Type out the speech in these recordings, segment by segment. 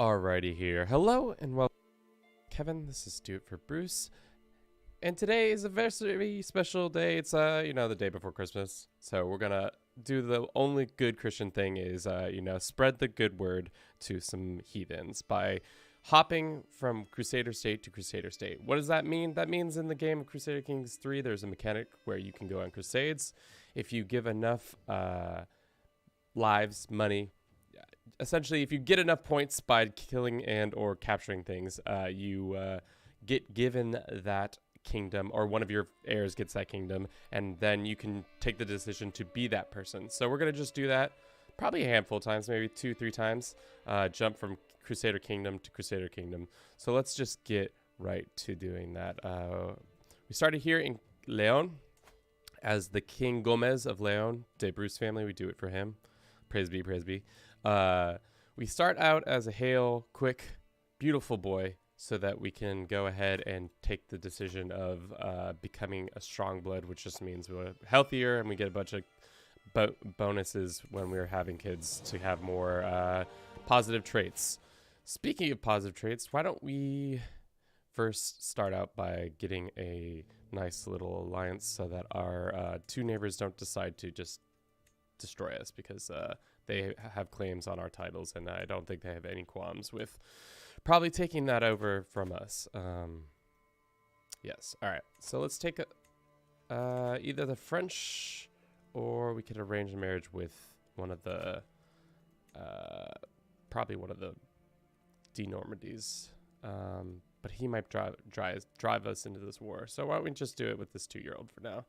Alrighty here. Hello and welcome, Kevin. This is Do It for Bruce. And today is a very special day. It's the day before Christmas. So we're gonna do the only good Christian thing is spread the good word to some heathens by hopping from Crusader State to Crusader State. What does that mean? That means in the game of Crusader Kings 3, there's a mechanic where you can go on crusades. If you give enough lives, money, essentially, if you get enough points by killing and or capturing things, you get given that kingdom, or one of your heirs gets that kingdom, and then you can take the decision to be that person. So we're going to just do that probably a handful of times, maybe 2-3 times, jump from Crusader Kingdom to Crusader Kingdom. So let's just get right to doing that. We started here in Leon as the King Gomez of Leon, de Bruce family. We do it for him. Praise be, praise be. We start out as a hale, quick, beautiful boy so that we can go ahead and take the decision of becoming a strong blood, which just means we're healthier and we get a bunch of bonuses when we're having kids to have more positive traits. Speaking of positive traits, why don't we first start out by getting a nice little alliance so that our two neighbors don't decide to just destroy us, because they have claims on our titles, and I don't think they have any qualms with probably taking that over from us. Yes. All right. So let's take either the French, or we could arrange a marriage with one of the, probably one of the D Normandies. But he might drive us into this war. So why don't we just do it with this 2-year-old for now?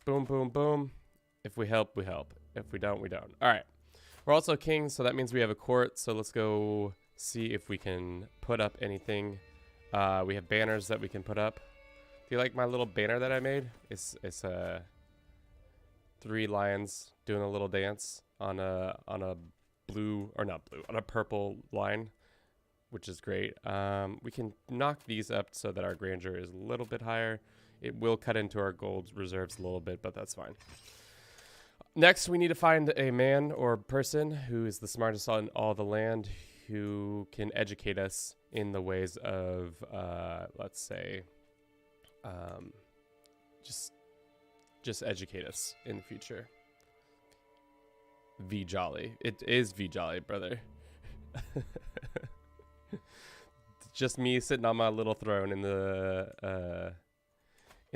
Boom, boom, boom. If we help, we help. If we don't, we don't. All right. We're also kings, so that means we have a court. So let's go see if we can put up anything. We have banners that we can put up. Do you like my little banner that I made? It's 3 lions doing a little dance on a blue, or not blue, on a purple line, which is great. We can knock these up so that our grandeur is a little bit higher. It will cut into our gold reserves a little bit, but that's fine. Next, we need to find a man or person who is the smartest on all the land, who can educate us in the ways of, let's say, just educate us in the future. V Jolly. It is V Jolly, brother. Just me sitting on my little throne in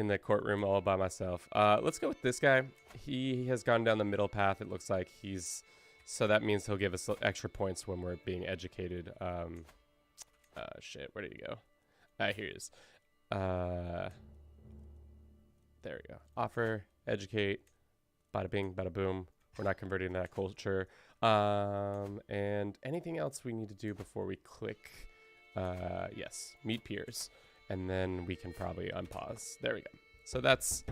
the courtroom all by myself. Let's go with this guy. He has gone down the middle path, it looks like. So that means he'll give us extra points when we're being educated. Shit, where did he go? Here he is. There we go. Offer, educate, bada bing, bada boom. We're not converting that culture. And anything else we need to do before we click? Yes, meet peers. And then we can probably unpause. There we go. So that's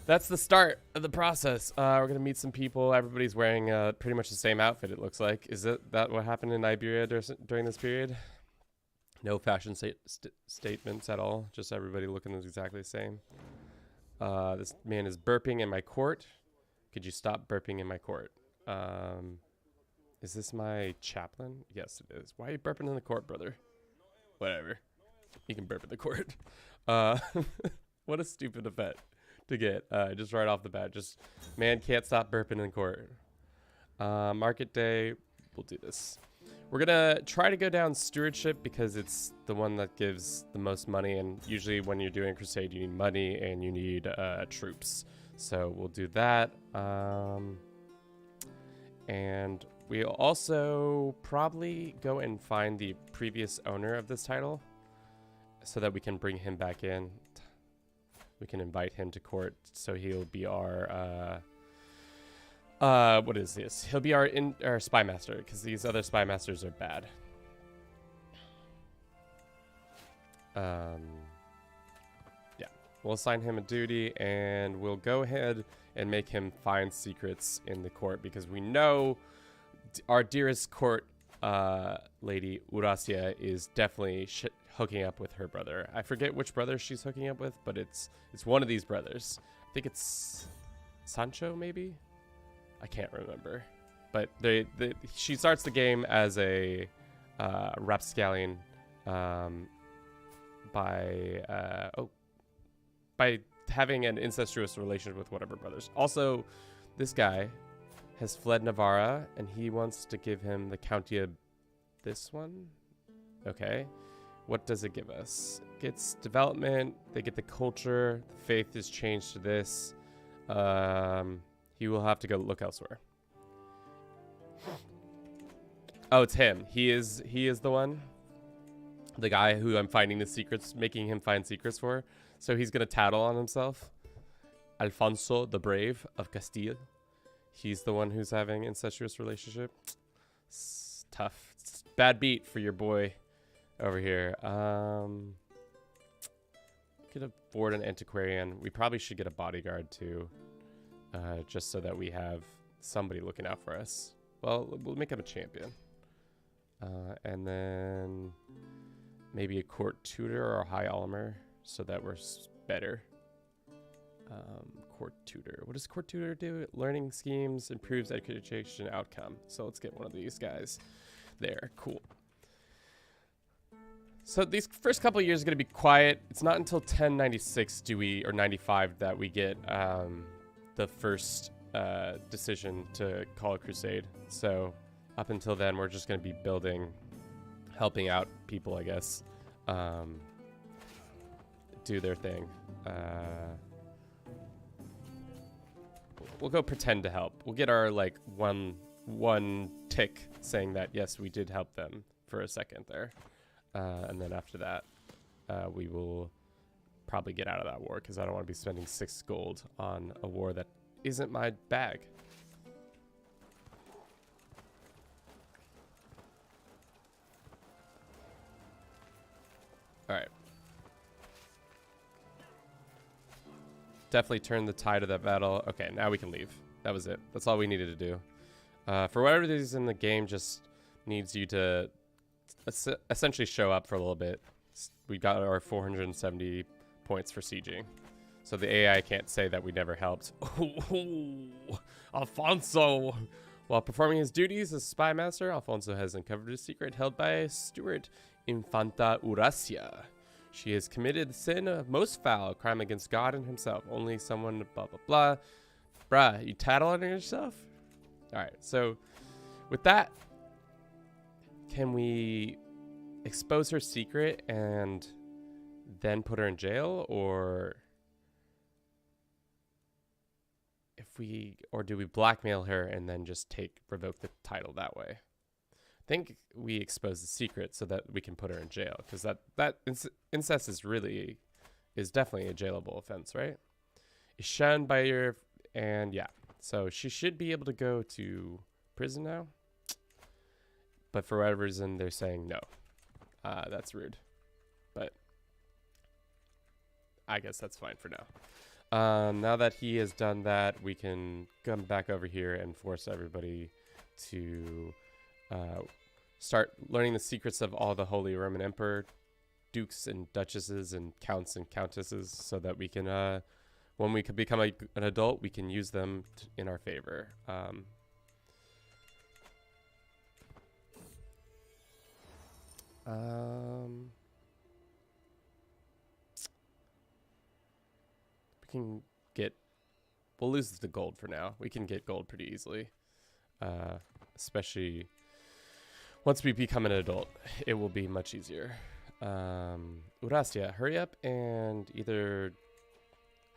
the start of the process. We're gonna meet some people. Everybody's wearing pretty much the same outfit, it looks like. Is that what happened in Iberia during this period? No fashion statements at all. Just everybody looking exactly the same. This man is burping in my court. Could you stop burping in my court? Is this my chaplain? Yes, it is. Why are you burping in the court, brother? Whatever. You can burp in the court. What a stupid event to get just right off the bat. Just, man can't stop burping in court. Market day, we'll do this. We're gonna try to go down stewardship because it's the one that gives the most money, and usually when you're doing a crusade you need money and you need troops. So we'll do that. And we'll also probably go and find the previous owner of this title, so that we can bring him back in. We can invite him to court, so he'll be our, what is this? He'll be our spy master, because these other spy masters are bad. Yeah, we'll assign him a duty, and we'll go ahead and make him find secrets in the court, because we know our dearest court lady, Urasia, is definitely hooking up with her brother. I forget which brother she's hooking up with, but it's one of these brothers. I think it's Sancho, maybe? I can't remember. But she starts the game as a rapscallion by having an incestuous relationship with one of her brothers. Also, this guy has fled Navarra, and he wants to give him the county of this one. Okay. What does it give us? It gets development. They get the culture. The faith is changed to this. He will have to go look elsewhere. Oh, it's him. He is the one. The guy who I'm finding the secrets, making him find secrets for. So he's going to tattle on himself. Alfonso the Brave of Castile. He's the one who's having incestuous relationship. It's tough. It's bad beat for your boy over here. Could afford an antiquarian. We probably should get a bodyguard too. Just so that we have somebody looking out for us. Well, we'll make him a champion. And then maybe a court tutor or a high almer so that we're better. Court tutor. What does court tutor do? Learning schemes, improves education outcome. So let's get one of these guys there. Cool. So these first couple of years are going to be quiet. It's not until 1096 or 95 that we get the first decision to call a crusade. So up until then, we're just going to be building, helping out people, I guess, do their thing. We'll go pretend to help. We'll get our like one tick saying that yes, we did help them for a second there, and then after that, we will probably get out of that war because I don't want to be spending 6 gold on a war that isn't my bag. All right. Definitely turn the tide of that battle. Okay, now we can leave. That was it. That's all we needed to do. For whatever reason, the game just needs you to essentially show up for a little bit. We got our 470 points for sieging. So the AI can't say that we never helped. Alfonso! While performing his duties as spy master, Alfonso has uncovered a secret held by a steward, Infanta Eurasia. She has committed the sin of most foul, crime against God and himself. Only someone blah, blah, blah. Bruh, you tattle on yourself? Alright, so with that, can we expose her secret and then put her in jail? Or do we blackmail her and then just revoke the title that way? I think we expose the secret so that we can put her in jail, because that incest is definitely a jailable offense, right? Is shunned by and yeah, so she should be able to go to prison now, but for whatever reason they're saying no. That's rude, but I guess that's fine for now. Now that he has done that, we can come back over here and force everybody to start learning the secrets of all the Holy Roman Emperor, dukes and duchesses and counts and countesses, so that we can, when we can become an adult, we can use them in our favor. We can we'll lose the gold for now. We can get gold pretty easily, especially once we become an adult. It will be much easier. Eurasia, hurry up and either...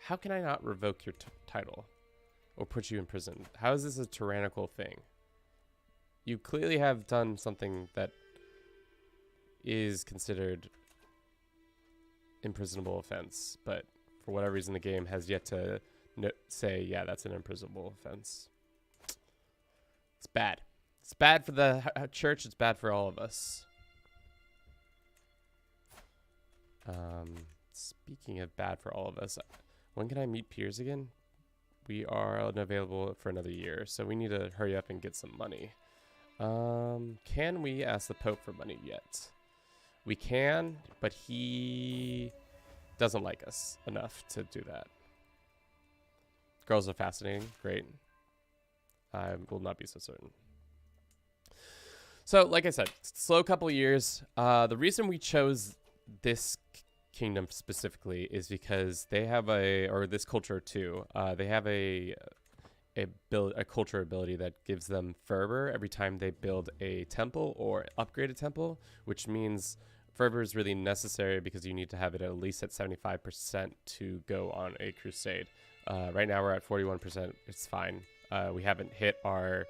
How can I not revoke your title or put you in prison? How is this a tyrannical thing? You clearly have done something that is considered imprisonable offense, but for whatever reason the game has yet to say, yeah, that's an imprisonable offense. It's bad. It's bad for the church. It's bad for all of us. Speaking of bad for all of us, when can I meet peers again? We are unavailable for another year, so we need to hurry up and get some money. Can we ask the Pope for money yet? We can, but he doesn't like us enough to do that. Girls are fascinating. Great. I will not be so certain. So, like I said, slow couple years. The reason we chose this kingdom specifically is because they have or this culture too. They have a culture ability that gives them fervor every time they build a temple or upgrade a temple, which means fervor is really necessary because you need to have it at least at 75% to go on a crusade. Right now we're at 41%. It's fine. We haven't hit our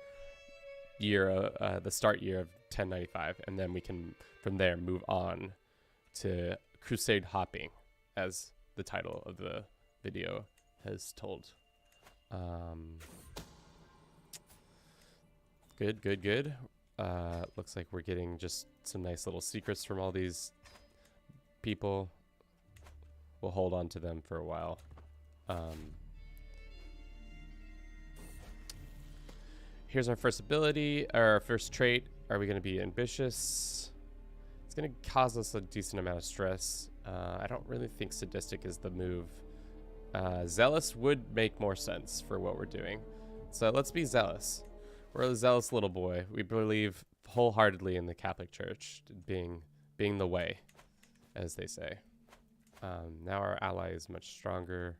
year, the start year of 1095, and then we can from there move on to crusade hopping, as the title of the video has told. Good. Looks like we're getting just some nice little secrets from all these people. We'll hold on to them for a while. Here's our first ability, our first trait. Are we going to be ambitious? It's going to cause us a decent amount of stress. I don't really think sadistic is the move. Zealous would make more sense for what we're doing. So let's be zealous. We're a zealous little boy. We believe wholeheartedly in the Catholic Church being the way, as they say. Now our ally is much stronger.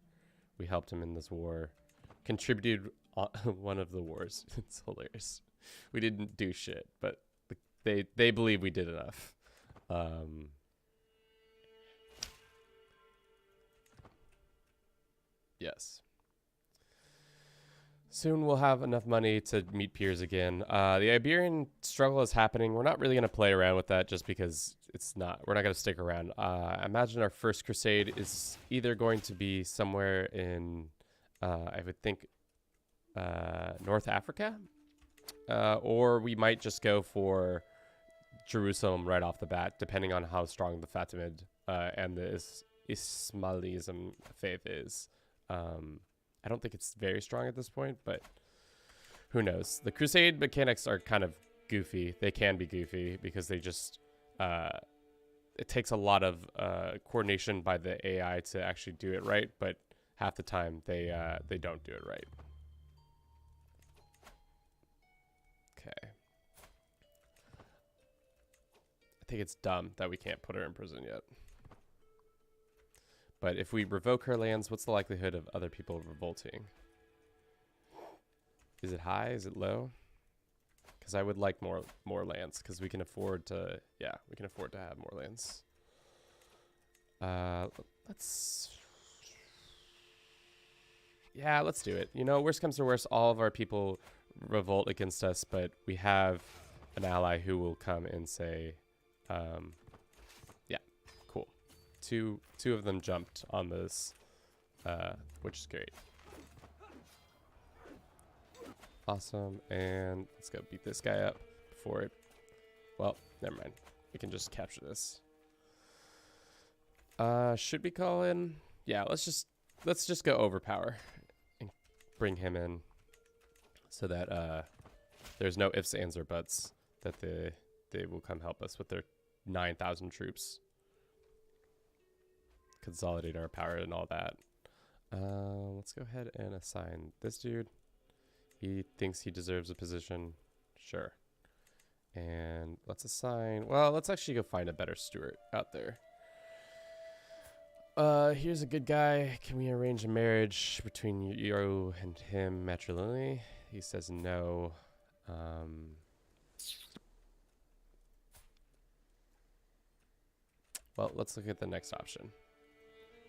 We helped him in this war. Contributed one of the wars. It's hilarious. We didn't do shit, but they believe we did enough. Yes. Soon we'll have enough money to meet peers again. The Iberian struggle is happening. We're not really going to play around with that just because we're not going to stick around. I imagine our first crusade is either going to be somewhere in, I would think, North Africa, or we might just go for Jerusalem right off the bat, depending on how strong the Fatimid and the Ismailism faith is. I don't think it's very strong at this point, but who knows? The Crusade mechanics are kind of goofy. They can be goofy because they just it takes a lot of coordination by the AI to actually do it right, but half the time they don't do it right. Okay. I think it's dumb that we can't put her in prison yet. But if we revoke her lands, what's the likelihood of other people revolting? Is it high? Is it low? Because I would like more lands, because we can afford to, we can afford to have more lands. Let's do it. You know, worst comes to worst, all of our people revolt against us, but we have an ally who will come and say, cool. Two of them jumped on this, which is great. Awesome, and let's go beat this guy up before it. Well, never mind. We can just capture this. Should we call in? Yeah, let's just go overpower and bring him in, so that there's no ifs, ands, or buts that they will come help us with their 9,000 troops. Consolidate our power and all that. Let's go ahead and assign this dude. He thinks he deserves a position. Sure. And let's assign... Well, let's actually go find a better steward out there. Here's a good guy. Can we arrange a marriage between you and him matrimonially? He says no. Well, let's look at the next option.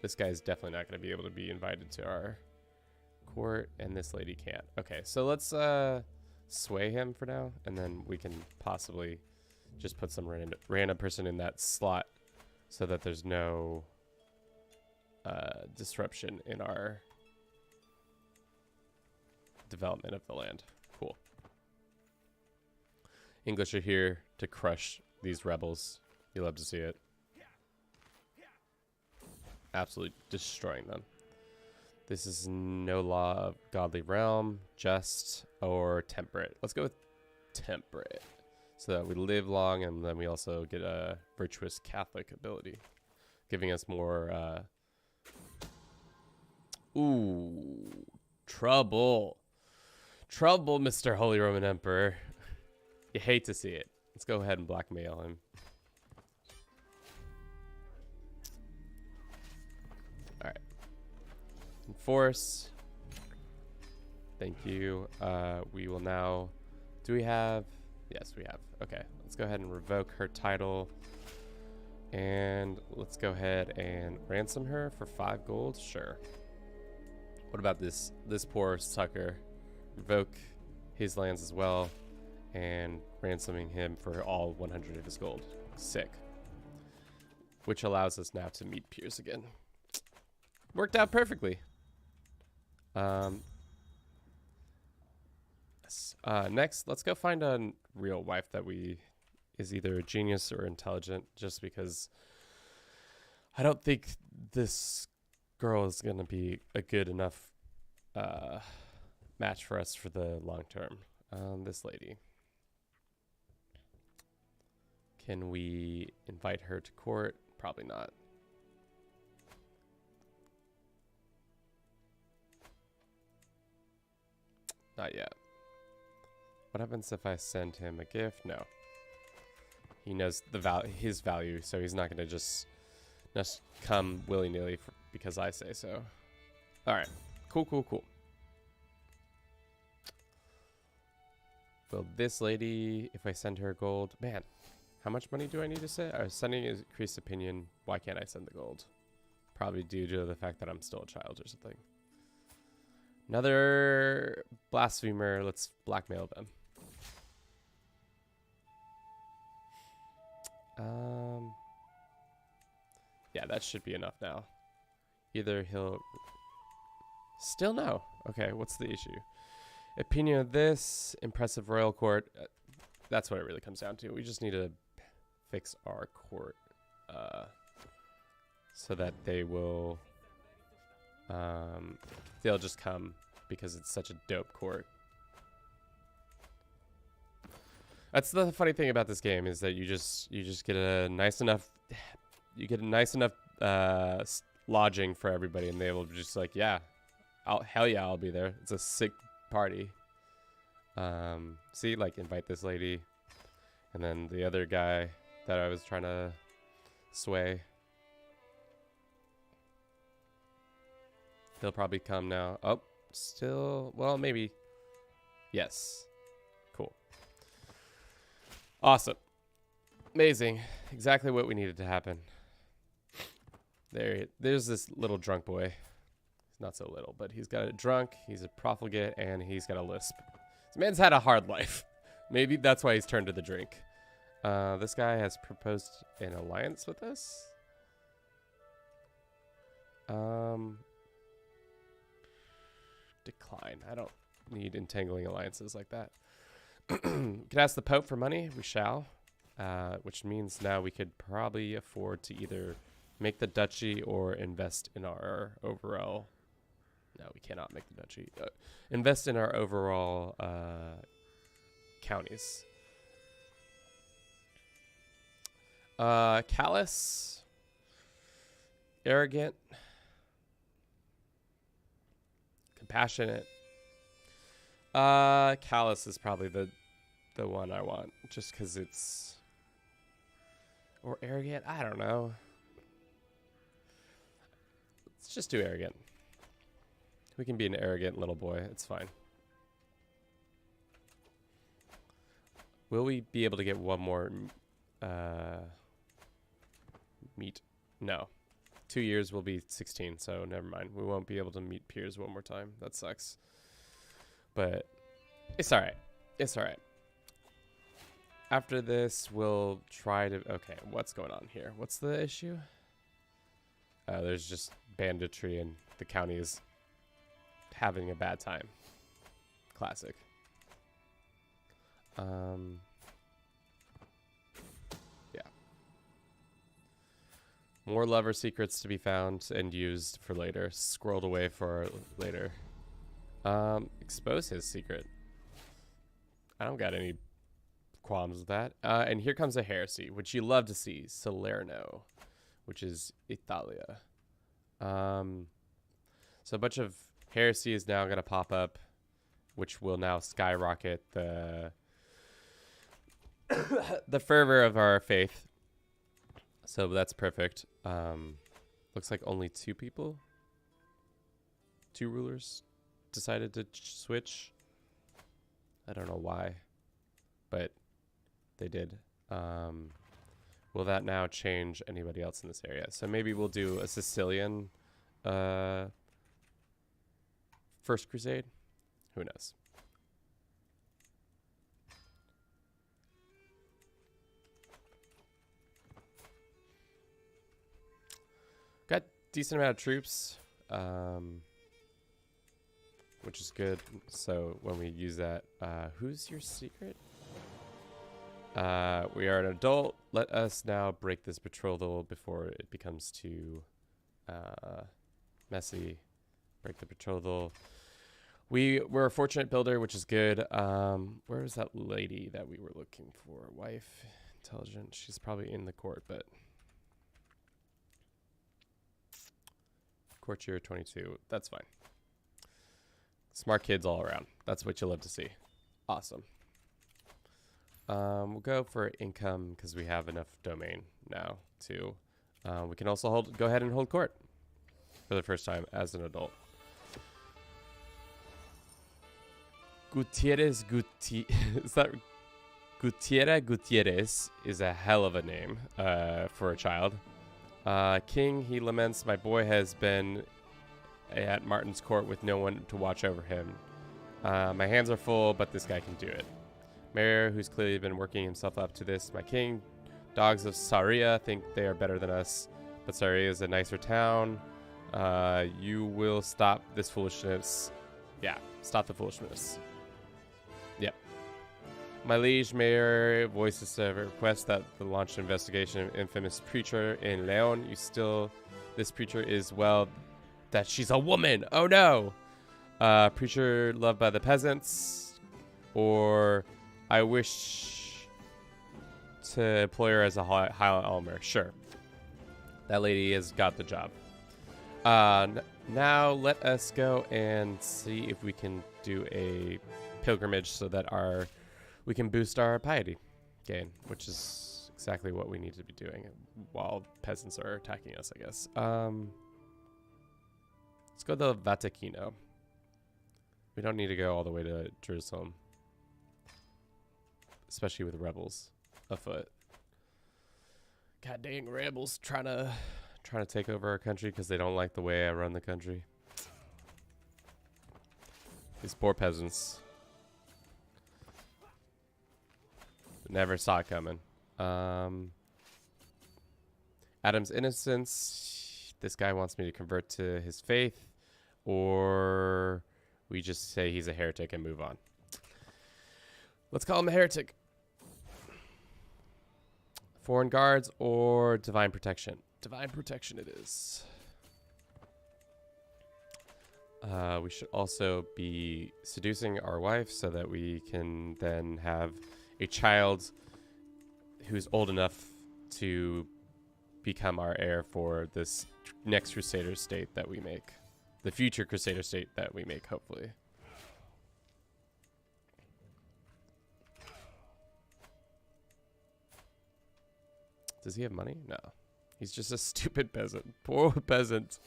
This guy's definitely not going to be able to be invited to our court, and this lady can't. Okay, so let's sway him for now, and then we can possibly just put some random person in that slot so that there's no disruption in our development of the land. Cool. English are here to crush these rebels. You love to see it. Absolutely destroying them. This is no law of godly realm, just or temperate. Let's go with temperate, so that we live long, and then we also get a virtuous Catholic ability, giving us more. Ooh, trouble, Mr. Holy Roman Emperor. You hate to see it. Let's go ahead and blackmail him. All right. Enforce. Thank you. We will now... Do we have... Yes, we have. Okay. Let's go ahead and revoke her title. And let's go ahead and ransom her for 5 gold. Sure. What about this poor sucker? Revoke his lands as well. And ransoming him for all 100 of his gold. Sick. Which allows us now to meet peers again. Worked out perfectly. Next, let's go find a real wife that is either a genius or intelligent, just because I don't think this girl is going to be a good enough match for us for the long term. This lady. Can we invite her to court? Probably not. Not yet. What happens if I send him a gift? No. He knows his value, so he's not going to just come willy-nilly because I say so. All right. Cool, cool, cool. Will this lady, if I send her gold... Man, how much money do I need to send? Sending is increased opinion. Why can't I send the gold? Probably due to the fact that I'm still a child or something. Another blasphemer. Let's blackmail them. Yeah, that should be enough now. Either he'll... Still no. Okay, what's the issue? Opinion of this. Impressive royal court. That's what it really comes down to. We just need to fix our court. So that they will... they'll just come because it's such a dope court. That's the funny thing about this game, is that you just get a nice enough lodging for everybody, and they will just like, yeah, hell yeah, I'll be there. It's a sick party. See, like, invite this lady, and then the other guy that I was trying to sway. He'll probably come now. Oh, still, well, maybe. Yes. Cool. Awesome. Amazing. Exactly what we needed to happen. There's this little drunk boy. He's not so little, but he's got a drunk, he's a profligate, and he's got a lisp. This man's had a hard life. Maybe that's why he's turned to the drink. This guy has proposed an alliance with us. Decline. I don't need entangling alliances like that. We could ask the Pope for money. We shall. Which means now we could probably afford to either make the duchy or invest in our overall... No, we cannot make the duchy. Invest in our overall counties. Callous. Arrogant. Compassionate. Callous is probably the one I want, just because it's... Or arrogant? I don't know. Let's just do arrogant. We can be an arrogant little boy. It's fine. Will we be able to get one more meet? No. 2 years will be 16, so never mind. We won't be able to meet peers one more time. That sucks. But it's all right. It's all right. After this, we'll try to... Okay, what's going on here? What's the issue? There's just banditry, and the county is having a bad time. Classic. Yeah. More lover secrets to be found and used for later. Scrolled away for later. Expose his secret. I don't got any qualms with that. And here comes a heresy, which you love to see. Salerno, which is Italia. So a bunch of heresy is now going to pop up, which will now skyrocket the the fervor of our faith. So that's perfect. Looks like only two rulers decided to switch. I don't know why, but they did. Will that now change anybody else in this area? So maybe we'll do a Sicilian First Crusade. Who knows? Got decent amount of troops, which is good. So when we use that, who's your secret? We are an adult. Let us now break this betrothal before it becomes too messy. Break the betrothal. We're a fortunate builder, which is good. Where was that lady that we were looking for? Wife, intelligent. She's probably in the court, but courtier 22. That's fine. Smart kids all around. That's what you love to see. Awesome. We'll go for income because we have enough domain now too. We can also go ahead and hold court for the first time as an adult. Gutierrez Gutierrez is a hell of a name for a child. King, he laments, my boy has been at Martin's court with no one to watch over him. My hands are full, but this guy can do it. Mayor, who's clearly been working himself up to this. My king, dogs of Saria think they are better than us, but Saria is a nicer town. You will stop this foolishness. Yeah, stop the foolishness. Yep. My liege mayor voices a request that the launch an investigation of infamous preacher in Leon. This preacher is, well, that she's a woman. Oh no. Preacher loved by the peasants, or I wish to employ her as a Highland Elmer. Sure. That lady has got the job. Now let us go and see if we can do a pilgrimage so that we can boost our piety gain, which is exactly what we need to be doing while peasants are attacking us, I guess. Let's go to Vaticino. We don't need to go all the way to Jerusalem, especially with rebels afoot. God dang rebels trying to take over our country because they don't like the way I run the country. These poor peasants. Never saw it coming. Adam's innocence. This guy wants me to convert to his faith, or we just say he's a heretic and move on. Let's call him a heretic. Foreign guards or divine protection? Divine protection it is. We should also be seducing our wife so that we can then have a child who's old enough to become our heir for this next Crusader state that we make. The future Crusader state that we make, hopefully. Does he have money? No. He's just a stupid peasant. Poor peasant.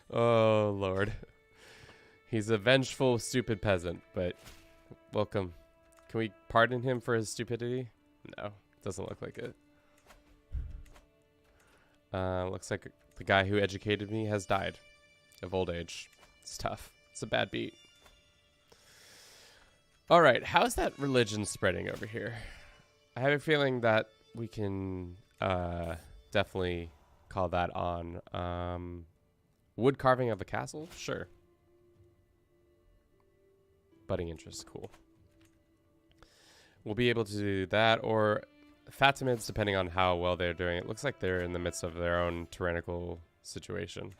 Oh, Lord. He's a vengeful, stupid peasant, but welcome. Can we pardon him for his stupidity? No, doesn't look like it. Looks like the guy who educated me has died of old age. It's tough. It's a bad beat. All right, how's that religion spreading over here? I have a feeling that we can definitely call that on. Wood carving of a castle? Sure. Budding interest, cool. We'll be able to do that, or Fatimids, depending on how well they're doing. It looks like they're in the midst of their own tyrannical situation.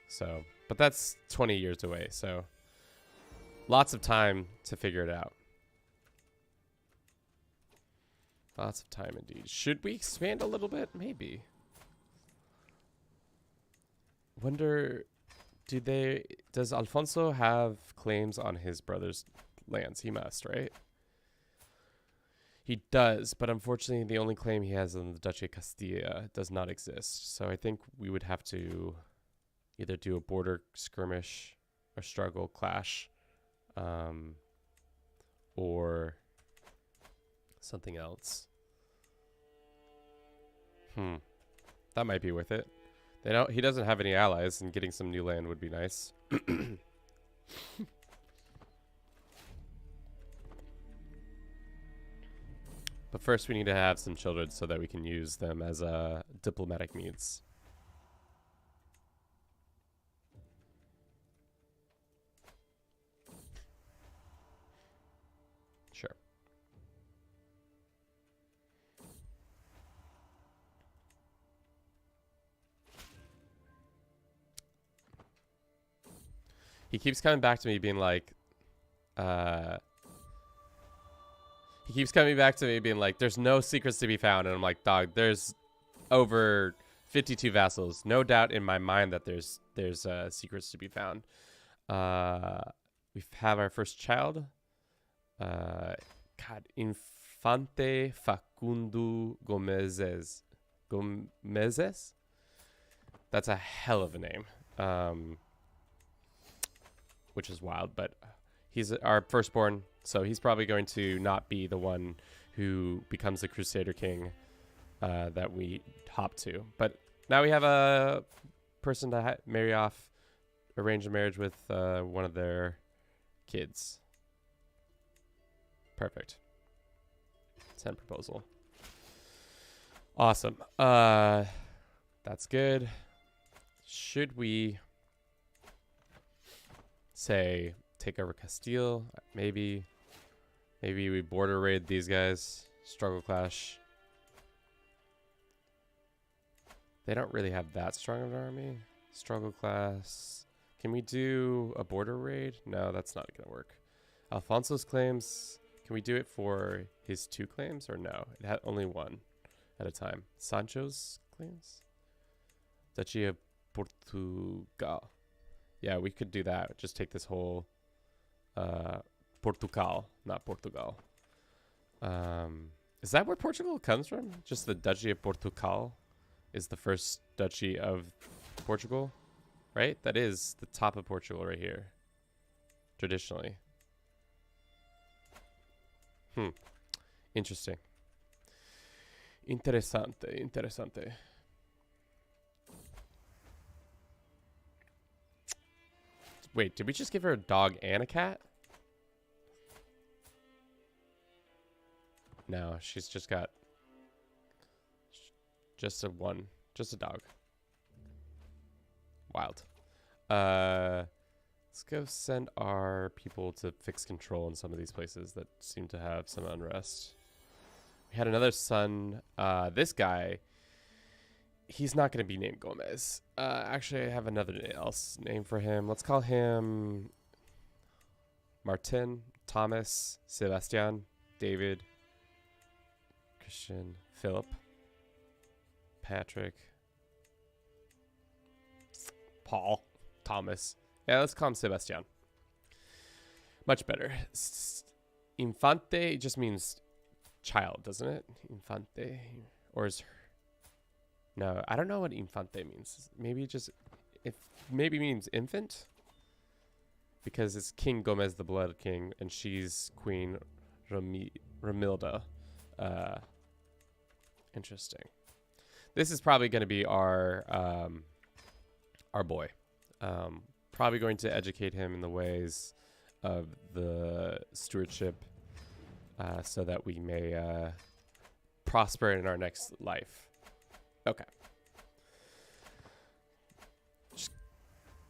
So, but that's 20 years away, so lots of time to figure it out. Lots of time indeed. Should we expand a little bit? Maybe. Wonder, does Alfonso have claims on his brother's lands? He must, right? He does, but unfortunately the only claim he has on the Duchy of Castilla does not exist. So I think we would have to either do a border skirmish or struggle clash, or something else. That might be worth it. He doesn't have any allies, and getting some new land would be nice. But first we need to have some children so that we can use them as diplomatic means. Sure. He keeps coming back to me being like, there's no secrets to be found. And I'm like, dog, there's over 52 vassals. No doubt in my mind that there's secrets to be found. We have our first child. Infante Facundo Gomezes. That's a hell of a name. Which is wild, but he's our firstborn, so he's probably going to not be the one who becomes the Crusader King that we hop to. But now we have a person to marry off, arrange a marriage with one of their kids. Perfect. Send proposal. Awesome. That's good. Should we say take over Castile? Maybe we border raid these guys. Struggle clash. They don't really have that strong of an army. Struggle class. Can we do a border raid? No, that's not gonna work. Alfonso's claims. Can we do it for his 2 claims or no? It had only 1 at a time. Sancho's claims. Duchy of Portugal. Yeah, we could do that. Just take this whole Portugal, not Portugal. Is that where Portugal comes from? Just the Duchy of Portugal is the first duchy of Portugal, right? That is the top of Portugal right here, traditionally. Interesting. Interessante. Wait, did we just give her a dog and a cat? No, she's just got just a dog. Wild. Let's go send our people to fix control in some of these places that seem to have some unrest. We had another son. This guy, he's not going to be named Gomez. Actually, I have another name for him. Let's call him Martin, Thomas, Sebastian, David, Christian, Philip, Patrick, Paul, Thomas. Yeah, let's call him Sebastian. Much better. Infante just means child, doesn't it? Infante. Or is her... No, I don't know what infante means. Maybe maybe means infant? Because it's King Gomez the Blood King, and she's Queen Ramilda. Interesting. This is probably going to be our boy. Probably going to educate him in the ways of the stewardship, so that we may prosper in our next life. Okay.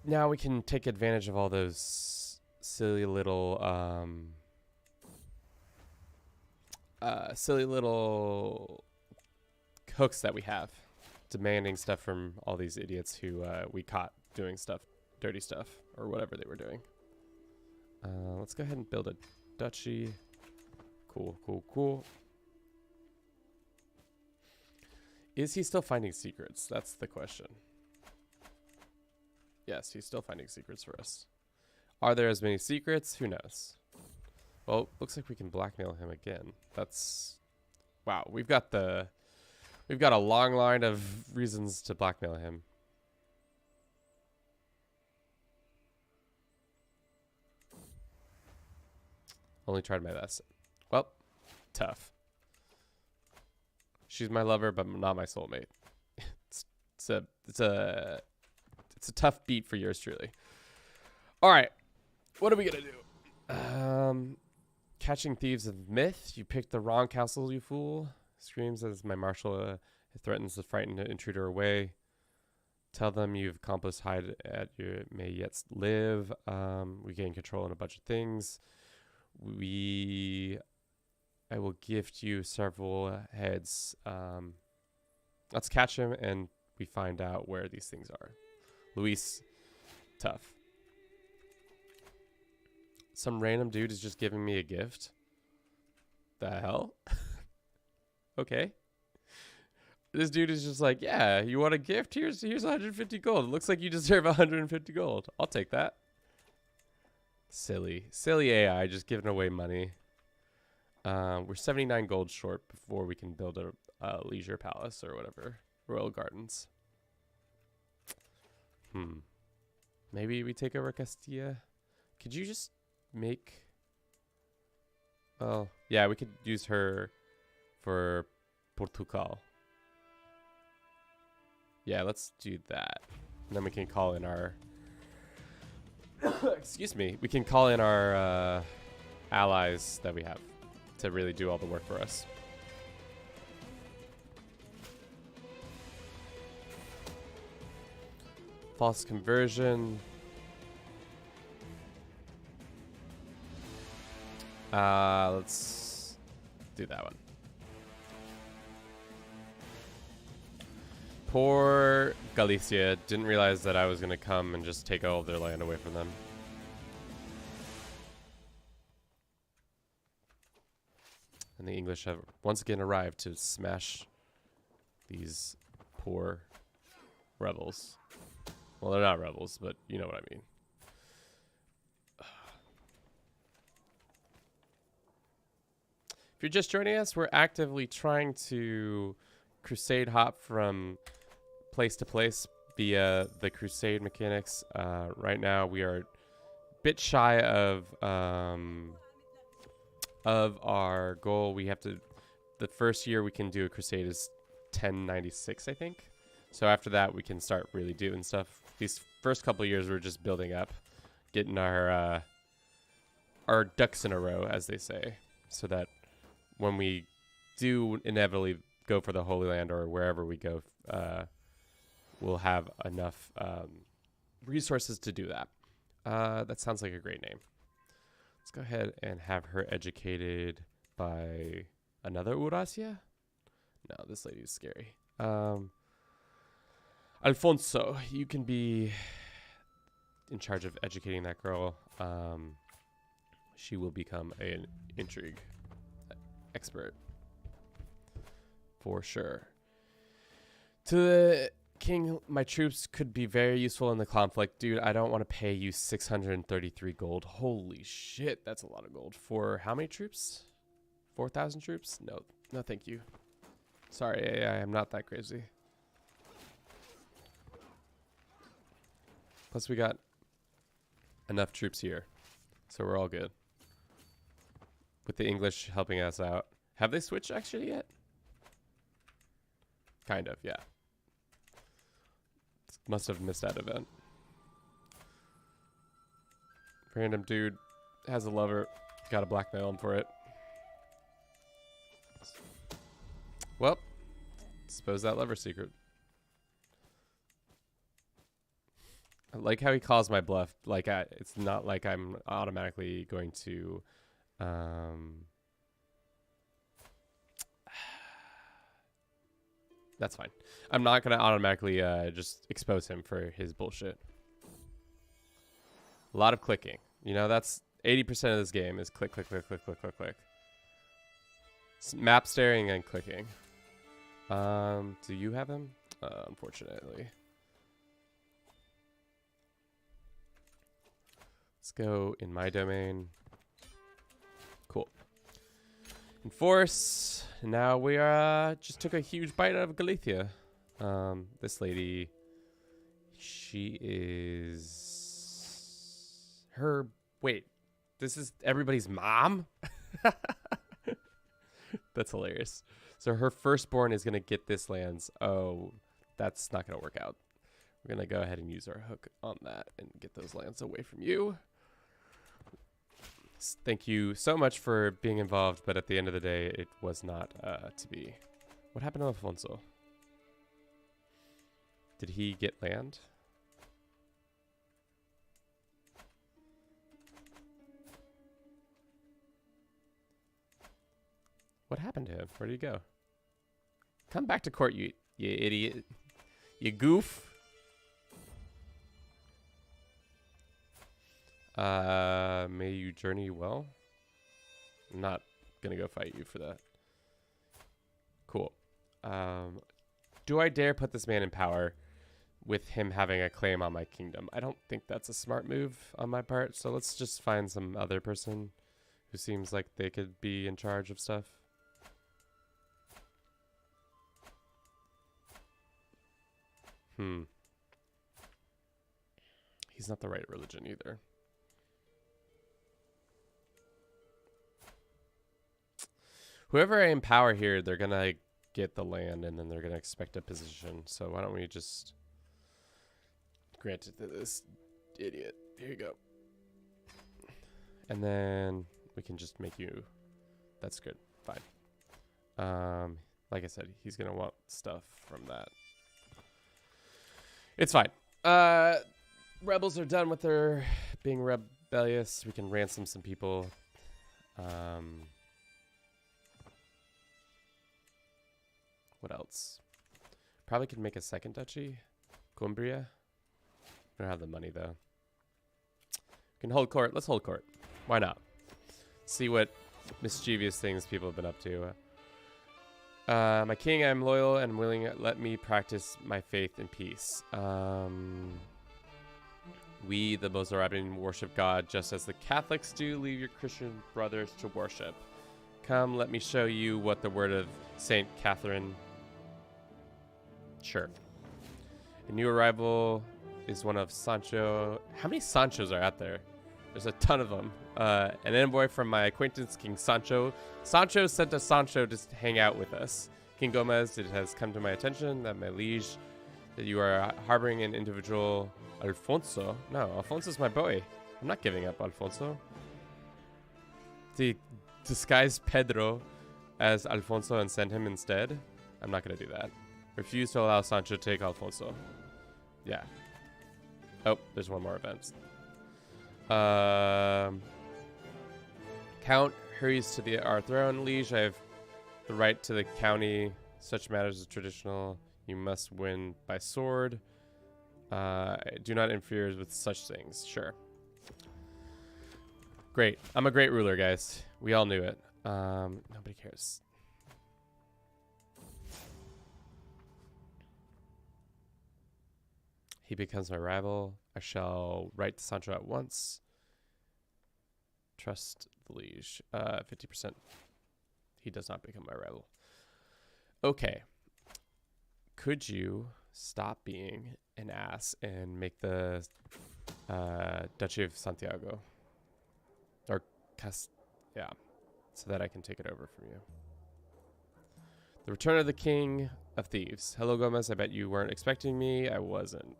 Now we can take advantage of all those silly little hooks that we have, demanding stuff from all these idiots who we caught doing stuff, dirty stuff, or whatever they were doing. Let's go ahead and build a duchy. Cool. Is he still finding secrets? That's the question. Yes, he's still finding secrets for us. Are there as many secrets? Who knows? Well, looks like we can blackmail him again. That's Wow, we've got a long line of reasons to blackmail him. Only tried my best. Well, tough. She's my lover, but not my soulmate. It's a tough beat for yours truly. All right, what are we gonna do? Catching thieves of myth. You picked the wrong castle, you fool. Screams as my marshal threatens to frighten the intruder away. Tell them you've accomplished hide at your may yet live. We gain control on a bunch of things. I will gift you several heads. Let's catch him and we find out where these things are. Luis, tough. Some random dude is just giving me a gift. The hell? Okay. This dude is just like, yeah, you want a gift? Here's 150 gold. It looks like you deserve 150 gold. I'll take that. Silly AI just giving away money. We're 79 gold short before we can build a leisure palace or whatever. Royal gardens. Maybe we take over Castilla. Could you just make... Well, yeah, we could use her for Portugal. Yeah, let's do that. And then we can call in our... Excuse me. We can call in our allies that we have to really do all the work for us. False conversion. Let's do that one. Poor Galicia didn't realize that I was going to come and just take all of their land away from them. And the English have once again arrived to smash these poor rebels. Well, they're not rebels, but you know what I mean. If you're just joining us, we're actively trying to crusade hop from place to place via the crusade mechanics. Right now, we are a bit shy of our goal. We have to... The first year we can do a crusade is 1096, I think. So after that, we can start really doing stuff. These first couple of years, we're just building up, getting our ducks in a row, as they say, so that when we do inevitably go for the Holy Land or wherever we go, we'll have enough resources to do that. That sounds like a great name. Let's go ahead and have her educated by another Eurasia. No, this lady is scary. Alfonso, you can be in charge of educating that girl. She will become an intrigue expert for sure. To the king, my troops could be very useful in the conflict. Dude, I don't want to pay you 633 gold. Holy shit, that's a lot of gold. For how many troops? 4,000 troops? No, thank you. Sorry, I am not that crazy. Plus, we got enough troops here, so we're all good. With the English helping us out. Have they switched actually yet? Kind of, yeah. Must have missed that event. Random dude has a lover. Gotta blackmail him for it. Well, suppose that lover's secret. I like how he calls my bluff. Like, it's not like I'm automatically going to... That's fine. I'm not going to automatically just expose him for his bullshit. A lot of clicking. You know, that's 80% of this game is click, click, click, click, click, click, click. It's map staring and clicking. Do you have him? Unfortunately. Let's go in my domain. Cool. Enforce. Now we are just took a huge bite out of Galicia. This lady, she is her. Wait, this is everybody's mom. That's hilarious. So her firstborn is gonna get this lands. Oh, that's not gonna work out. We're gonna go ahead and use our hook on that and get those lands away from you. Thank you so much for being involved, but at the end of the day, it was not to be. What happened to Alfonso? Did he get land? What happened to him? Where did he go? Come back to court, you idiot. You goof. May you journey well. I'm not gonna go fight you for that. Cool. Do I dare put this man in power with him having a claim on my kingdom? I don't think that's a smart move on my part, so let's just find some other person who seems like they could be in charge of stuff. He's not the right religion either. Whoever I empower here, they're gonna get the land and then they're gonna expect a position. So why don't we just grant it to this idiot? Here you go. And then we can just make you. That's good. Fine. Like I said, he's gonna want stuff from that. It's fine. Rebels are done with their being rebellious. We can ransom some people. What else? Probably could make a second duchy. Cumbria. We don't have the money though. We can hold court. Let's hold court. Why not? See what mischievous things people have been up to. My king, I am loyal and willing. Let me practice my faith in peace. We, the Mozarabian, worship God just as the Catholics do. Leave your Christian brothers to worship. Come, let me show you what the word of Saint Catherine. Sure. A new arrival is one of Sancho. How many Sanchos are out there? There's a ton of them. An envoy from my acquaintance, King Sancho. Sancho sent a Sancho to hang out with us. King Gomez, it has come to my attention that my liege, that you are harboring an individual Alfonso. No, Alfonso's my boy. I'm not giving up Alfonso. To disguise Pedro as Alfonso and send him instead. I'm not going to do that. Refuse to allow Sancho to take Alfonso. Yeah. Oh, there's one more event. Count hurries to our throne. Liege, I have the right to the county. Such matters are traditional. You must win by sword. Do not interfere with such things. Sure. Great. I'm a great ruler, guys. We all knew it. Nobody cares. He becomes my rival. I shall write to Sancho at once. Trust the liege. 50%. He does not become my rival. Okay. Could you stop being an ass and make the Duchy of Santiago? Or yeah. So that I can take it over from you. The return of the King of Thieves. Hello, Gomez. I bet you weren't expecting me. I wasn't.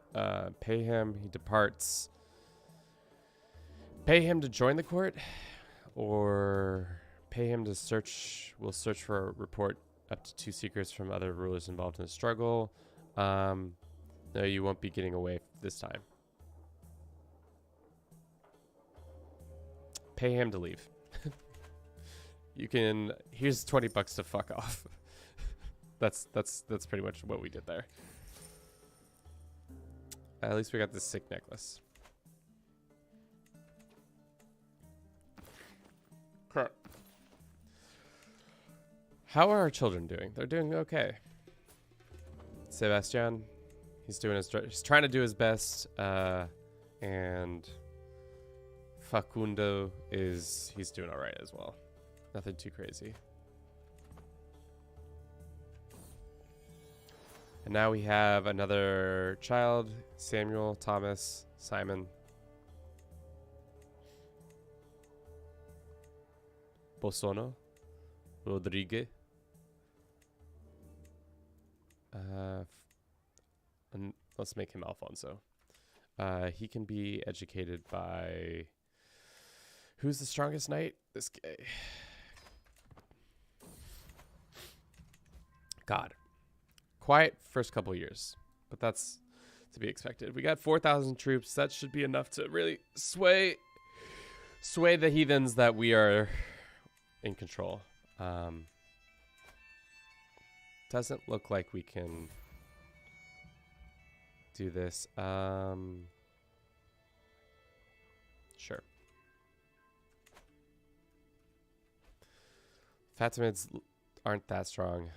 Pay him. He departs. Pay him to join the court, or pay him to search. We'll search for a report up to 2 secrets from other rulers involved in the struggle. No, you won't be getting away this time. Pay him to leave. You can. Here's $20 to fuck off. That's pretty much what we did there. At least we got this sick necklace. Crap. How are our children doing? They're doing okay. Sebastian, he's trying to do his best, and Facundo he's doing all right as well. Nothing too crazy. And now we have another child, Samuel, Thomas, Simon. Bosono, Rodrigue. And let's make him Alfonso. He can be educated by... Who's the strongest knight? This guy. God. Quiet first couple years, but that's to be expected. We got 4,000 troops. That should be enough to really sway the heathens that we are in control. Doesn't look like we can do this. Sure. Fatimids aren't that strong.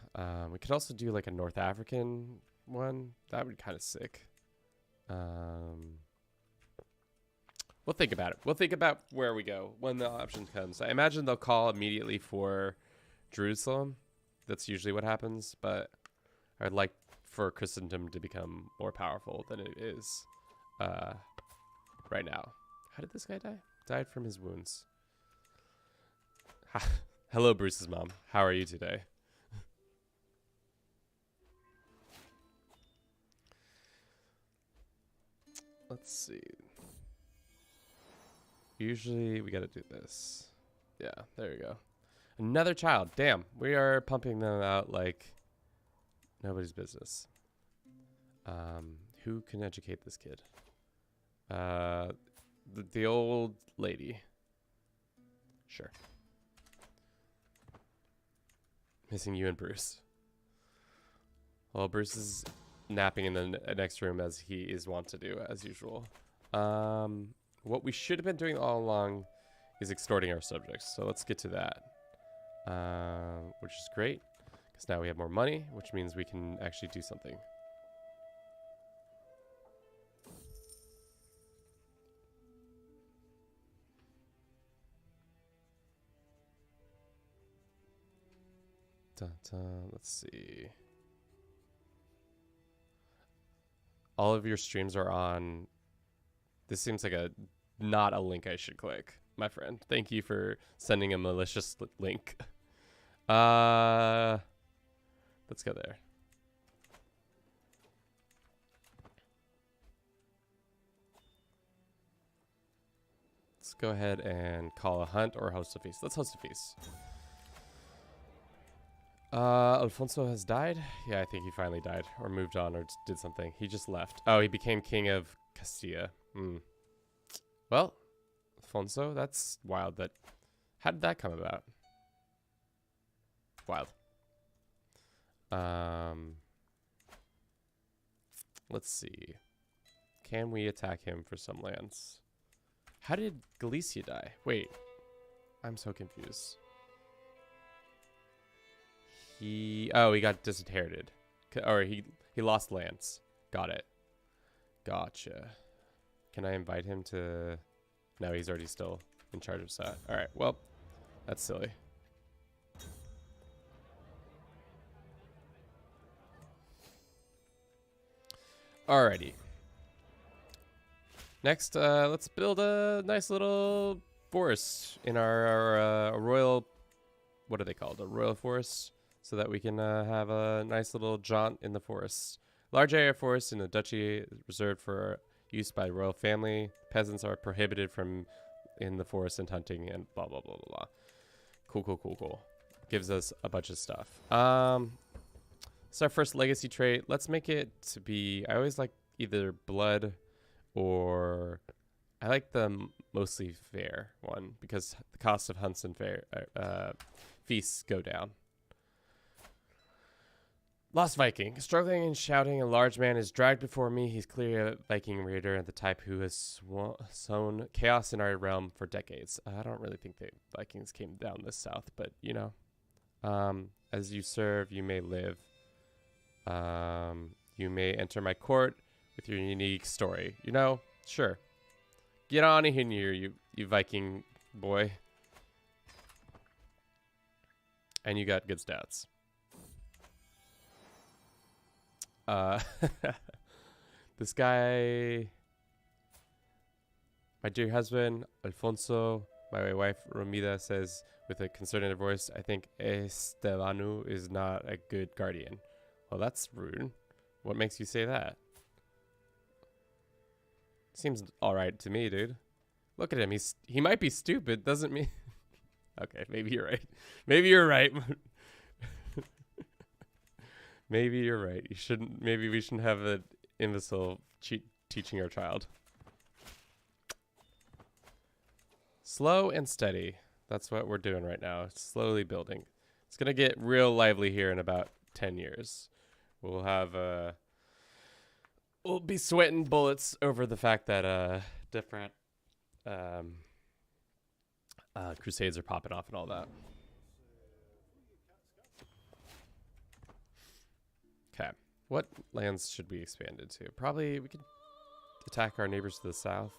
We could also do like a North African one. That would be kind of sick. We'll think about it. We'll think about where we go when the option comes. I imagine they'll call immediately for Jerusalem. That's usually what happens, but I'd like for Christendom to become more powerful than it is right now. How did this guy die? Died from his wounds. Hello, Bruce's mom. How are you today? Let's see. Usually we got to do this. Yeah, there you go. Another child. Damn, we are pumping them out like nobody's business. Who can educate this kid? The old lady. Sure. Missing you and Bruce. Well, Bruce is napping in the next room as he is wont to do, as usual. What we should have been doing all along is extorting our subjects. So let's get to that. Which is great, because now we have more money, which means we can actually do something. Dun, dun, let's see. All of your streams are on. This seems like not a link I should click, my friend. Thank you for sending a malicious link. Let's go there. Let's go ahead and call a hunt or host a feast. Let's host a feast. Alfonso has died? Yeah, I think he finally died or moved on or did something. He just left. Oh, he became king of Castilla. Well, Alfonso, that's wild. How did that come about? Wild. Let's see. Can we attack him for some lands? How did Galicia die? Wait, I'm so confused. He got disinherited. Or he lost lands. Got it. Gotcha. Can I invite him to... No, he's already still in charge of that. Alright, well, that's silly. Alrighty. Next, let's build a nice little forest in our royal... What are they called? A royal forest? So that we can have a nice little jaunt in the forest. Large area forest in the duchy is reserved for use by royal family. Peasants are prohibited from in the forest and hunting and blah, blah, blah, blah, blah. Cool. Gives us a bunch of stuff. It's our first legacy trait. Let's make it to be... I always like either blood or... I like the mostly fair one because the cost of hunts and fair feasts go down. Lost Viking. Struggling and shouting, a large man is dragged before me. He's clearly a Viking raider and the type who has sown chaos in our realm for decades. I don't really think the Vikings came down this south, but you know. As you serve, you may live. You may enter my court with your unique story. You know, sure. Get on in here, you Viking boy. And you got good stats. Uh, this guy, my dear husband, Alfonso, my wife, Romida, says with a concerted voice, I think Estebanu is not a good guardian. Well, that's rude. What makes you say that? Seems alright to me, dude. Look at him. He might be stupid. Doesn't mean... Okay, maybe you're right. Maybe you're right. Maybe you're right. You shouldn't. Maybe we shouldn't have an imbecile teaching our child. Slow and steady. That's what we're doing right now. It's slowly building. It's gonna get real lively here in about 10 years. We'll have we'll be sweating bullets over the fact that different crusades are popping off and all that. Okay, what lands should we expand into? Probably we could attack our neighbors to the south.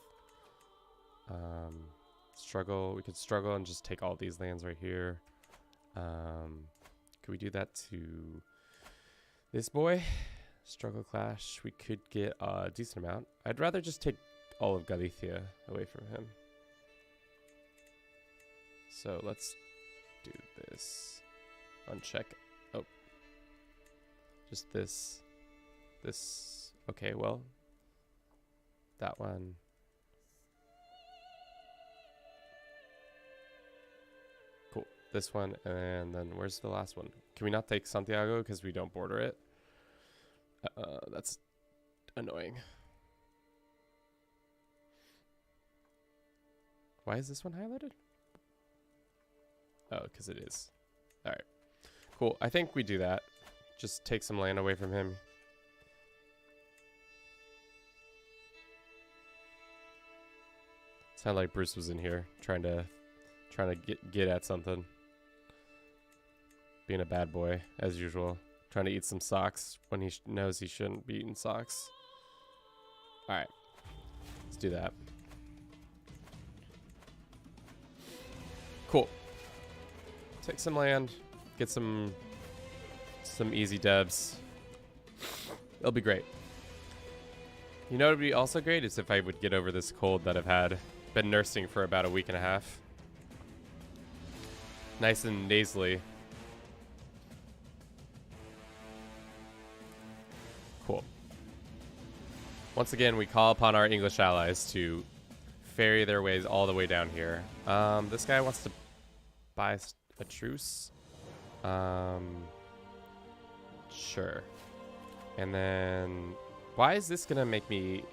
We could struggle and just take all these lands right here. Could we do that to this boy? Struggle clash. We could get a decent amount. I'd rather just take all of Galicia away from him. So let's do this. Uncheck. Oh. Just this. This. Okay, well. That one. Cool. This one. And then where's the last one? Can we not take Santiago because we don't border it? That's annoying. Why is this one highlighted? Oh, because it is. All right. Cool. I think we do that. Just take some land away from him. Sounded like Bruce was in here trying to get at something. Being a bad boy as usual. Trying to eat some socks when he knows he shouldn't be eating socks. All right. Let's do that. Cool. Take some land, get some easy dubs. It'll be great. You know what would be also great is if I would get over this cold that I've been nursing for about a week and a half. Nice and nasally. Cool. Once again, we call upon our English allies to ferry their ways all the way down here. This guy wants to buy a truce. Sure. And then why is this gonna make me...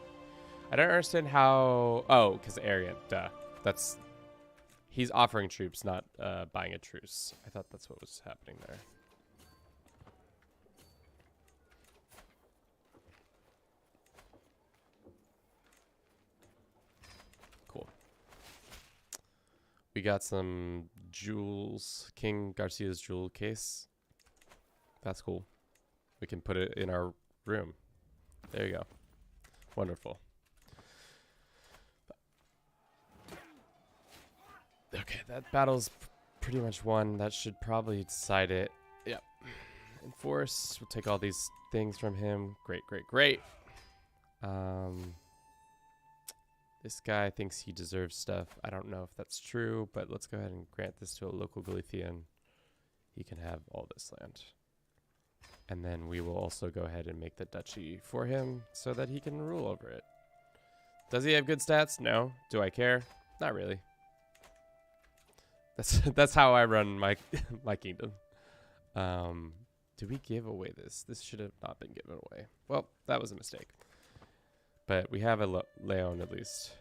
I don't understand how... Oh, because arrogant. Duh. That's... He's offering troops, not buying a truce. I thought that's what was happening there. Cool. We got some jewels. King Garcia's jewel case. That's cool. We can put it in our room. There you go. Wonderful. Okay, that battle's pretty much won. That should probably decide it. Yep. Enforce. We'll take all these things from him. Great, great, great. This guy thinks he deserves stuff. I don't know if that's true, but let's go ahead and grant this to a local Galician. He can have all this land. And then we will also go ahead and make the duchy for him so that he can rule over it. Does he have good stats? No. Do I care? Not really. That's how I run my my kingdom. Do we give away this? This should have not been given away. Well, that was a mistake. But we have a Leon at least.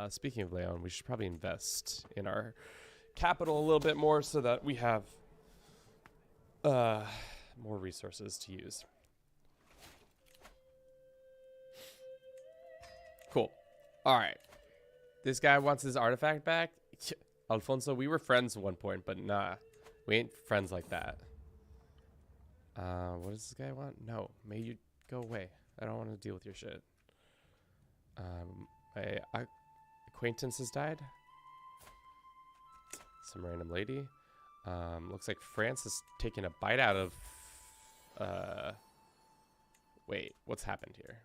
Speaking of Leon, we should probably invest in our capital a little bit more so that we have more resources to use. Cool. All right. This guy wants his artifact back. Alfonso, we were friends at one point, but nah. We ain't friends like that. What does this guy want? No. May you go away. I don't want to deal with your shit. My acquaintance has died. Some random lady. Looks like France is taking a bite out of Wait, what's happened here?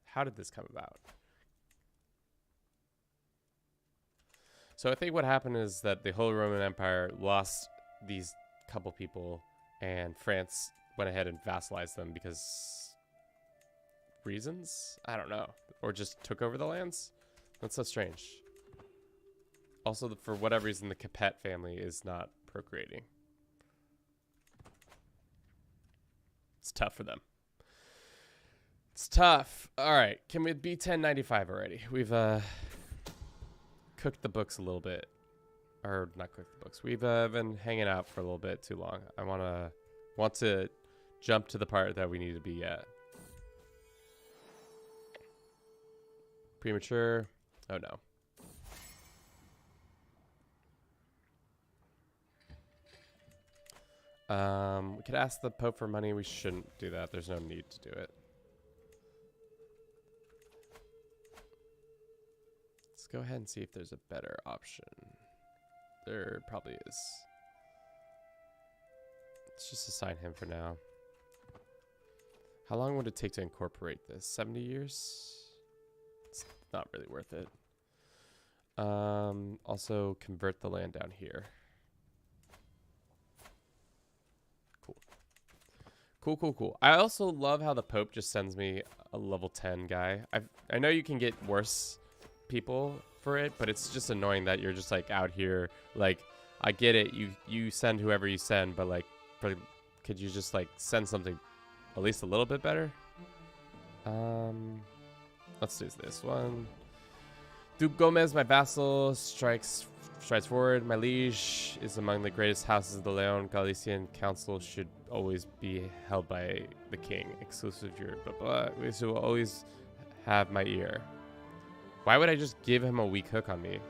How did this come about? So I think what happened is that the Holy Roman Empire lost these couple people, and France went ahead and vassalized them because reasons? I don't know. Or just took over the lands? That's so strange. Also, for whatever reason, the Capet family is not procreating. It's tough for them. It's tough. All right, can we be 1095 already? We've cooked the books a little bit, or not cooked the books. We've been hanging out for a little bit too long. I want to jump to the part that we need to be at. Premature. Oh no. We could ask the Pope for money. We shouldn't do that. There's no need to do it. Let's go ahead and see if there's a better option. There probably is. Let's just assign him for now. How long would it take to incorporate this? 70 years? It's not really worth it. Also convert the land down here. Cool. I also love how the Pope just sends me a level 10 guy. I know you can get worse people for it, but it's just annoying that you're just like out here. Like, I get it. You send whoever you send, but like, could you just like send something at least a little bit better? Let's do this one. Duke Gomez, my vassal, strides forward. My liege is among the greatest houses of the Leon Galician Council. Should always be held by the king. Exclusive to your blah blah. This will always have my ear. Why would I just give him a weak hook on me?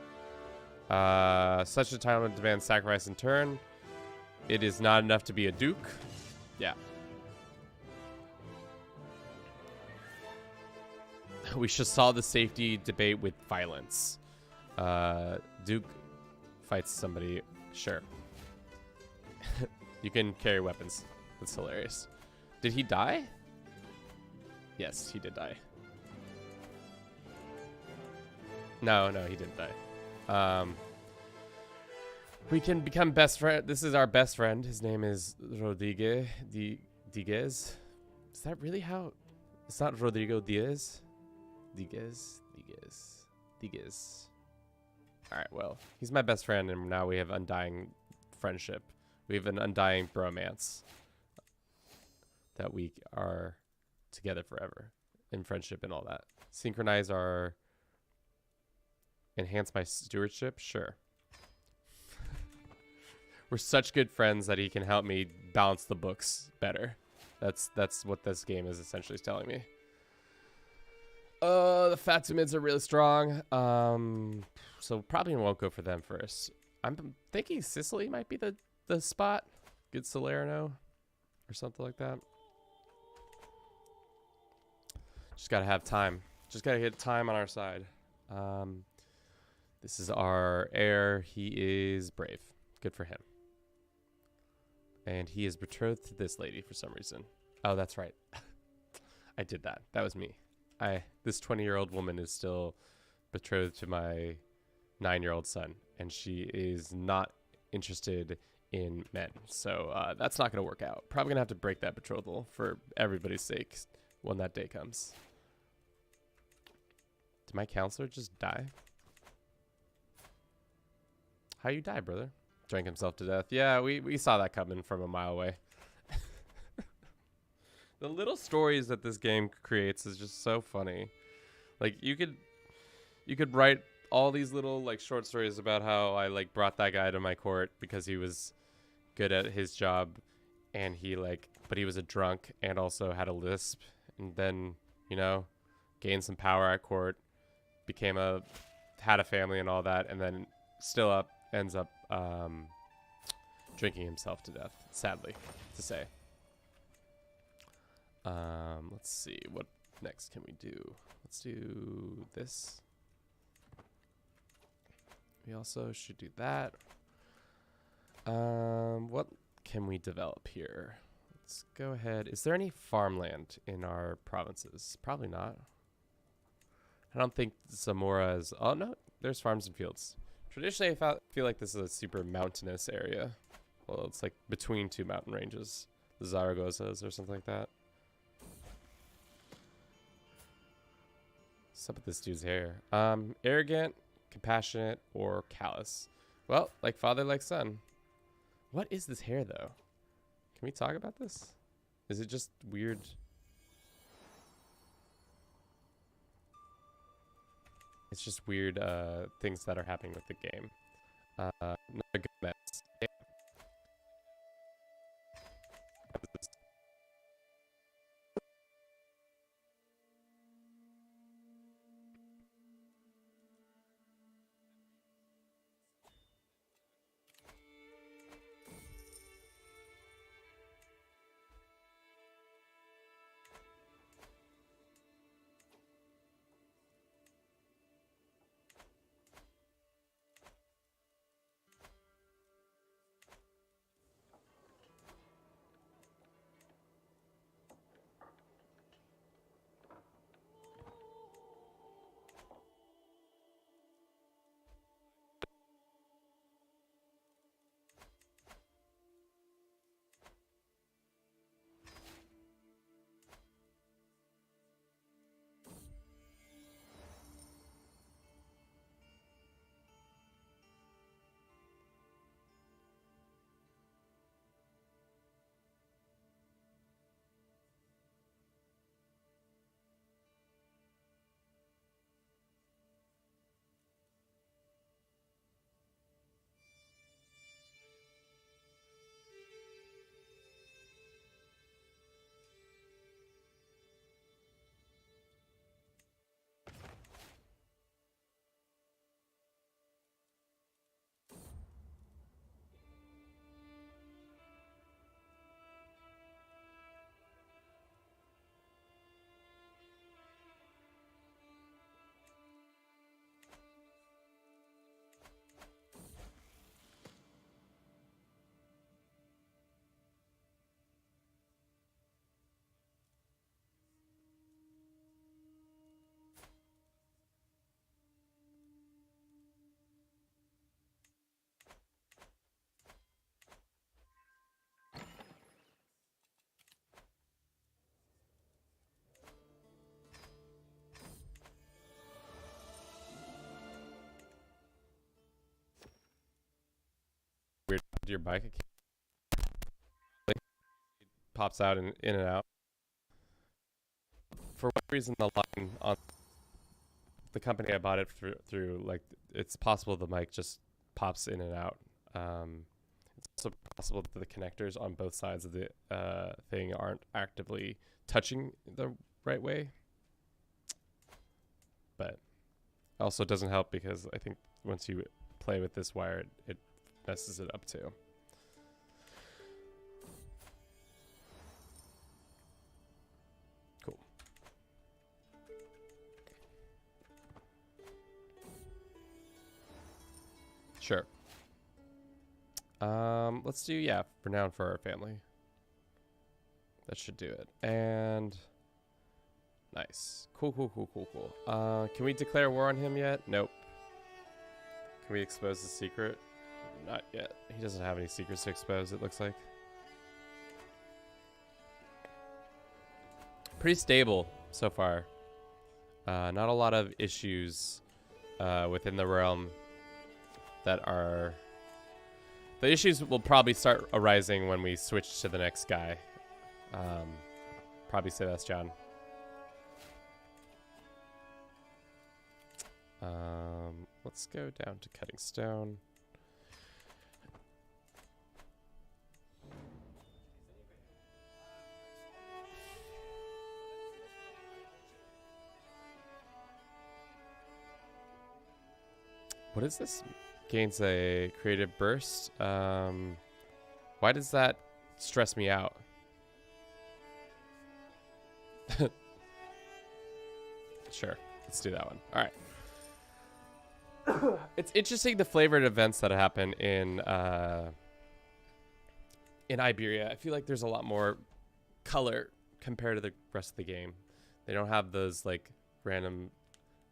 Such a title demands sacrifice in turn. It is not enough to be a duke. Yeah. We should solve the safety debate with violence. Duke fights somebody. Sure. You can carry weapons. That's hilarious. Did he die? Yes, he did die. No, he didn't die. We can become best friend. This is our best friend. His name is Rodrigo Diguez. Is that really how? It's not Rodrigo Diaz. Diguez. All right, well, he's my best friend, and now we have undying friendship. We have an undying bromance that we are together forever in friendship and all that. Synchronize our... Enhance my stewardship? Sure. We're such good friends that he can help me balance the books better. That's what this game is essentially telling me. The Fatumids are really strong. So probably won't go for them first. I'm thinking Sicily might be the spot. Good Salerno or something like that. Just gotta have time. Just gotta get time on our side. This is our heir. He is brave. Good for him. And he is betrothed to this lady for some reason. Oh, that's right. I did that. That was me. This 20-year-old woman is still betrothed to my 9-year-old son, and she is not interested in men. So that's not going to work out. Probably going to have to break that betrothal for everybody's sake when that day comes. Did my counselor just die? How you die, brother? Drank himself to death. Yeah, we saw that coming from a mile away. The little stories that this game creates is just so funny. Like, you could write all these little like short stories about how I like brought that guy to my court because he was good at his job, and but he was a drunk and also had a lisp, and then, you know, gained some power at court, had a family and all that, and then ends up drinking himself to death, sadly to say. Let's see, what next can we do? Let's do this. We also should do that. What can we develop here? Let's go ahead. Is there any farmland in our provinces? Probably not. I don't think Zamora is... Oh, no. There's farms and fields. Traditionally, I feel like this is a super mountainous area. Well, it's like between two mountain ranges. The Zaragozas or something like that. What's up with this dude's hair? Arrogant, compassionate, or callous? Well, like father, like son. What is this hair, though? Can we talk about this? Is it just weird? It's just weird things that are happening with the game. Not a good mess. Yeah. Weird. Your bike pops out and in and out. For what reason the line on the company I bought it through like it's possible the mic just pops in and out. It's also possible that the connectors on both sides of the thing aren't actively touching the right way. But also doesn't help because I think once you play with this wire, it messes it up too. Cool. Sure. Let's do, yeah, renown for our family. That should do it. And nice. Cool. Can we declare war on him yet? Nope. Can we expose the secret? Not yet. He doesn't have any secrets to expose, it looks like. Pretty stable so far. Not a lot of issues within the realm that are... The issues will probably start arising when we switch to the next guy. Probably Sebastian. Let's go down to cutting stone. What is this? Gains a creative burst. Why does that stress me out? Sure, let's do that one. All right. It's interesting the flavored events that happen in Iberia. I feel like there's a lot more color compared to the rest of the game. They don't have those like random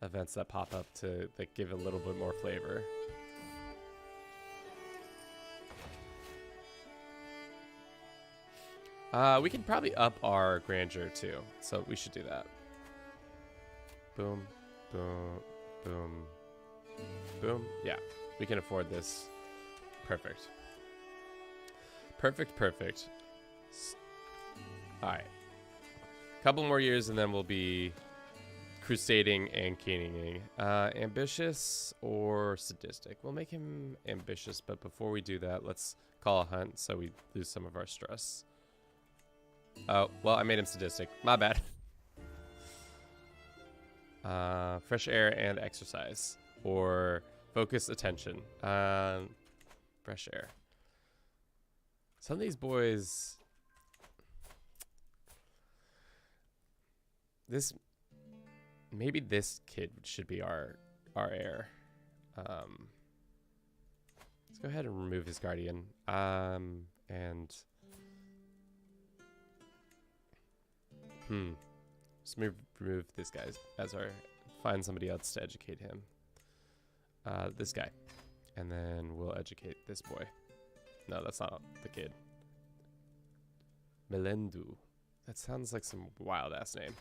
events that pop up to that give a little bit more flavor. We can probably up our grandeur too, so we should do that. Boom, boom, boom, boom. Yeah, we can afford this. Perfect. Perfect, perfect. All right. Couple more years and then we'll be crusading and kinging. Ambitious or sadistic? We'll make him ambitious, but before we do that, let's call a hunt so we lose some of our stress. Oh, well, I made him sadistic. My bad. Fresh air and exercise. Or focus attention. Fresh air. Some of these boys... Maybe this kid should be our heir. Let's go ahead and remove his guardian. And... Let's remove this guy as our... Find somebody else to educate him. This guy. And then we'll educate this boy. No, that's not the kid. Melendu. That sounds like some wild-ass name.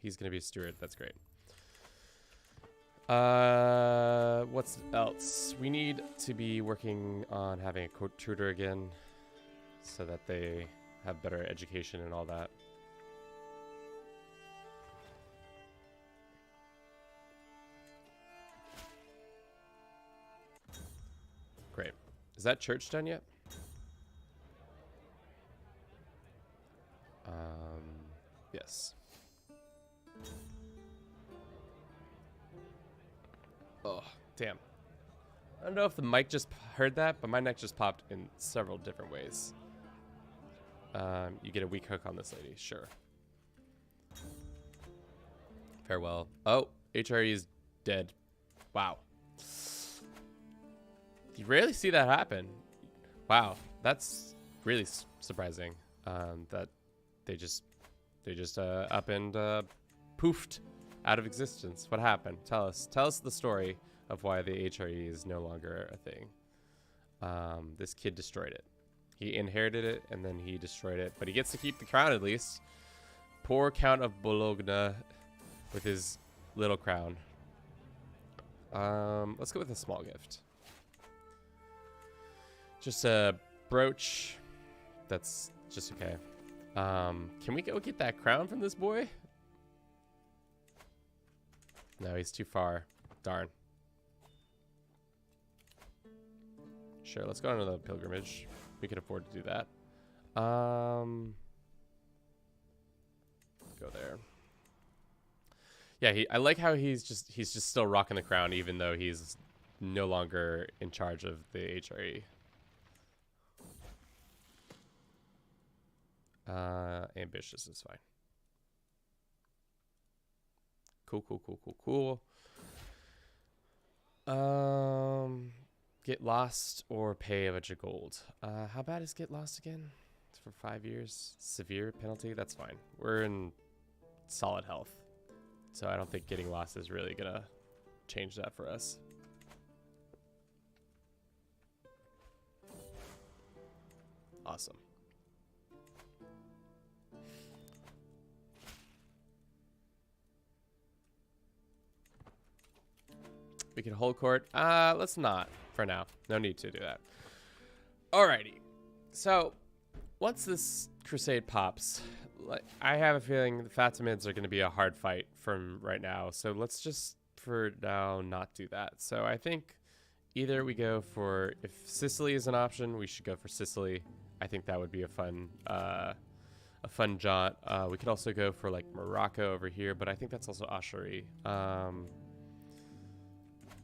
He's going to be a steward. That's great. What's else? We need to be working on having a court tutor again so that they have better education and all that. Great. Is that church done yet? Yes. Oh, damn. I don't know if the mic just heard that, but my neck just popped in several different ways. You get a weak hook on this lady, sure. Farewell. Oh, HRE is dead. Wow. You rarely see that happen. Wow, that's really surprising. That they just up and poofed out of existence. What happened? Tell us the story of why the HRE is no longer a thing. This kid destroyed it. He inherited it and then he destroyed it, but he gets to keep the crown at least. Poor Count of Bologna with his little crown. Let's go with a small gift. Just a brooch. That's just okay. Can we go get that crown from this boy? No, he's too far. Darn. Sure, let's go on another pilgrimage. We can afford to do that. Go there. Yeah, I like how he's just still rocking the crown even though he's no longer in charge of the HRE. Ambitious is fine. Cool. Get lost or pay a bunch of gold. How bad is get lost again? It's for 5 years. Severe penalty. That's fine. We're in solid health, so I don't think getting lost is really gonna change that for us. Awesome. We can hold court. Let's not for now. No need to do that. Alrighty. So, once this crusade pops, I have a feeling the Fatimids are going to be a hard fight from right now. So let's just, for now, not do that. So I think either we go for, if Sicily is an option, we should go for Sicily. I think that would be a fun jaunt. We could also go for like Morocco over here, but I think that's also Ashuri.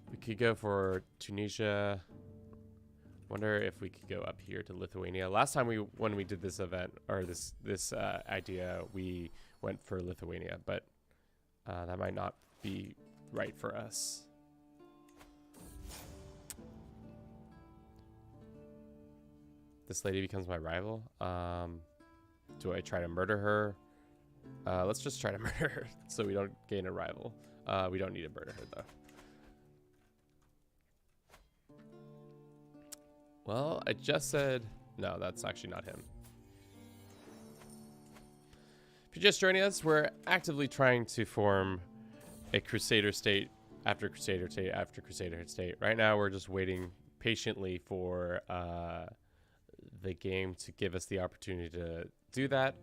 We could go for Tunisia. Wonder if we could go up here to Lithuania. Last time when we did this event or this idea, we went for Lithuania, but that might not be right for us. This lady becomes my rival. do I try to murder her? Let's just try to murder her so we don't gain a rival. We don't need to murder her, though. Well, I just said... No, that's actually not him. If you're just joining us, we're actively trying to form a Crusader state after Crusader state after Crusader state. Right now, we're just waiting patiently for the game to give us the opportunity to do that.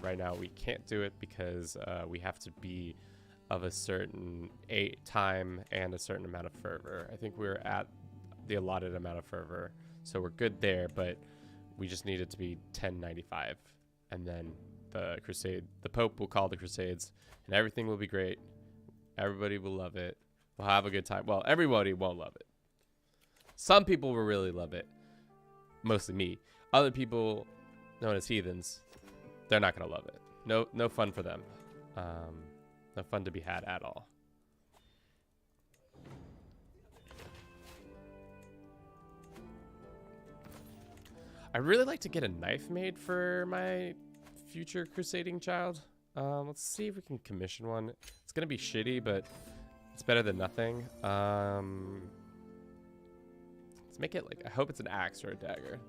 Right now, we can't do it because we have to be of a certain time and a certain amount of fervor. I think we're at the allotted amount of fervor, so we're good there, but we just need it to be 1095, and then the Pope will call the Crusades, and everything will be great. Everybody will love it. We'll have a good time. Well, everybody won't love it. Some people will really love it. Mostly me. Other people, known as heathens, they're not going to love it. No fun for them. No fun to be had at all. I'd really like to get a knife made for my future crusading child. Let's see if we can commission one. It's going to be shitty, but it's better than nothing. Let's make it like, I hope it's an axe or a dagger.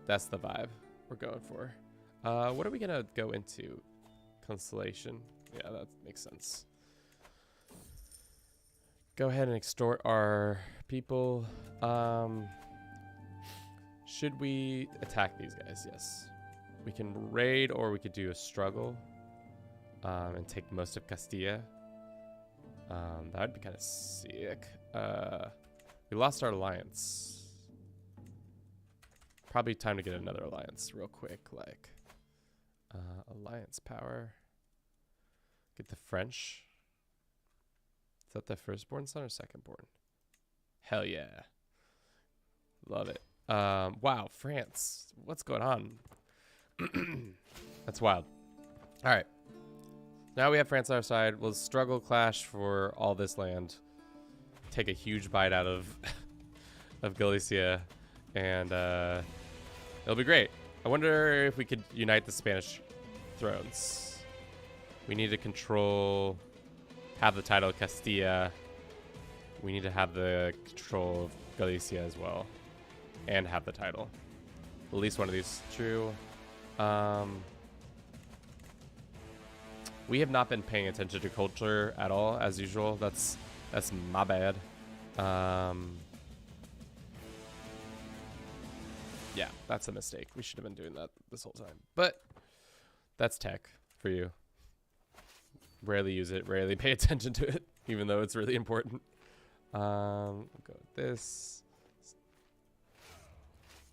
That's the vibe we're going for. What are we going to go into? Consolation. Yeah, that makes sense. Go ahead and extort our people. Should we attack these guys? Yes. We can raid, or we could do a struggle and take most of Castilla. That would be kind of sick. We lost our alliance. Probably time to get another alliance real quick. Like alliance power. Get the French. Is that the firstborn son or secondborn? Hell yeah. Love it. Wow, France. What's going on? That's wild. All right. Now we have France on our side. We'll struggle clash for all this land. Take a huge bite out of of Galicia, and it'll be great. I wonder if we could unite the Spanish thrones. We need to have the title of Castilla. We need to have the control of Galicia as well, and have the title. At least one of these true. We have not been paying attention to culture at all, as usual. That's my bad. Yeah, that's a mistake. We should have been doing that this whole time. But that's tech for you. Rarely use it, rarely pay attention to it, even though it's really important. We'll go with this.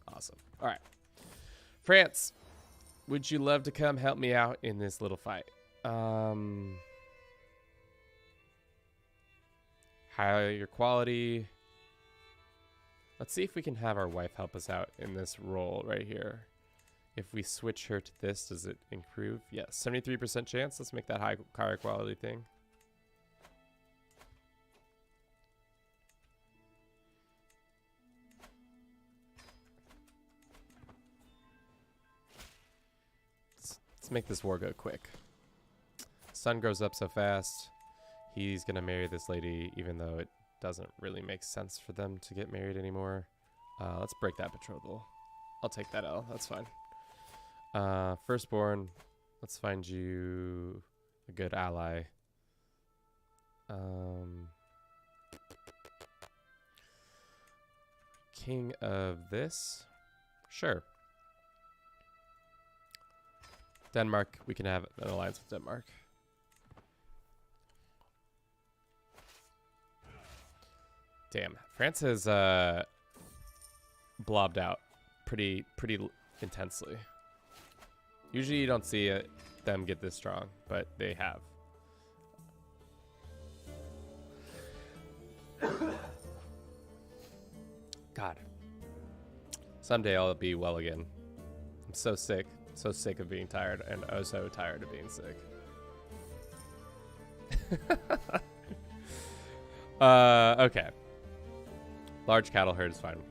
Awesome. All right. France, would you love to come help me out in this little fight? Higher quality. Let's see if we can have our wife help us out in this role right here. If we switch her to this, does it improve? Yes, 73% chance. Let's make that higher quality thing. Let's make this war go quick. Sun grows up so fast. He's going to marry this lady, even though it doesn't really make sense for them to get married anymore. Let's break that betrothal. I'll take that L. That's fine. Firstborn, let's find you a good ally. King of this? Sure. Denmark, we can have an alliance with Denmark. Damn, France has blobbed out pretty intensely. Usually you don't see them get this strong, but they have. God. Someday I'll be well again. I'm so sick. So sick of being tired, and oh so tired of being sick. Okay. Large cattle herd is fine.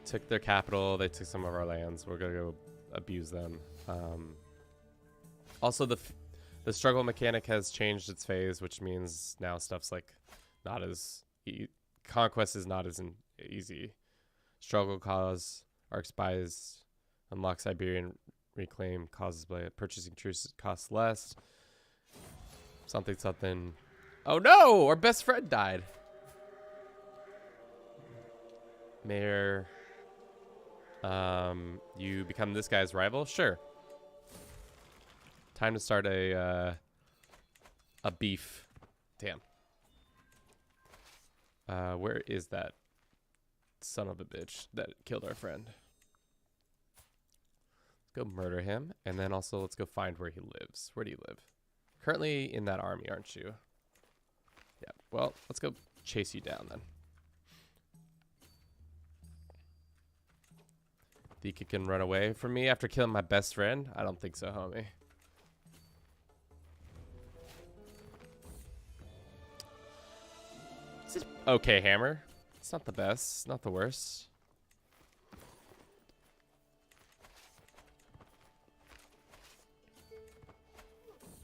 Took their capital. They took some of our lands. We're gonna go abuse them. Also, the struggle mechanic has changed its phase, which means now stuff's like not as conquest is not as easy. Struggle cause arc spies, unlock Siberian reclaim, causes by purchasing truce costs less. Something something. Oh no, our best friend died. Mayor, you become this guy's rival? Sure. Time to start a beef. Damn. Where is that son of a bitch that killed our friend? Let's go murder him, and then also let's go find where he lives. Where do you live? Currently in that army, aren't you? Yeah. Well, let's go chase you down then. Think you can run away from me after killing my best friend? I don't think so, homie. It's okay, hammer. It's not the best. It's not the worst.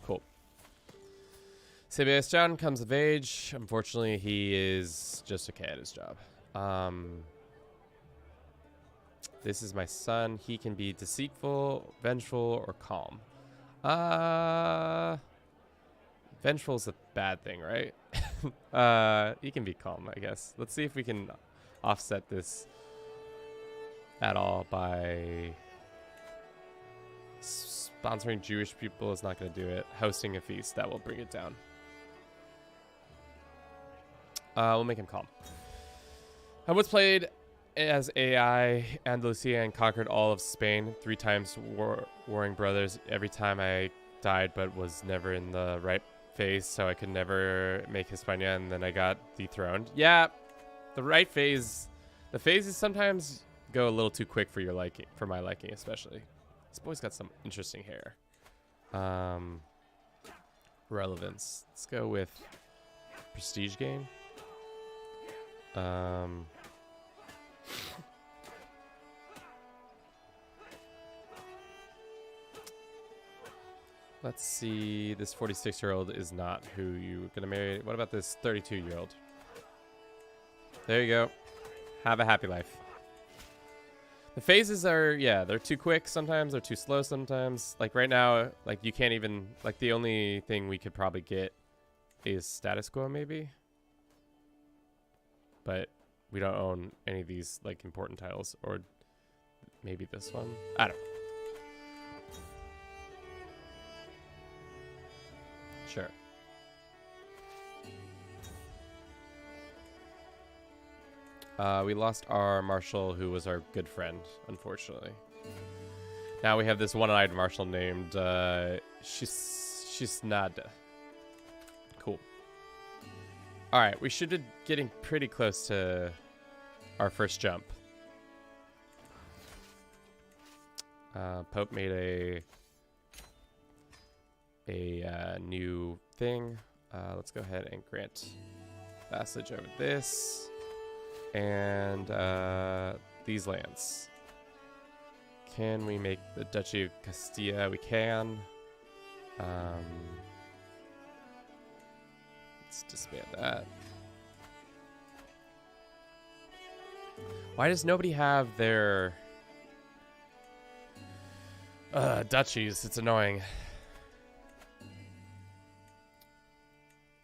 Cool. Sebastian comes of age. Unfortunately, he is just okay at his job. This is my son. He can be deceitful, vengeful, or calm. Vengeful is a bad thing, right? He can be calm, I guess. Let's see if we can offset this at all by sponsoring Jewish people is not going to do it. Hosting a feast, that will bring it down. We'll make him calm. I was played as AI Andalusia and conquered all of Spain 3 times. Warring brothers. Every time I died, but was never in the right phase, so I could never make Hispania, and then I got dethroned. Yeah, the right phase. The phases sometimes go a little too quick for your liking, for my liking, especially. This boy's got some interesting hair. Relevance. Let's go with prestige gain. Let's see. This 46-year-old is not who you're gonna marry. What about this 32-year-old? There you go. Have a happy life. The phases are, yeah, they're too quick sometimes. They're too slow sometimes. Like right now, like you can't even, like the only thing we could probably get is status quo maybe. But we don't own any of these like important titles, or maybe this one. I don't know. Sure. We lost our marshal, who was our good friend, unfortunately. Now we have this one-eyed marshal named Shisnada. Cool. All right, we should be getting pretty close to our first jump. Pope made a new thing. Let's go ahead and grant vassalage over this and these lands. Can we make the Duchy of Castilla? We can. Let's disband that. Why does nobody have their duchies? It's annoying.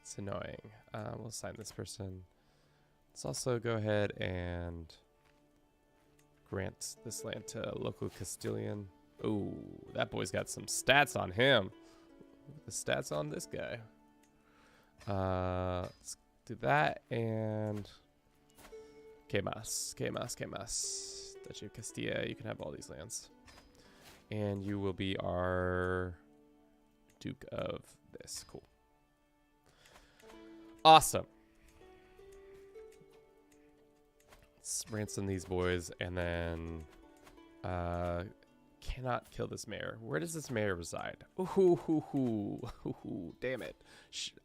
It's annoying. We'll assign this person. Let's also go ahead and grant this land to a local Castilian. Ooh, that boy's got some stats on him. Look at the stats on this guy. Let's do that and que más. Duchy of Castilla, you can have all these lands. And you will be our Duke of this. Cool. Awesome. Let's ransom these boys and then cannot kill this mayor. Where does this mayor reside? Ooh, damn it.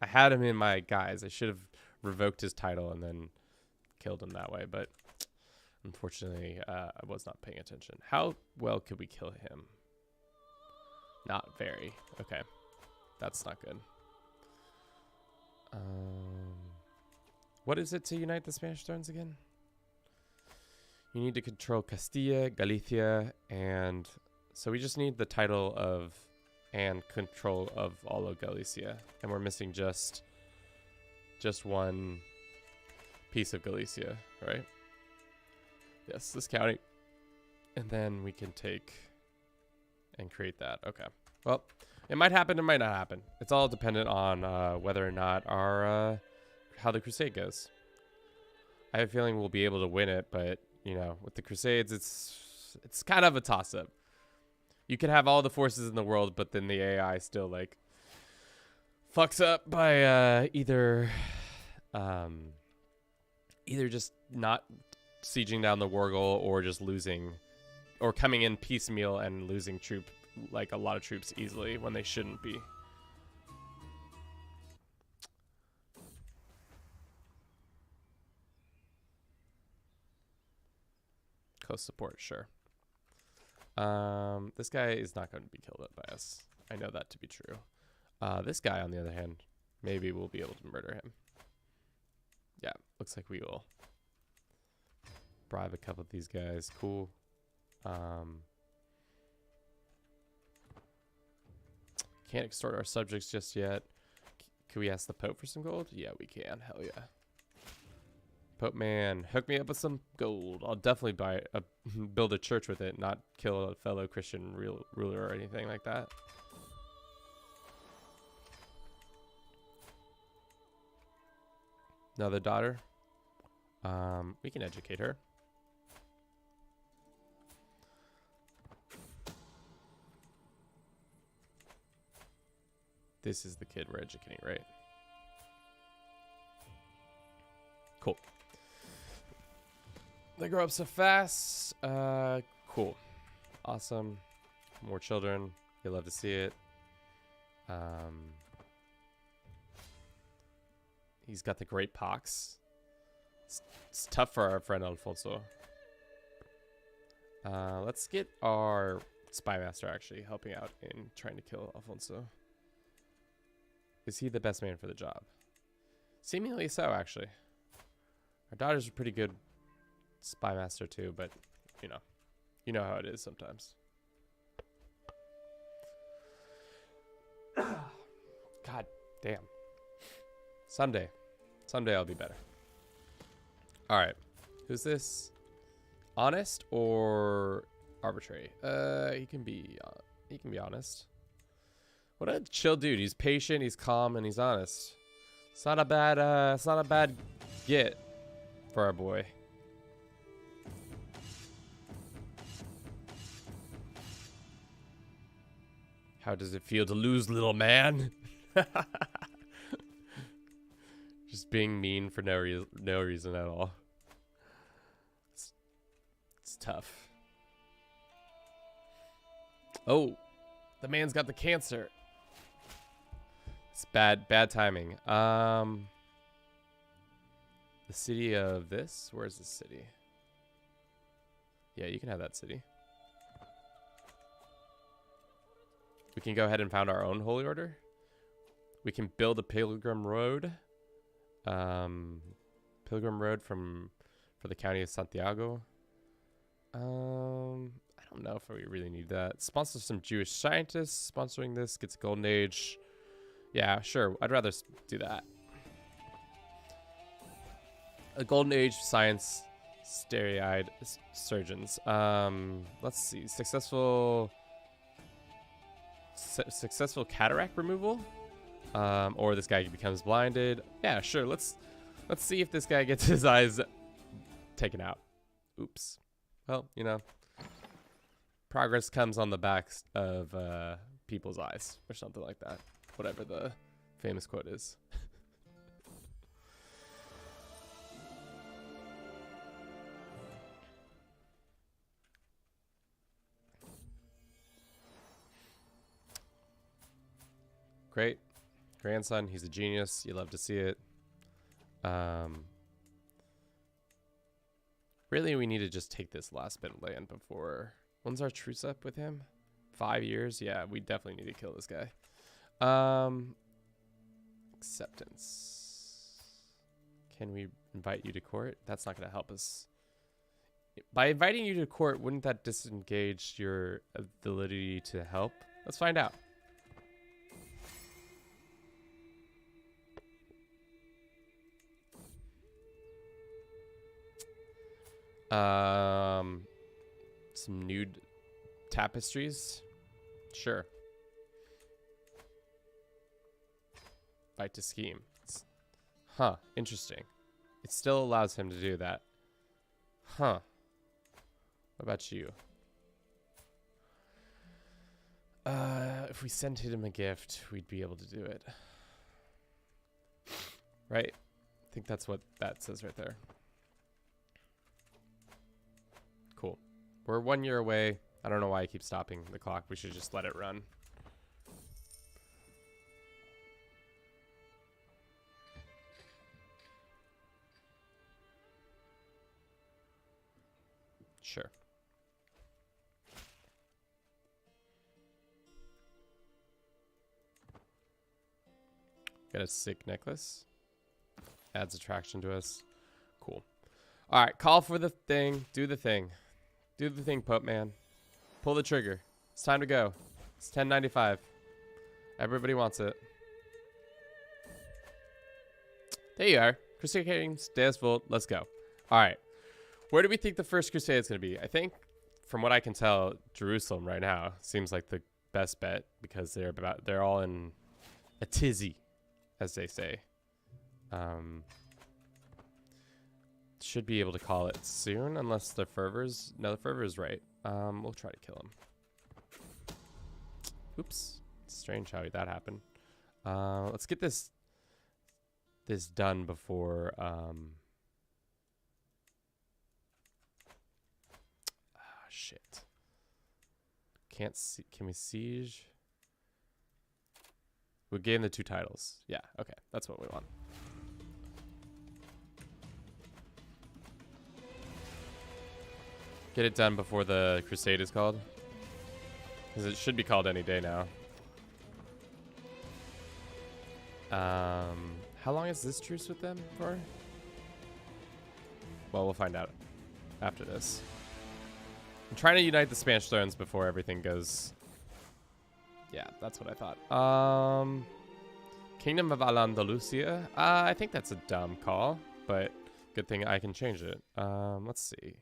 I had him in my guys. I should have revoked his title and then killed him that way, but Unfortunately, I was not paying attention. How well could we kill him? Not very. Okay. That's not good. What is it to unite the Spanish thrones again? You need to control Castilla, Galicia, and... So we just need the title of... and control of all of Galicia. And we're missing just one piece of Galicia, right? Yes, this county. And then we can take and create that. Okay. Well, it might happen, it might not happen. It's all dependent on whether or not our how the crusade goes. I have a feeling we'll be able to win it, but you know, with the crusades, it's kind of a toss-up. You could have all the forces in the world, but then the AI still like fucks up by either just not sieging down the war goal, or just losing, or coming in piecemeal and losing like a lot of troops easily when they shouldn't be. Coast support, sure. This guy is not going to be killed by us. I know that to be true. This guy, on the other hand, maybe we'll be able to murder him. Yeah, looks like we will. Bribe a couple of these guys. Cool. Can't extort our subjects just yet. Can we ask the Pope for some gold? Yeah, we can. Hell yeah. Pope man, hook me up with some gold. I'll definitely build a church with it, not kill a fellow Christian ruler or anything like that. Another daughter. We can educate her. This is the kid we're educating, right? Cool. They grow up so fast. Cool. Awesome. More children. You love to see it. He's got the great pox. It's tough for our friend Alfonso. Let's get our spy master actually helping out in trying to kill Alfonso. Is he the best man for the job? Seemingly so, actually. Our daughter's a pretty good spy master too, but you know how it is sometimes. God damn. Someday I'll be better. All right, who's this? Honest or arbitrary? He can be honest. What a chill dude. He's patient, he's calm, and he's honest. It's not a bad get for our boy. How does it feel to lose, little man? Just being mean for no reason at all. It's tough. Oh, the man's got the cancer. It's bad timing. The city of this? Where's the city? Yeah, you can have that city. We can go ahead and found our own holy order. We can build a pilgrim road. Pilgrim road for the county of Santiago. I don't know if we really need that. Sponsor some Jewish scientists. Sponsoring this gets a golden age. Yeah, sure. I'd rather do that. A golden age science steroid surgeons. Let's see. Successful cataract removal. Or this guy becomes blinded. Yeah, sure. Let's see if this guy gets his eyes taken out. Oops. Well, you know, progress comes on the backs of people's eyes or something like that. Whatever the famous quote is. Great. Grandson, he's a genius. You love to see it. Really, we need to just take this last bit of land before... When's our truce up with him? 5 years? Yeah, we definitely need to kill this guy. Acceptance. Can we invite you to court? That's not going to help us. By inviting you to court, wouldn't that disengage your ability to help? Let's find out. Some nude tapestries. Sure. Fight to scheme. Huh. Interesting. It still allows him to do that. Huh. What about you? If we sent him a gift, we'd be able to do it. Right? I think that's what that says right there. Cool. We're 1 year away. I don't know why I keep stopping the clock. We should just let it run. Sure. Got a sick necklace. Adds attraction to us. Cool. All right, call for the thing. Do the thing. Do the thing, Pope Man. Pull the trigger. It's time to go. It's 10:95. Everybody wants it. There you are. Crusader Kings, Deus Vult. Let's go. All right. Where do we think the first crusade is going to be? I think, from what I can tell, Jerusalem right now seems like the best bet because they're all in a tizzy, as they say. Should be able to call it soon, unless the fervor's... No, the fervor's right. We'll try to kill him. Oops. Strange how that happened. Let's get this done before... shit. Can't see... Can we siege? We gain the 2 titles. Yeah, okay. That's what we want. Get it done before the crusade is called. Because it should be called any day now. How long is this truce with them for? Well, we'll find out after this. I'm trying to unite the Spanish thrones before everything goes... Yeah, that's what I thought. Kingdom of Al-Andalusia. I think that's a dumb call, but good thing I can change it. Let's see.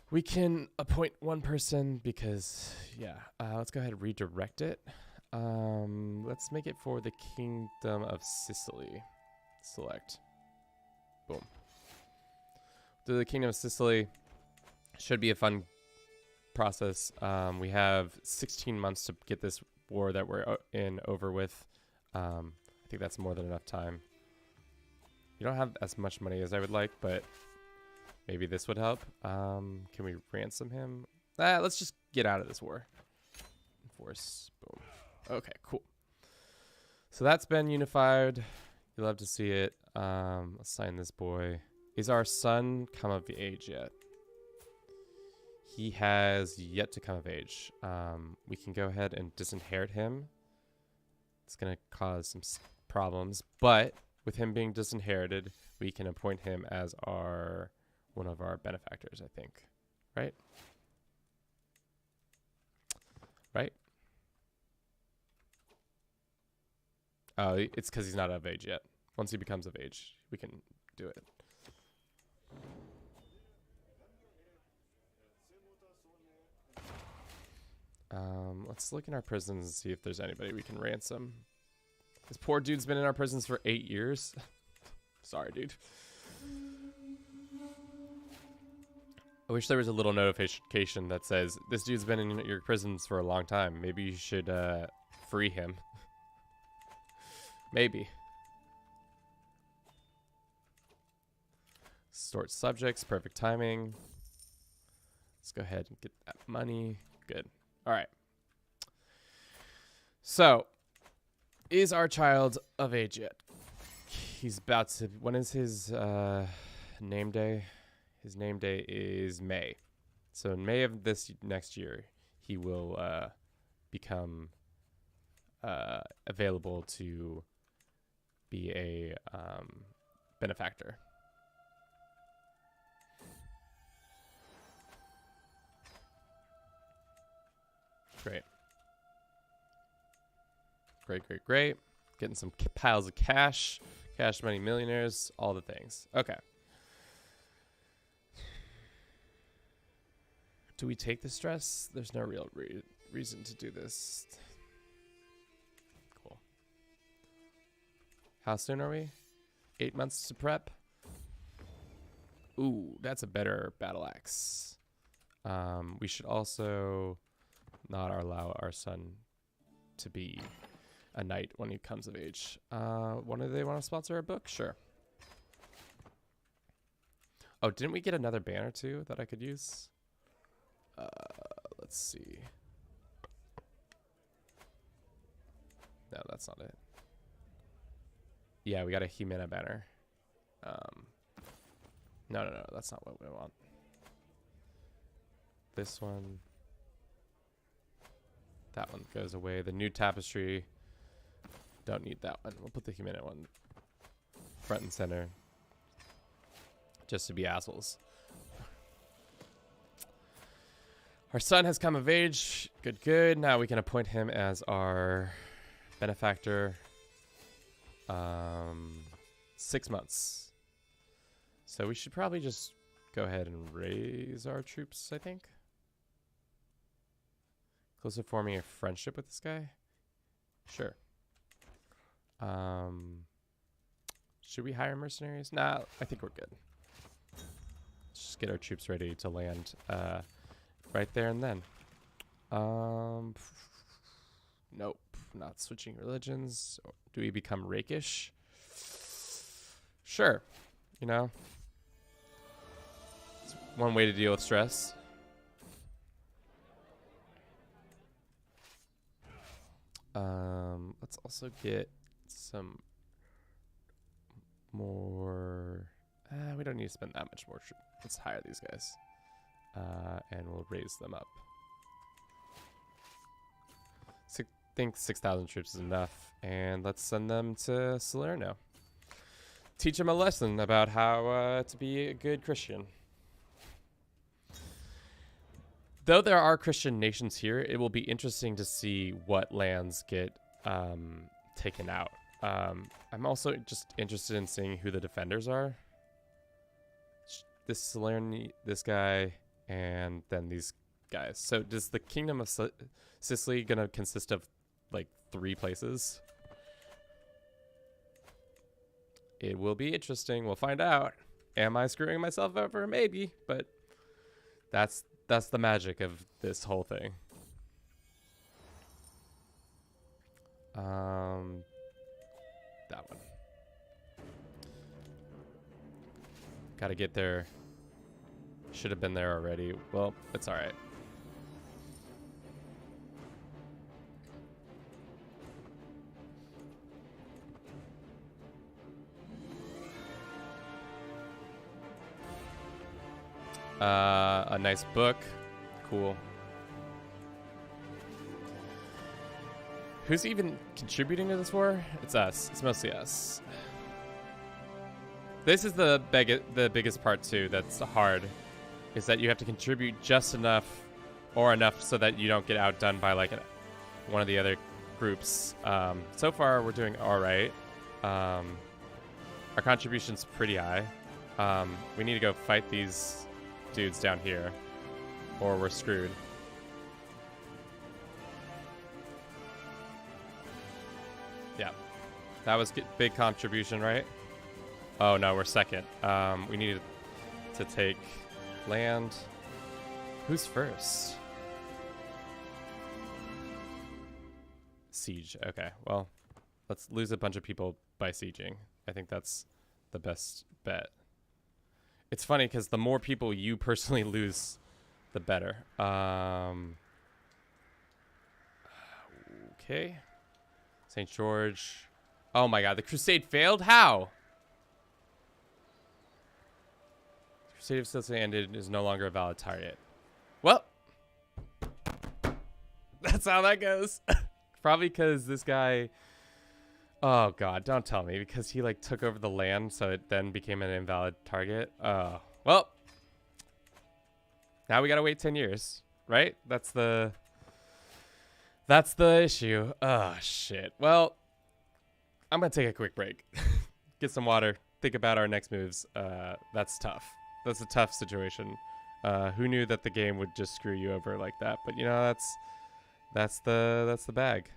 We can appoint 1 person because, yeah. Let's go ahead and redirect it. Let's make it for the Kingdom of Sicily. Select. Boom. Do the Kingdom of Sicily. Should be a fun process. We have 16 months to get this war that we're in over with. I think that's more than enough time. You don't have as much money as I would like, but maybe this would help. Can we ransom him? Let's just get out of this war. Enforce. Boom. Okay, cool. So that's been unified. You love to see it. Let's sign this boy. Is our son come of age yet? He has yet to come of age. We can go ahead and disinherit him. It's going to cause some problems, but with him being disinherited, we can appoint him as one of our benefactors, I think. Right? Right? Oh, it's because he's not of age yet. Once he becomes of age, we can do it. Let's look in our prisons and see if there's anybody we can ransom. This poor dude's been in our prisons for 8 years. Sorry, dude. I wish there was a little notification that says, this dude's been in your prisons for a long time. Maybe you should free him. Maybe. Sort subjects, perfect timing. Let's go ahead and get that money. Good. All right. So, is our child of age yet? He's about to... When is his name day? His name day is May. So in May of this next year, he will become available to be a benefactor. Great. Great. Getting some piles of cash. Cash money millionaires. All the things. Okay. Do we take the stress? There's no real reason to do this. Cool. How soon are we? 8 months to prep. Ooh, that's a better battle axe. We should also not allow our son to be a knight when he comes of age. Do they want to sponsor a book? Sure. Oh, didn't we get another banner too that I could use? Let's see. No, that's not it. Yeah, we got a Humana banner. No, that's not what we want. This one. That one goes away. The new tapestry. Don't need that one. We'll put the Humana one front and center. Just to be assholes. Our son has come of age. Good. Now we can appoint him as our benefactor. 6 months. So we should probably just go ahead and raise our troops, I think. Close to forming a friendship with this guy? Sure. Should we hire mercenaries? Nah, I think we're good. Let's just get our troops ready to land right there and then. Nope, not switching religions. Do we become rakish? Sure. You know, it's one way to deal with stress. Let's also get some more. We don't need to spend that much more. Let's hire these guys, and we'll raise them up. I think 6,000 troops is enough, and let's send them to Salerno. Teach them a lesson about how to be a good Christian. Though there are Christian nations here, it will be interesting to see what lands get taken out. I'm also just interested in seeing who the defenders are. This Salerno, this guy, and then these guys. So does the Kingdom of Sicily gonna consist of like 3 places? It will be interesting. We'll find out. Am I screwing myself over? Maybe, but that's the magic of this whole thing. That one. Gotta get there. Should have been there already. Well, it's alright. A nice book. Cool. Who's even contributing to this war? It's us. It's mostly us. This is the biggest part too that's hard, is that you have to contribute just enough or enough so that you don't get outdone by like one of the other groups. So far we're doing all right. Our contribution's pretty high. We need to go fight these dudes down here or we're screwed. Yeah, that was big contribution, right? Oh no, we're second. We need to take land. Who's first? Siege. Okay, well, let's lose a bunch of people by sieging. I think that's the best bet. It's funny because the more people you personally lose, the better. Okay. St. George. Oh my god, the crusade failed? How? Crusade of Sicily ended is no longer a valid target. Well, that's how that goes. Probably because this guy... Oh, God, don't tell me. Because he, like, took over the land, so it then became an invalid target. Well, now we gotta wait 10 years, right? That's the issue. Oh, shit. Well, I'm gonna take a quick break. Get some water. Think about our next moves. That's tough. That's a tough situation. Who knew that the game would just screw you over like that? But, you know, that's the bag.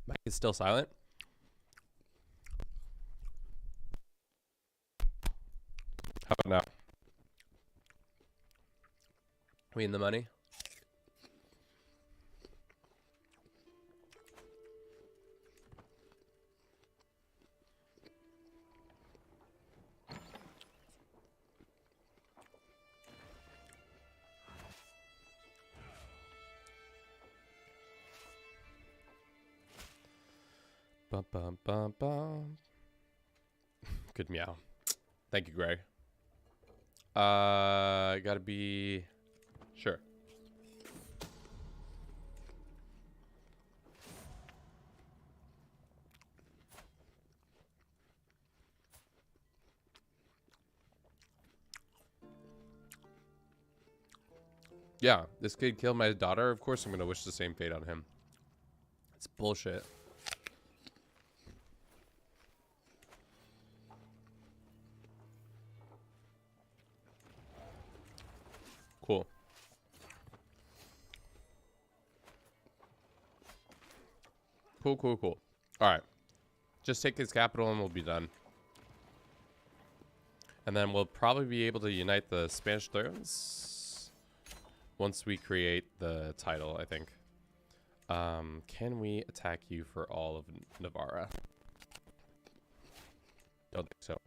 Mike is still silent. How about now? We in the money? Bum, bum, bum, bum. Good meow. Thank you, Greg. Gotta be... Sure. Yeah, this kid killed my daughter. Of course I'm gonna wish the same fate on him. It's bullshit. Cool. Cool, cool, cool. Alright. Just take his capital and we'll be done. And then we'll probably be able to unite the Spanish thrones once we create the title, I think. Can we attack you for all of Navarra? Don't think so.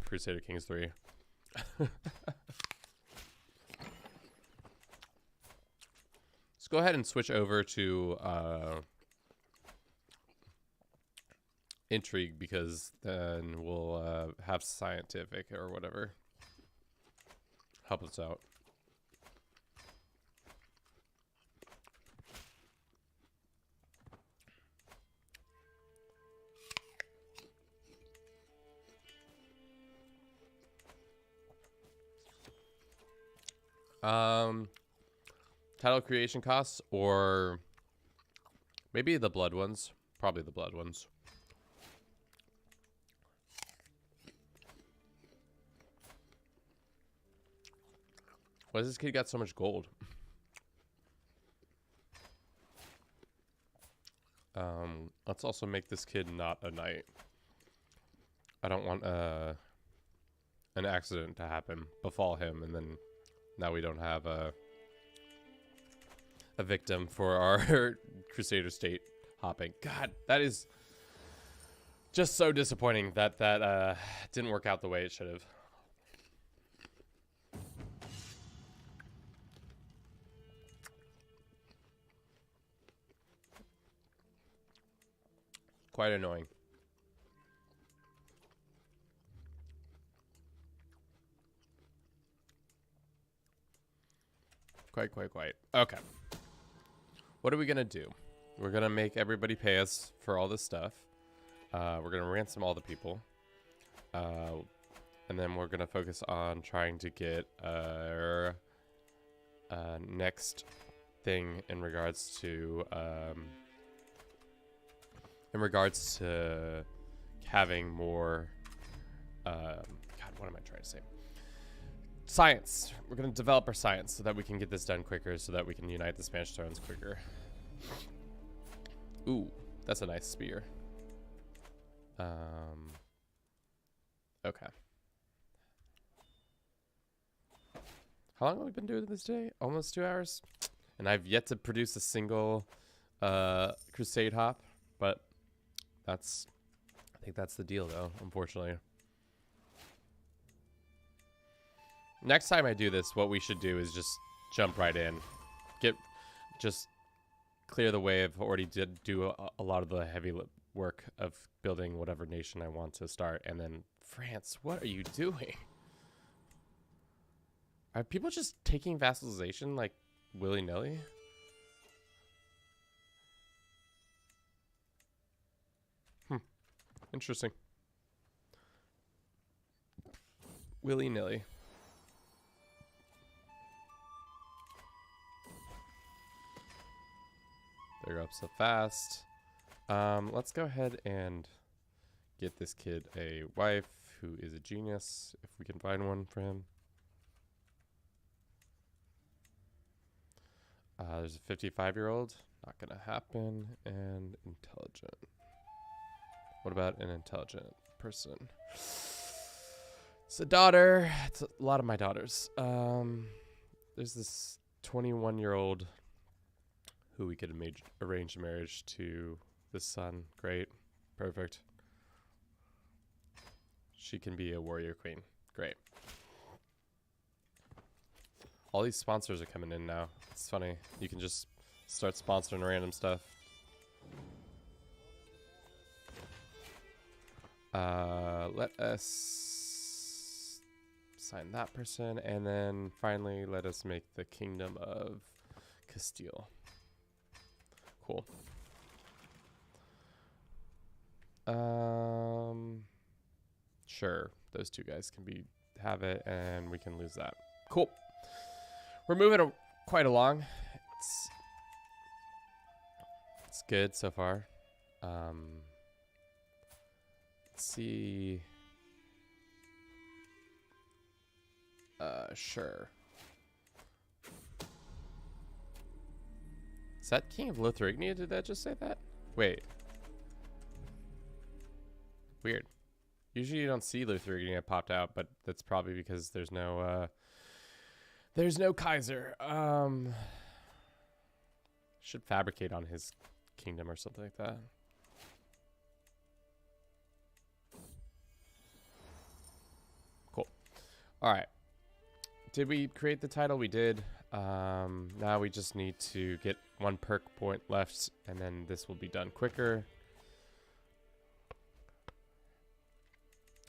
Crusader Kings 3. Let's go ahead and switch over to intrigue, because then we'll have scientific or whatever help us out. Title creation costs, or maybe the blood ones. Probably the blood ones. Why does this kid got so much gold? Let's also make this kid not a knight. I don't want an accident to happen, befall him, and then now we don't have a victim for our Crusader state hopping. God, that is just so disappointing that didn't work out the way it should have. Quite annoying. Quite. Okay. What are we going to do? We're going to make everybody pay us for all this stuff. We're going to ransom all the people. And then we're going to focus on trying to get our next thing in regards to having more God, what am I trying to say? Science. We're going to develop our science so that we can get this done quicker, so that we can unite the Spanish thrones quicker. Ooh, that's a nice spear. Okay. How long have we been doing this day? Almost 2 hours. And I've yet to produce a single Crusade hop, but I think that's the deal though, unfortunately. Next time I do this, what we should do is just jump right in. Just clear the way. I've already did do a lot of the heavy work of building whatever nation I want to start. And then France, what are you doing? Are people just taking vassalization like willy-nilly? Interesting. Willy-nilly. They're up so fast. Let's go ahead and get this kid a wife who is a genius, if we can find one for him. There's a 55-year-old. Not gonna happen. And intelligent. What about an intelligent person? It's a daughter. It's a lot of my daughters. There's this 21-year-old who we could arrange a marriage to this son. Great. Perfect. She can be a warrior queen. Great. All these sponsors are coming in now. It's funny. You can just start sponsoring random stuff. Let us sign that person, and then finally let us make the Kingdom of Castile. Cool. Sure, those two guys can have it, and we can lose that. Cool. We're moving quite along. It's good so far. Let's see. Sure. Is that King of Lithuania? Did that just say that? Wait. Weird. Usually you don't see Lithuania popped out, but that's probably because there's no Kaiser. Should fabricate on his kingdom or something like that. Cool. All right. Did we create the title? We did. Now we just need to get 1 perk point left, and then this will be done quicker.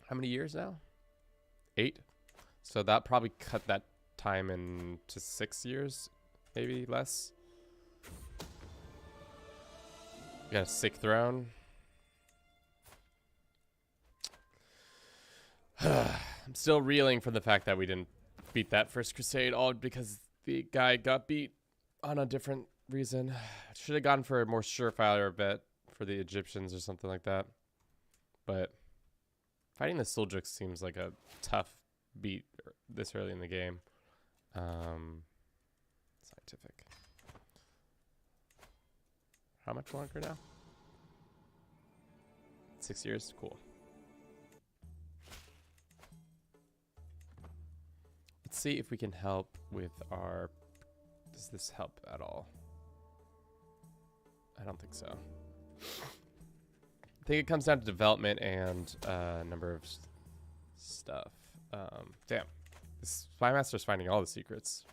How many years now? 8. So that probably cut that time into 6 years, maybe less. We got a sick throne. I'm still reeling from the fact that we didn't beat that first crusade, all because the guy got beat on a different reason. Should have gone for a more surefire bet for the Egyptians or something like that. But fighting the Seljuks seems like a tough beat this early in the game. Scientific. How much longer now? 6 years? Cool. Let's see if we can help with our... Does this help at all? I don't think so. I think it comes down to development and number of stuff. Damn. This Spy Master's finding all the secrets.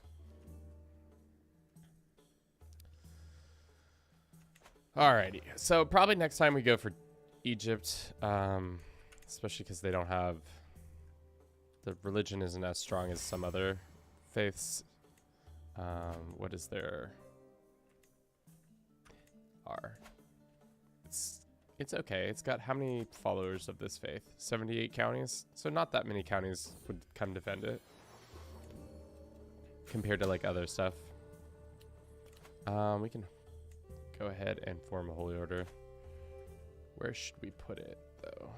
Alrighty. So probably next time we go for Egypt, especially because they don't have... The religion isn't as strong as some other faiths. What is their R? It's okay. It's got how many followers of this faith? 78 counties. So not that many counties would come defend it compared to like other stuff. We can go ahead and form a holy order. Where should we put it though?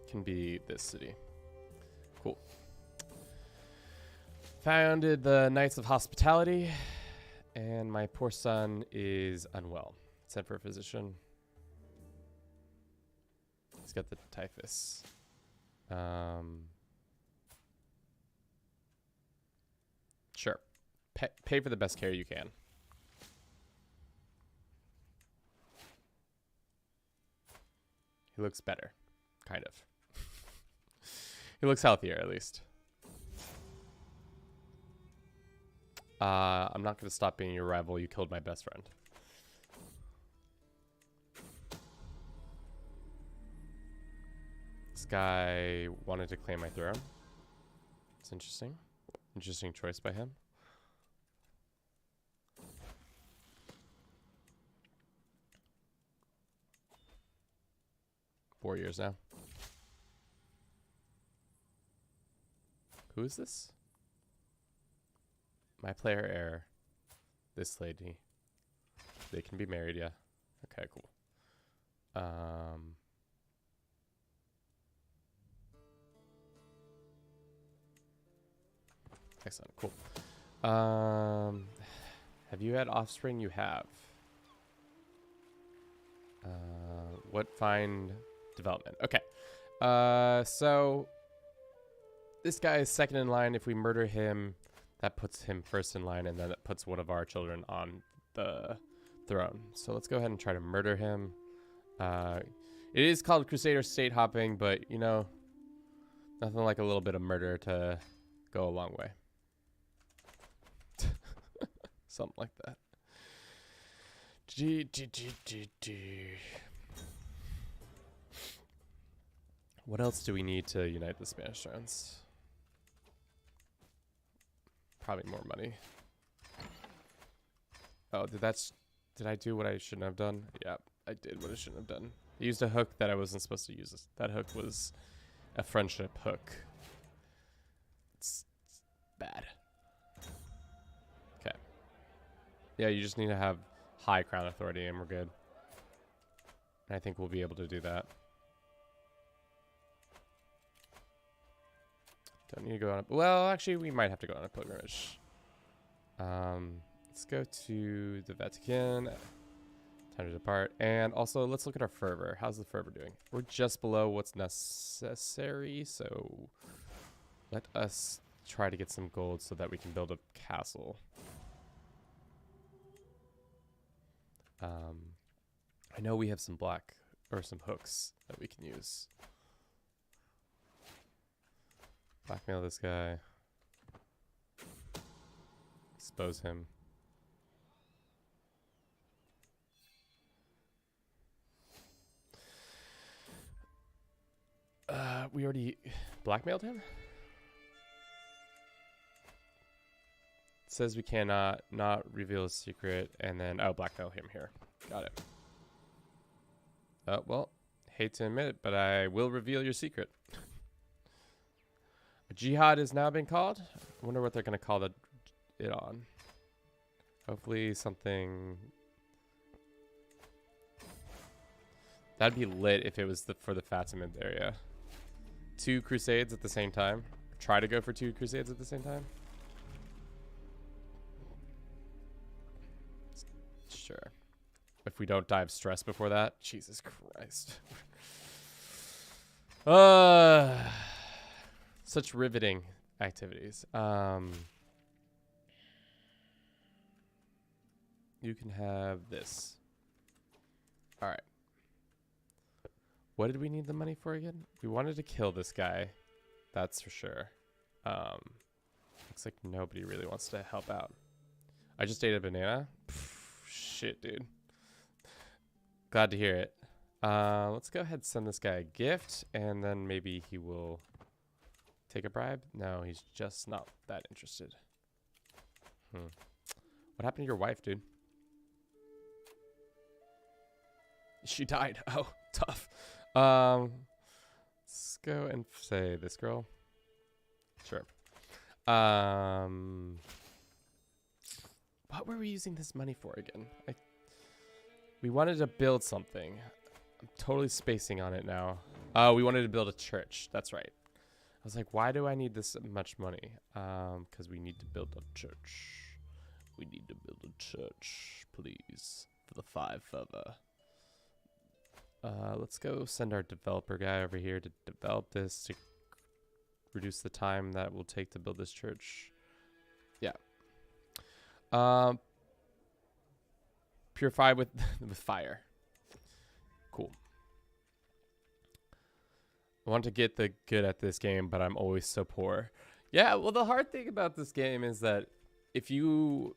Can be this city. Cool. Founded the Knights of Hospitality, and my poor son is unwell. Sent for a physician. He's got the typhus. Sure. Pay for the best care you can. He looks better. Kind of. He looks healthier, at least. I'm not going to stop being your rival. You killed my best friend. This guy wanted to claim my throne. It's interesting. Interesting choice by him. Four years now. Who is this? My player heir. This lady. They can be married, yeah. Okay, cool. Excellent, cool. Have you had offspring? You have. What fine development? Okay. So this guy is second in line. If we murder him, that puts him first in line, and then it puts one of our children on the throne. So let's go ahead and try to murder him. It is called Crusader state hopping, but you know, nothing like a little bit of murder to go a long way. Something like that. What else do we need to unite the Spanish thrones? Probably more money. Oh, did I do what I shouldn't have done? Yeah, I did what I shouldn't have done. I used a hook that I wasn't supposed to use. That hook was a friendship hook. It's bad. Okay. Yeah, you just need to have high crown authority and we're good. And I think we'll be able to do that. Don't need to go on a... Well, actually, we might have to go on a pilgrimage. Let's go to the Vatican. Time to depart. And also, let's look at our fervor. How's the fervor doing? We're just below what's necessary, so let us try to get some gold so that we can build a castle. I know we have some black, or some hooks that we can use. Blackmail this guy. Expose him. We already blackmailed him? It says we cannot not reveal a secret and then, oh, blackmail him here. Got it. Well, hate to admit it, but I will reveal your secret. A jihad is now being called. I wonder what they're going to call it on. Hopefully something... That'd be lit if it was for the Fatimid area. 2 crusades at the same time. Try to go for 2 crusades at the same time. Sure. If we don't die of stress before that. Jesus Christ. Such riveting activities. You can have this. All right. What did we need the money for again? We wanted to kill this guy. That's for sure. Looks like nobody really wants to help out. I just ate a banana. Pff, shit, dude. Glad to hear it. Let's go ahead and send this guy a gift, and then maybe he will take a bribe. No, he's just not that interested. What happened to your wife, dude? She died. Oh, tough. Let's go and say this girl. Sure. What were we using this money for again? We wanted to build something. I'm totally spacing on it now. Oh, we wanted to build a church. That's right. I was like, why do I need this much money? Because we need to build a church. We need to build a church, please, for the 5 fervor. Let's go send our developer guy over here to develop this to reduce the time that will take to build this church. Yeah. Purify with fire. Cool. I want to get the good at this game, but I'm always so poor. Yeah, well, the hard thing about this game is that if you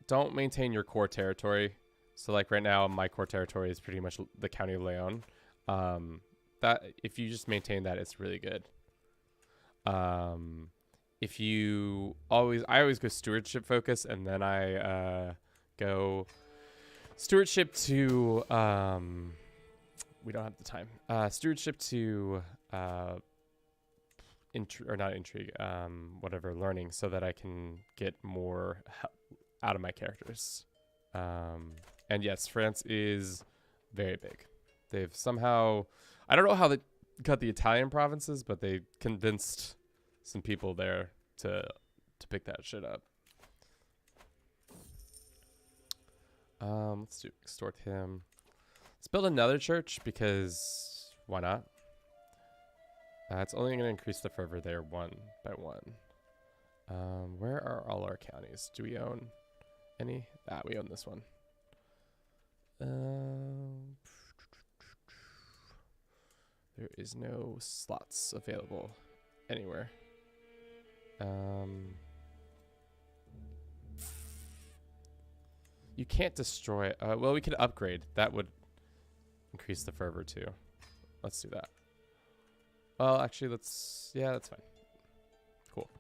don't maintain your core territory, so like right now, my core territory is pretty much the County of Leon. That if you just maintain that, it's really good. If you I always go stewardship focus, and then I go stewardship to we don't have the time. Stewardship to not intrigue, whatever, learning, so that I can get more out of my characters. And yes, France is very big. They've somehow, I don't know how they cut the Italian provinces, but they convinced some people there to pick that shit up. Let's extort him. Let's build another church, because why not? It's only going to increase the fervor there 1 by 1. Where are all our counties? Do we own any? We own this one. There is no slots available anywhere. You can't destroy. Well, we could upgrade. That would increase the fervor too. Let's do that. Well, actually, let's. Yeah, that's fine. Cool.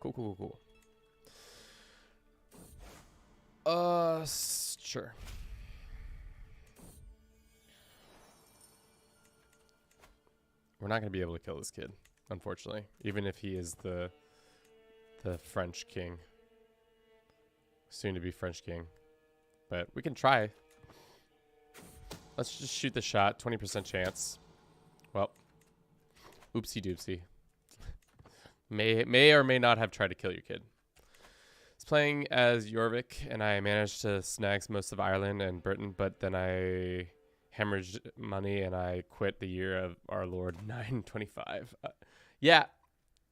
Cool. Sure. We're not going to be able to kill this kid, unfortunately, even if he is the French king. Soon to be French king. But we can try. Let's just shoot the shot. 20% chance. Well, oopsie doopsie. May or may not have tried to kill your kid. It's playing as Jorvik, and I managed to snag most of Ireland and Britain, but then I hemorrhaged money and I quit the year of our Lord 925. Yeah,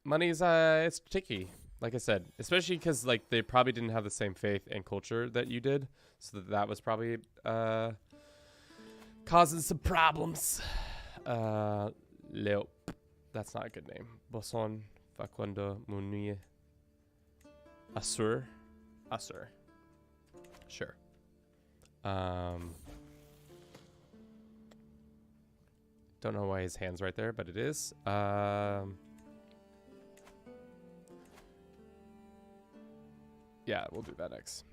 money's it's tricky. Like I said, especially because like they probably didn't have the same faith and culture that you did, so that was probably causing some problems. Leo, that's not a good name. Boson Facundo Munye Asur. Sure. Don't know why his hand's right there, but it is. Yeah, we'll do that next.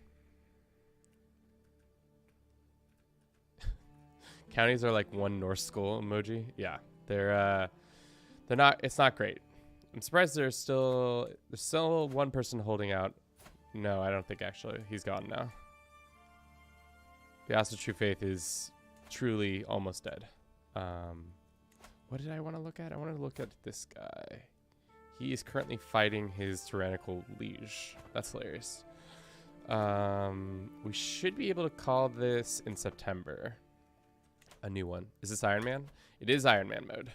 Counties are like one Norse skull emoji. Yeah, they're not. It's not great. I'm surprised there's still one person holding out. No, I don't think actually. He's gone now. The House of True Faith is truly almost dead. What did I want to look at? I want to look at this guy. He is currently fighting his tyrannical liege. That's hilarious. We should be able to call this in September. A new one. Is this Iron Man? It is Iron Man mode.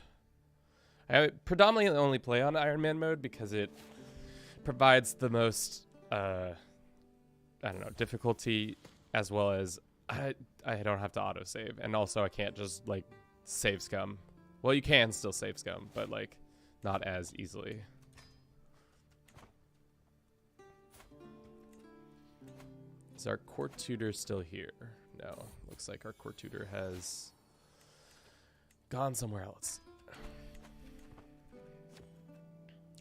I predominantly only play on Iron Man mode because it provides the most, I don't know, difficulty, as well as I don't have to autosave. And also I can't just like save scum. Well, you can still save scum, but like not as easily. Is our court tutor still here? No. Looks like our court tutor has gone somewhere else.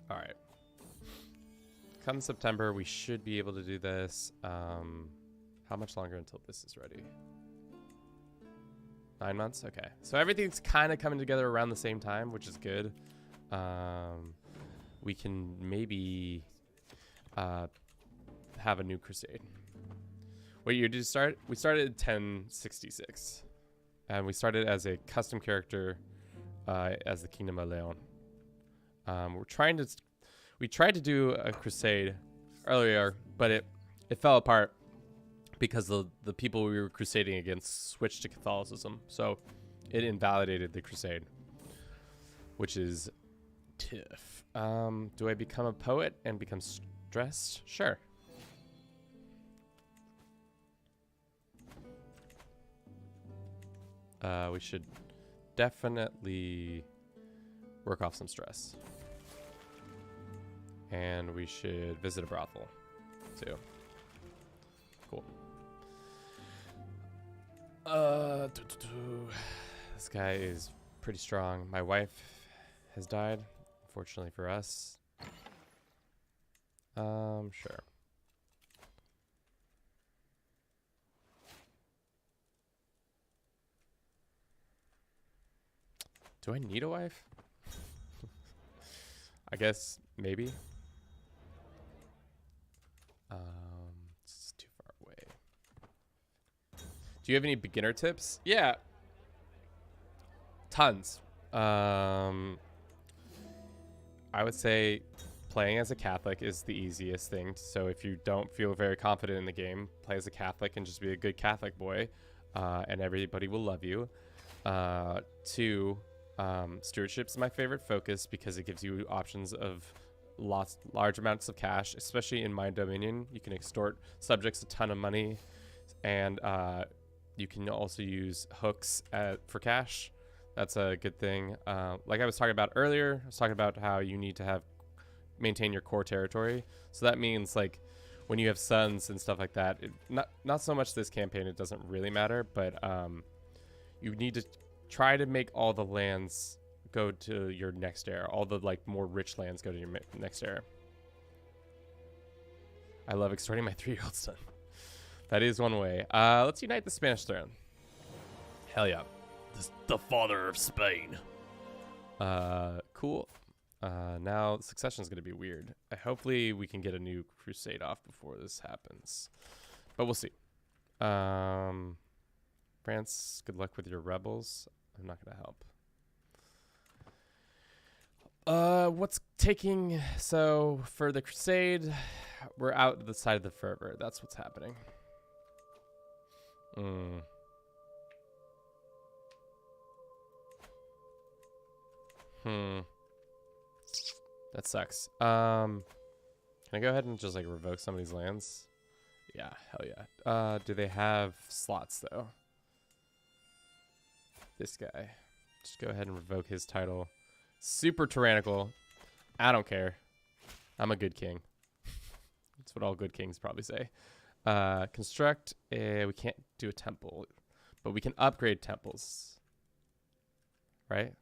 All right. Come September, we should be able to do this. How much longer until this is ready? 9 months? Okay. So everything's kind of coming together around the same time, which is good. We can maybe have a new crusade. What year did you start? We started in 1066. And we started as a custom character as the Kingdom of Leon. We tried to do a crusade earlier, but it fell apart because the people we were crusading against switched to Catholicism. So it invalidated the crusade, which is tough. Do I become a poet and become stressed? Sure. We should definitely work off some stress. And we should visit a brothel, too. Cool. This guy is pretty strong. My wife has died, unfortunately for us. Sure. Do I need a wife? I guess maybe. It's too far away. Do you have any beginner tips? Yeah. Tons. I would say playing as a Catholic is the easiest thing. So if you don't feel very confident in the game, play as a Catholic and just be a good Catholic boy, and everybody will love you. 2, stewardship is my favorite focus because it gives you options of large amounts of cash, especially in my dominion. You can extort subjects a ton of money, and you can also use hooks for cash. That's a good thing. Like I was talking about earlier, I was talking about how you need to maintain your core territory. So that means like when you have sons and stuff like that, not so much this campaign, it doesn't really matter, but you need to try to make all the lands go to your next heir. All the like more rich lands go to your next heir. I love extorting my 3-year-old son. That is one way. Let's unite the Spanish throne. Hell yeah. The father of Spain. Cool. Now succession is going to be weird. Hopefully we can get a new crusade off before this happens, but we'll see. France, good luck with your rebels. I'm not going to help. What's taking... So, for the crusade, we're out to the side of the fervor. That's what's happening. That sucks. Can I go ahead and just, like, revoke some of these lands? Yeah, hell yeah. Do they have slots, though? This guy. Just go ahead and revoke his title. Super tyrannical. I don't care. I'm a good king. That's what all good kings probably say. Construct. We can't do a temple, but we can upgrade temples. Right?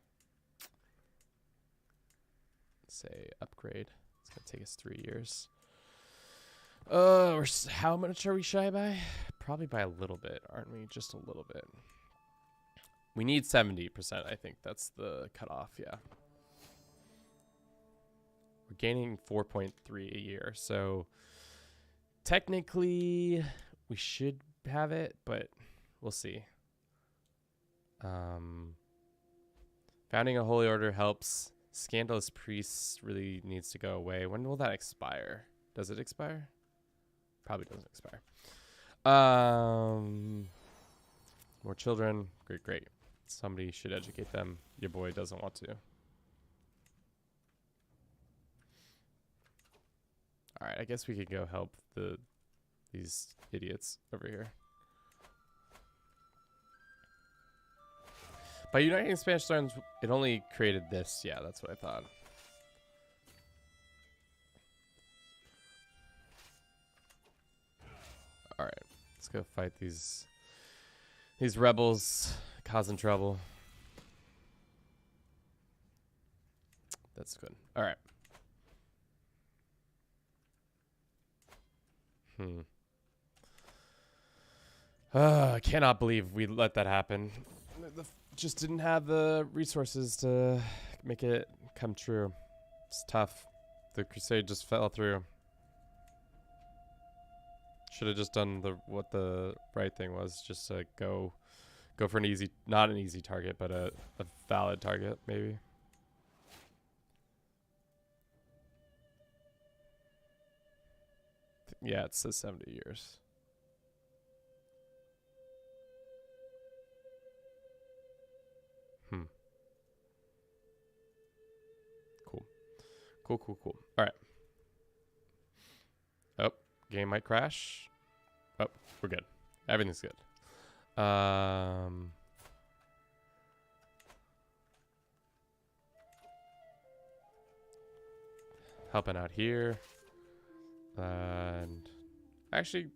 Let's say upgrade. It's going to take us 3 years. How much are we shy by? Probably by a little bit, aren't we? Just a little bit. We need 70%, I think. That's the cutoff, yeah. We're gaining 4.3 a year, so technically we should have it, but we'll see. Founding a holy order helps. Scandalous priests really needs to go away. When will that expire? Does it expire? Probably doesn't expire. More children. Great, great. Somebody should educate them. Your boy doesn't want to. All right, I guess we could go help these idiots over here. By uniting Spanish thrones, it only created this. Yeah, that's what I thought. All right, let's go fight these rebels causing trouble. That's good. All right. I cannot believe we let that happen. Just didn't have the resources to make it come true. It's tough. The crusade just fell through. Should have just done what the right thing was, just to go for an easy, not an easy target, but a valid target, maybe. Yeah, it says 70 years. Cool. All right. Oh, game might crash. Oh, we're good. Everything's good. Helping out here. And actually,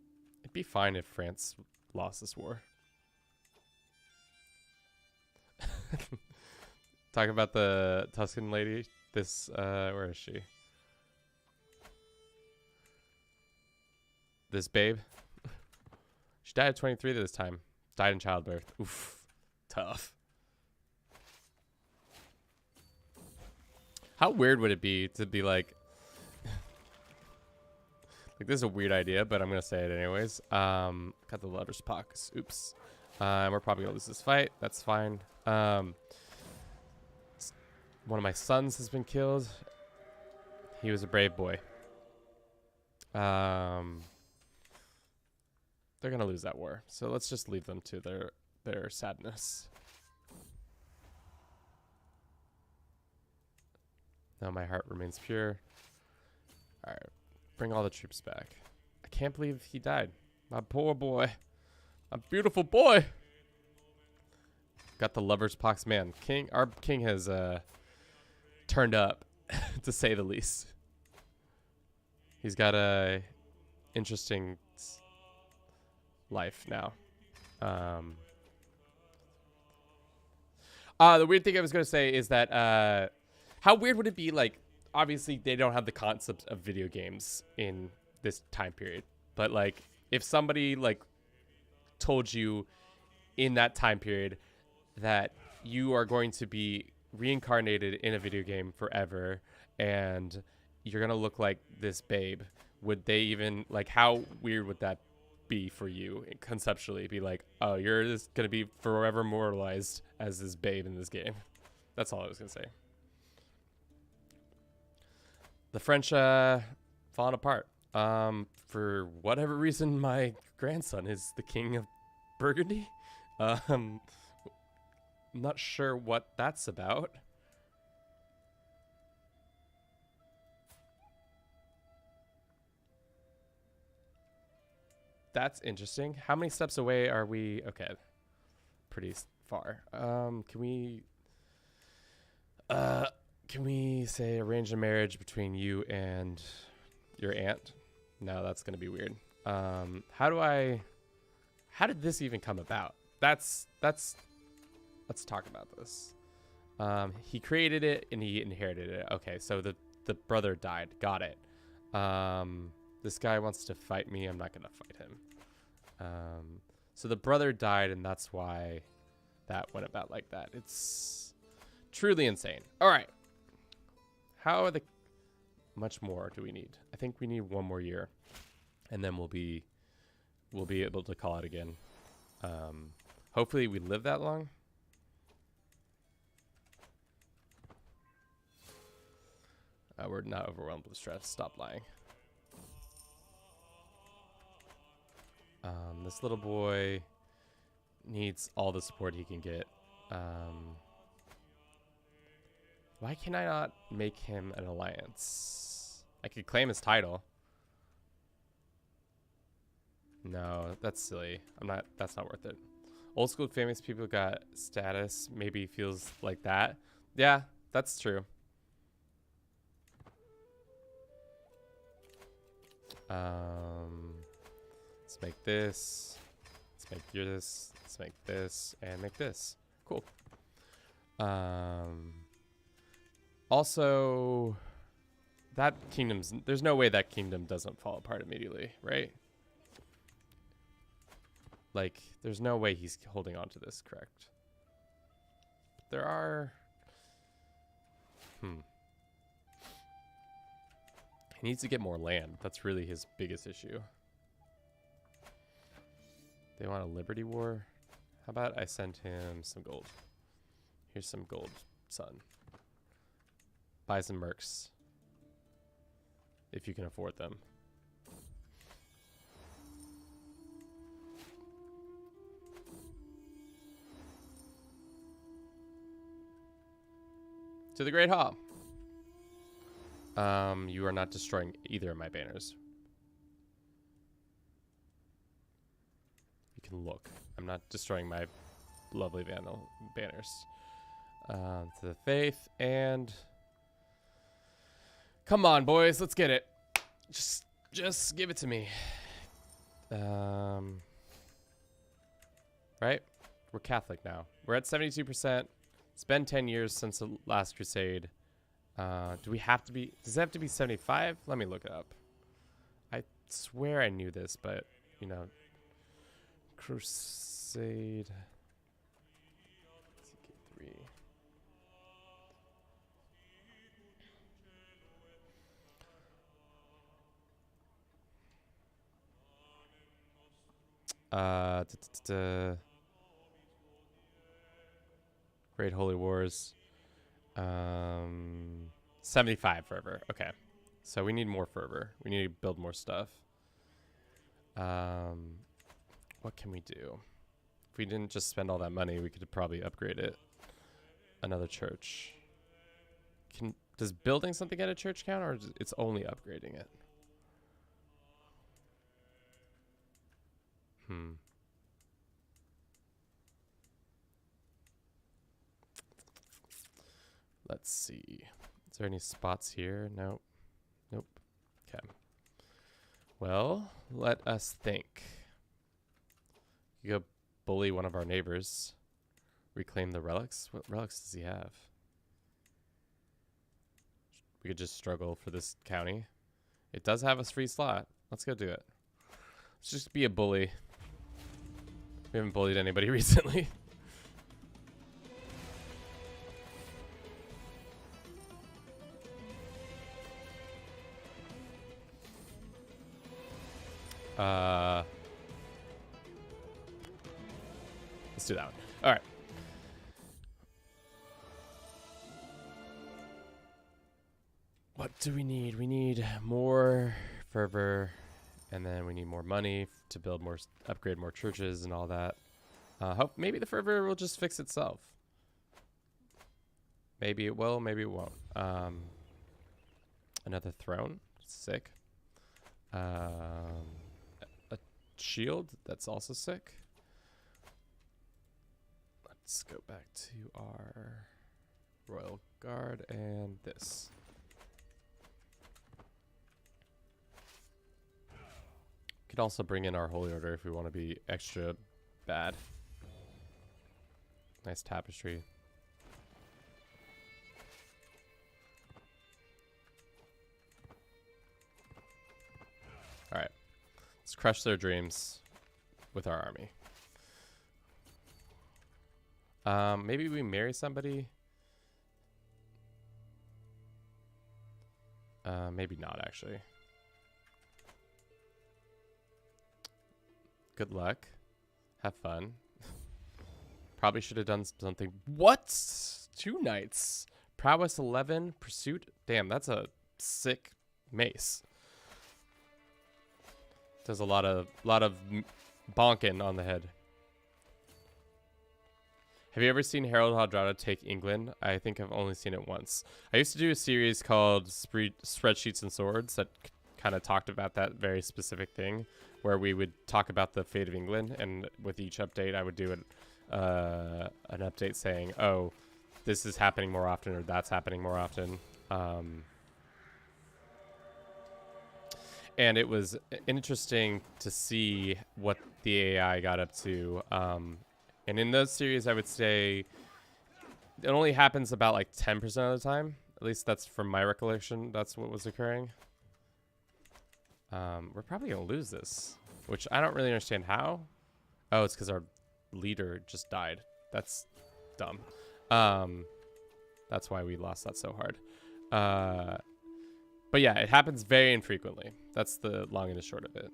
it'd be fine if France lost this war. Talk about the Tuscan lady. This, where is she? This babe. She died at 23 this time. Died in childbirth. Oof. Tough. How weird would it be to be like... like, this is a weird idea, but I'm going to say it anyways. Got the letters pox. Oops. We're probably going to lose this fight. That's fine. One of my sons has been killed. He was a brave boy. They're gonna lose that war, so let's just leave them to their sadness. Now my heart remains pure. All right, bring all the troops back. I can't believe he died. My poor boy. My beautiful boy. Got the lover's pox, man. Our king has turned up, to say the least. He's got a interesting life now. The weird thing I was going to say is that how weird would it be, like, obviously they don't have the concept of video games in this time period, but like if somebody like told you in that time period that you are going to be reincarnated in a video game forever and you're gonna look like this babe, would they even, like, how weird would that be for you conceptually? Be like, oh, you're just gonna be forever immortalized as this babe in this game. That's all I was gonna say. The French falling apart. For whatever reason, my grandson is the king of Burgundy. I'm not sure what that's about. That's interesting. How many steps away are we? Okay, pretty far. Can we say arrange a marriage between you and your aunt? No, that's gonna be weird. How did this even come about? Let's talk about this. He created it and he inherited it. Okay, so the brother died. Got it. This guy wants to fight me. I'm not gonna fight him. So the brother died, and that's why that went about like that. It's truly insane. All right. How much more do we need? I think we need one more year, and then we'll be able to call it again. Hopefully we live that long. We're not overwhelmed with stress. Stop lying. This little boy needs all the support he can get. Why can I not make him an alliance? I could claim his title. No, that's silly. That's not worth it. Old school famous people got status. Maybe feels like that. Yeah, that's true. Let's make this. Let's make this. Let's make this and make this. Cool. Also, that there's no way that kingdom doesn't fall apart immediately, right? Like, there's no way he's holding on to this, correct? There are... He needs to get more land. That's really his biggest issue. They want a Liberty War. How about I send him some gold? Here's some gold, son. Buy some mercs. If you can afford them. To the Great Hall. You are not destroying either of my banners. You can look. I'm not destroying my lovely vandal banners. To the faith and... Come on, boys. Let's get it. Just give it to me. Right? We're Catholic now. We're at 72%. It's been 10 years since the last crusade. Do we have to be... Does it have to be 75? Let me look it up. I swear I knew this, but, you know... Crusade... CK3... Great Holy Wars. 75 fervor. Okay. So we need more fervor. We need to build more stuff. What can we do? If we didn't just spend all that money, we could probably upgrade it. Another church. Does building something at a church count, or it's only upgrading it? Let's see. Is there any spots here? Nope. Nope. Okay. Well, let us think. You go bully one of our neighbors. Reclaim the relics. What relics does he have? We could just struggle for this county. It does have a free slot. Let's go do it. Let's just be a bully. We haven't bullied anybody recently. Let's do that one. All right. What do we need? We need more fervor, and then we need more money to build more, upgrade more churches and all that. Hope maybe the fervor will just fix itself. Maybe it will, maybe it won't. Another throne, sick. A shield, that's also sick. Let's go back to our royal guard and this. Could also bring in our holy order if we want to be extra bad. Nice tapestry. All right, let's crush their dreams with our army. Maybe we marry somebody. Maybe not, actually. Good luck. Have fun. Probably should have done something. What? 2 knights. Prowess 11. Pursuit. Damn, that's a sick mace. Does a lot of bonking on the head. Have you ever seen Harold Hardrada take England? I think I've only seen it once. I used to do a series called Spreadsheets and Swords that kind of talked about that very specific thing, where we would talk about the fate of England, and with each update, I would do an update saying, "Oh, this is happening more often," or "That's happening more often." And it was interesting to see what the AI got up to. And in those series, I would say it only happens about like 10% of the time. At least that's from my recollection. That's what was occurring. We're probably going to lose this, which I don't really understand how. Oh, it's because our leader just died. That's dumb. That's why we lost that so hard. But yeah, it happens very infrequently. That's the long and the short of it.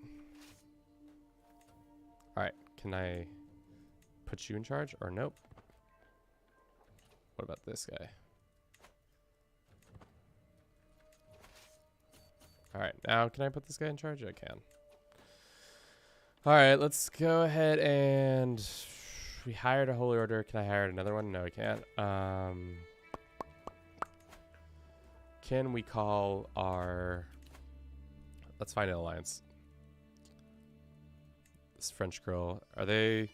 All right, can I put you in charge or nope? What about this guy? All right, now can I put this guy in charge? I can. All right, let's go ahead and we hired a holy order. Can I hire another one? No, I can't. Can we call our... Let's find an alliance. This French girl, are they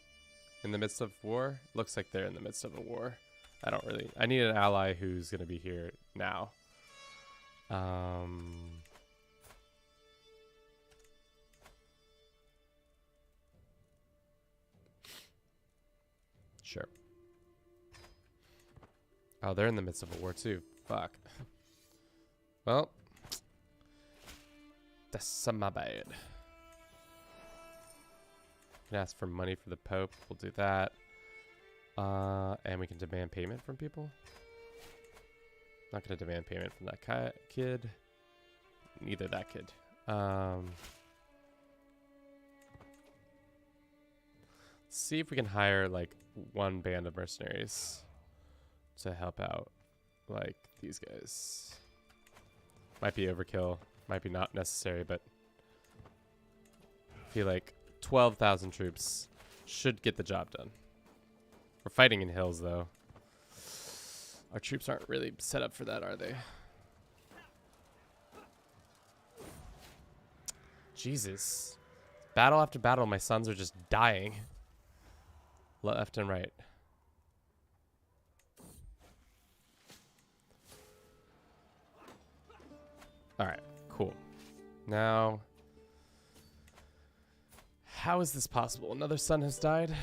in the midst of war? Looks like they're in the midst of a war. I need an ally who's going to be here now. Sure. Oh, they're in the midst of a war too. Fuck. Well, that's my bad. Can ask for money for the Pope. We'll do that. And we can demand payment from people. Not going to demand payment from that kid. Neither that kid. Let's see if we can hire like one band of mercenaries to help out like these guys. Might be overkill, might be not necessary, but I feel like 12,000 troops should get the job done. We're fighting in hills though. Our troops aren't really set up for that, are they? Jesus. Battle after battle, my sons are just dying. Left and right. Alright, cool. Now, how is this possible? Another son has died.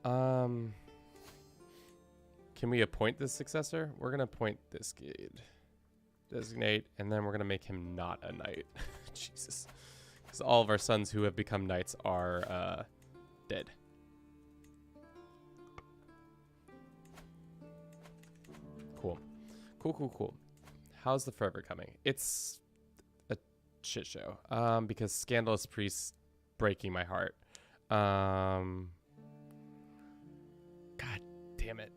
Can we appoint this successor? We're going to appoint this kid. Designate, and then we're going to make him not a knight. Jesus. Because all of our sons who have become knights are dead. Cool. Cool. How's the fervor coming? It's a shit show. Because scandalous priests breaking my heart. God damn it.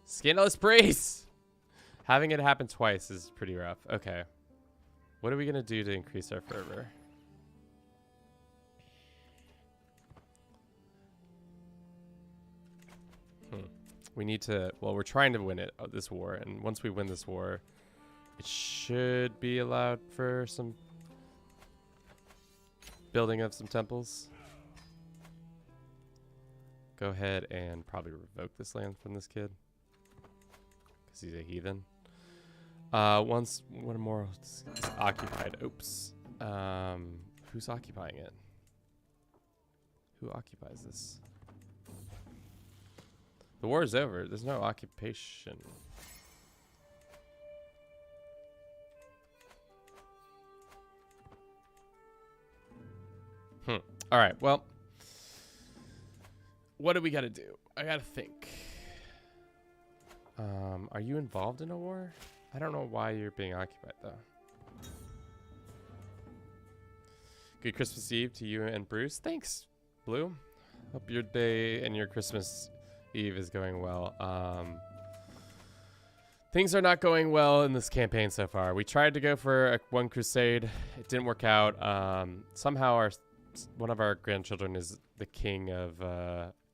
Scandalous priests! Having it happen twice is pretty rough. Okay. What are we going to do to increase our fervor? We need to... Well, we're trying to win this war. And once we win this war, it should be allowed for some building of some temples. Go ahead and probably revoke this land from this kid. Because he's a heathen. Once one more is occupied. Oops. Who's occupying it? Who occupies this? The war is over. There's no occupation. All right. Well, what do we got to do? I got to think. Are you involved in a war? I don't know why you're being occupied, though. Good Christmas Eve to you and Bruce. Thanks, Blue. Hope your day and your Christmas Eve is going well. Things are not going well in this campaign so far. We tried to go for one crusade. It didn't work out. Somehow one of our grandchildren is the king of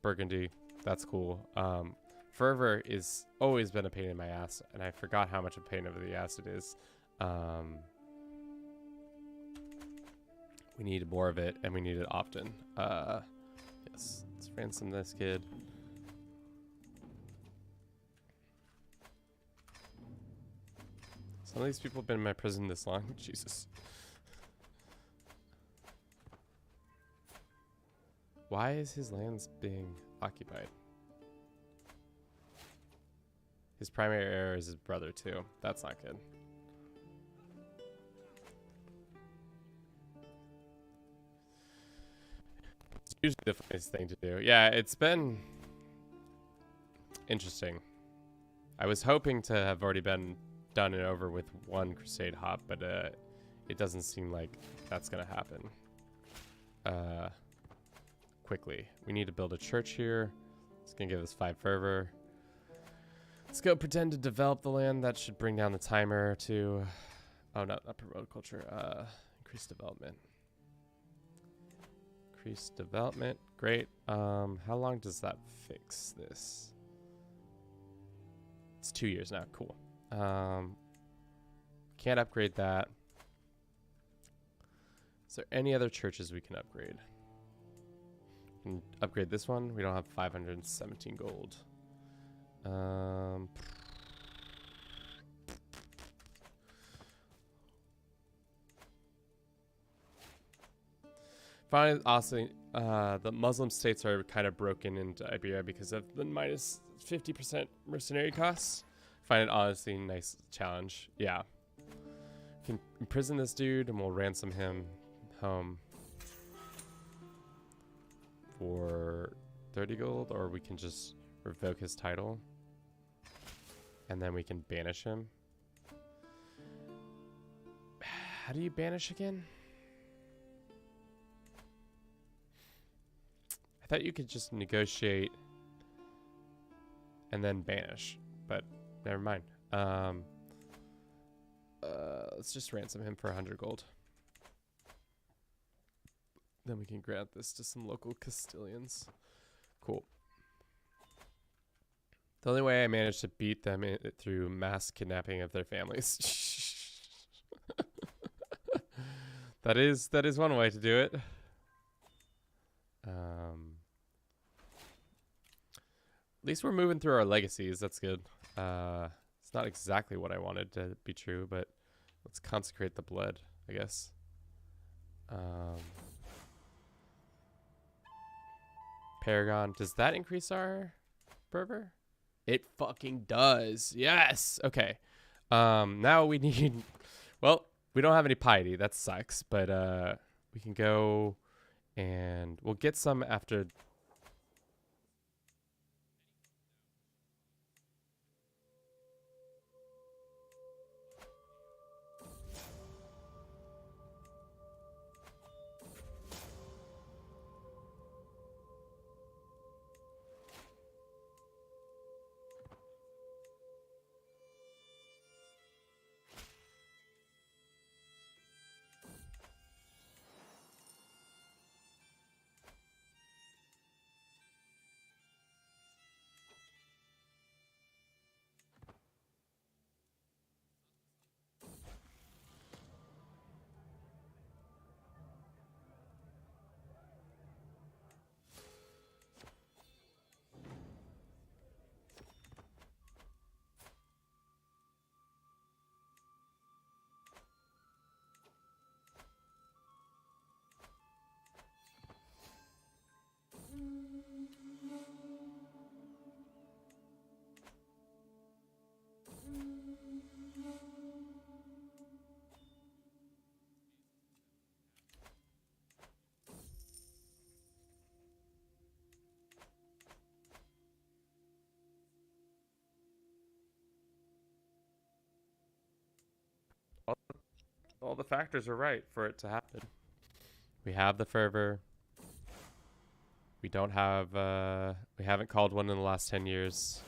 Burgundy. That's cool. Fervor is always been a pain in my ass, and I forgot how much of a pain over the ass it is. We need more of it, and we need it often. Yes, let's ransom this kid. Some of these people have been in my prison this long. Jesus. Why is his lands being occupied? His primary heir is his brother, too. That's not good. usually the funniest thing to do. Yeah, it's been interesting. I was hoping to have already been done and over with one crusade hop, but it doesn't seem like that's gonna happen quickly. We need to build a church here. It's gonna give us 5 fervor. Let's go pretend to develop the land. That should bring down the timer to not promote culture. Increase development. Increase development. Great. How long does that fix this? It's 2 years now. Cool. Can't upgrade that. Is there any other churches we can upgrade? We can upgrade this one. We don't have 517 gold. Finally, also, the Muslim states are kind of broken into Iberia because of the minus 50% mercenary costs. Find it honestly a nice challenge. Yeah. We can imprison this dude and we'll ransom him home for 30 gold, or we can just revoke his title and then we can banish him. How do you banish again? I thought you could just negotiate and then banish, but never mind. Let's just ransom him for 100 gold. Then we can grant this to some local Castilians. Cool. The only way I managed to beat them through mass kidnapping of their families. That is one way to do it. At least we're moving through our legacies. That's good. It's not exactly what I wanted to be true, but let's consecrate the blood, I guess. Paragon. Does that increase our fervor? It fucking does. Yes. Okay. Now we need... Well, we don't have any piety. That sucks. But we can go and we'll get some after... All the factors are right for it to happen. We have the fervor. We don't have... we haven't called one in the last 10 years.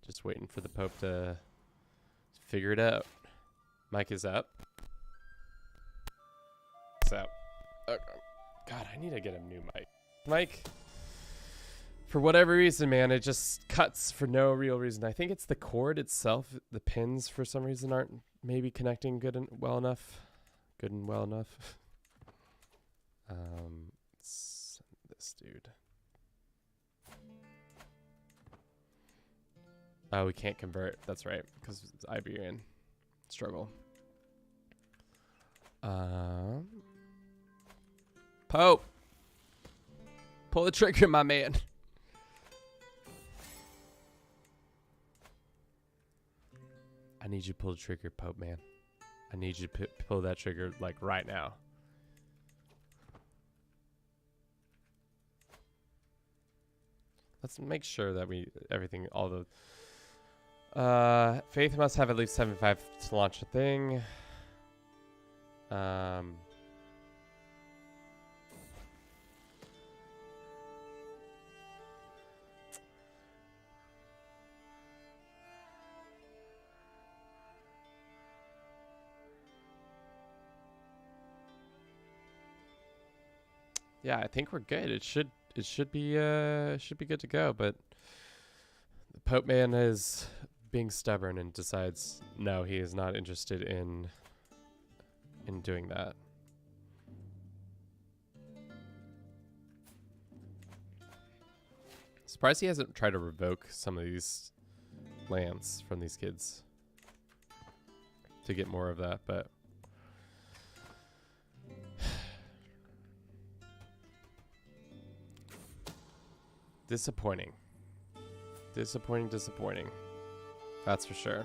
Just waiting for the Pope to figure it out. Mike is up. So, God, I need to get a new mic. Mike, for whatever reason, man, it just cuts for no real reason. I think it's the cord itself. The pins, for some reason, aren't maybe connecting good and well enough. Good and well enough. Send this dude. Oh, we can't convert. That's right, because it's Iberian. Struggle. Pope! Pull the trigger, my man. I need you to pull the trigger, Pope, man. I need you to pull that trigger, like, right now. let's make sure that everything, all the faith must have at least 75 to launch a thing. Yeah, I think we're good. It should be good to go, but the Pope man is being stubborn and decides no, he is not interested in doing that. Surprised he hasn't tried to revoke some of these lands from these kids to get more of that, but disappointing. Disappointing. That's for sure.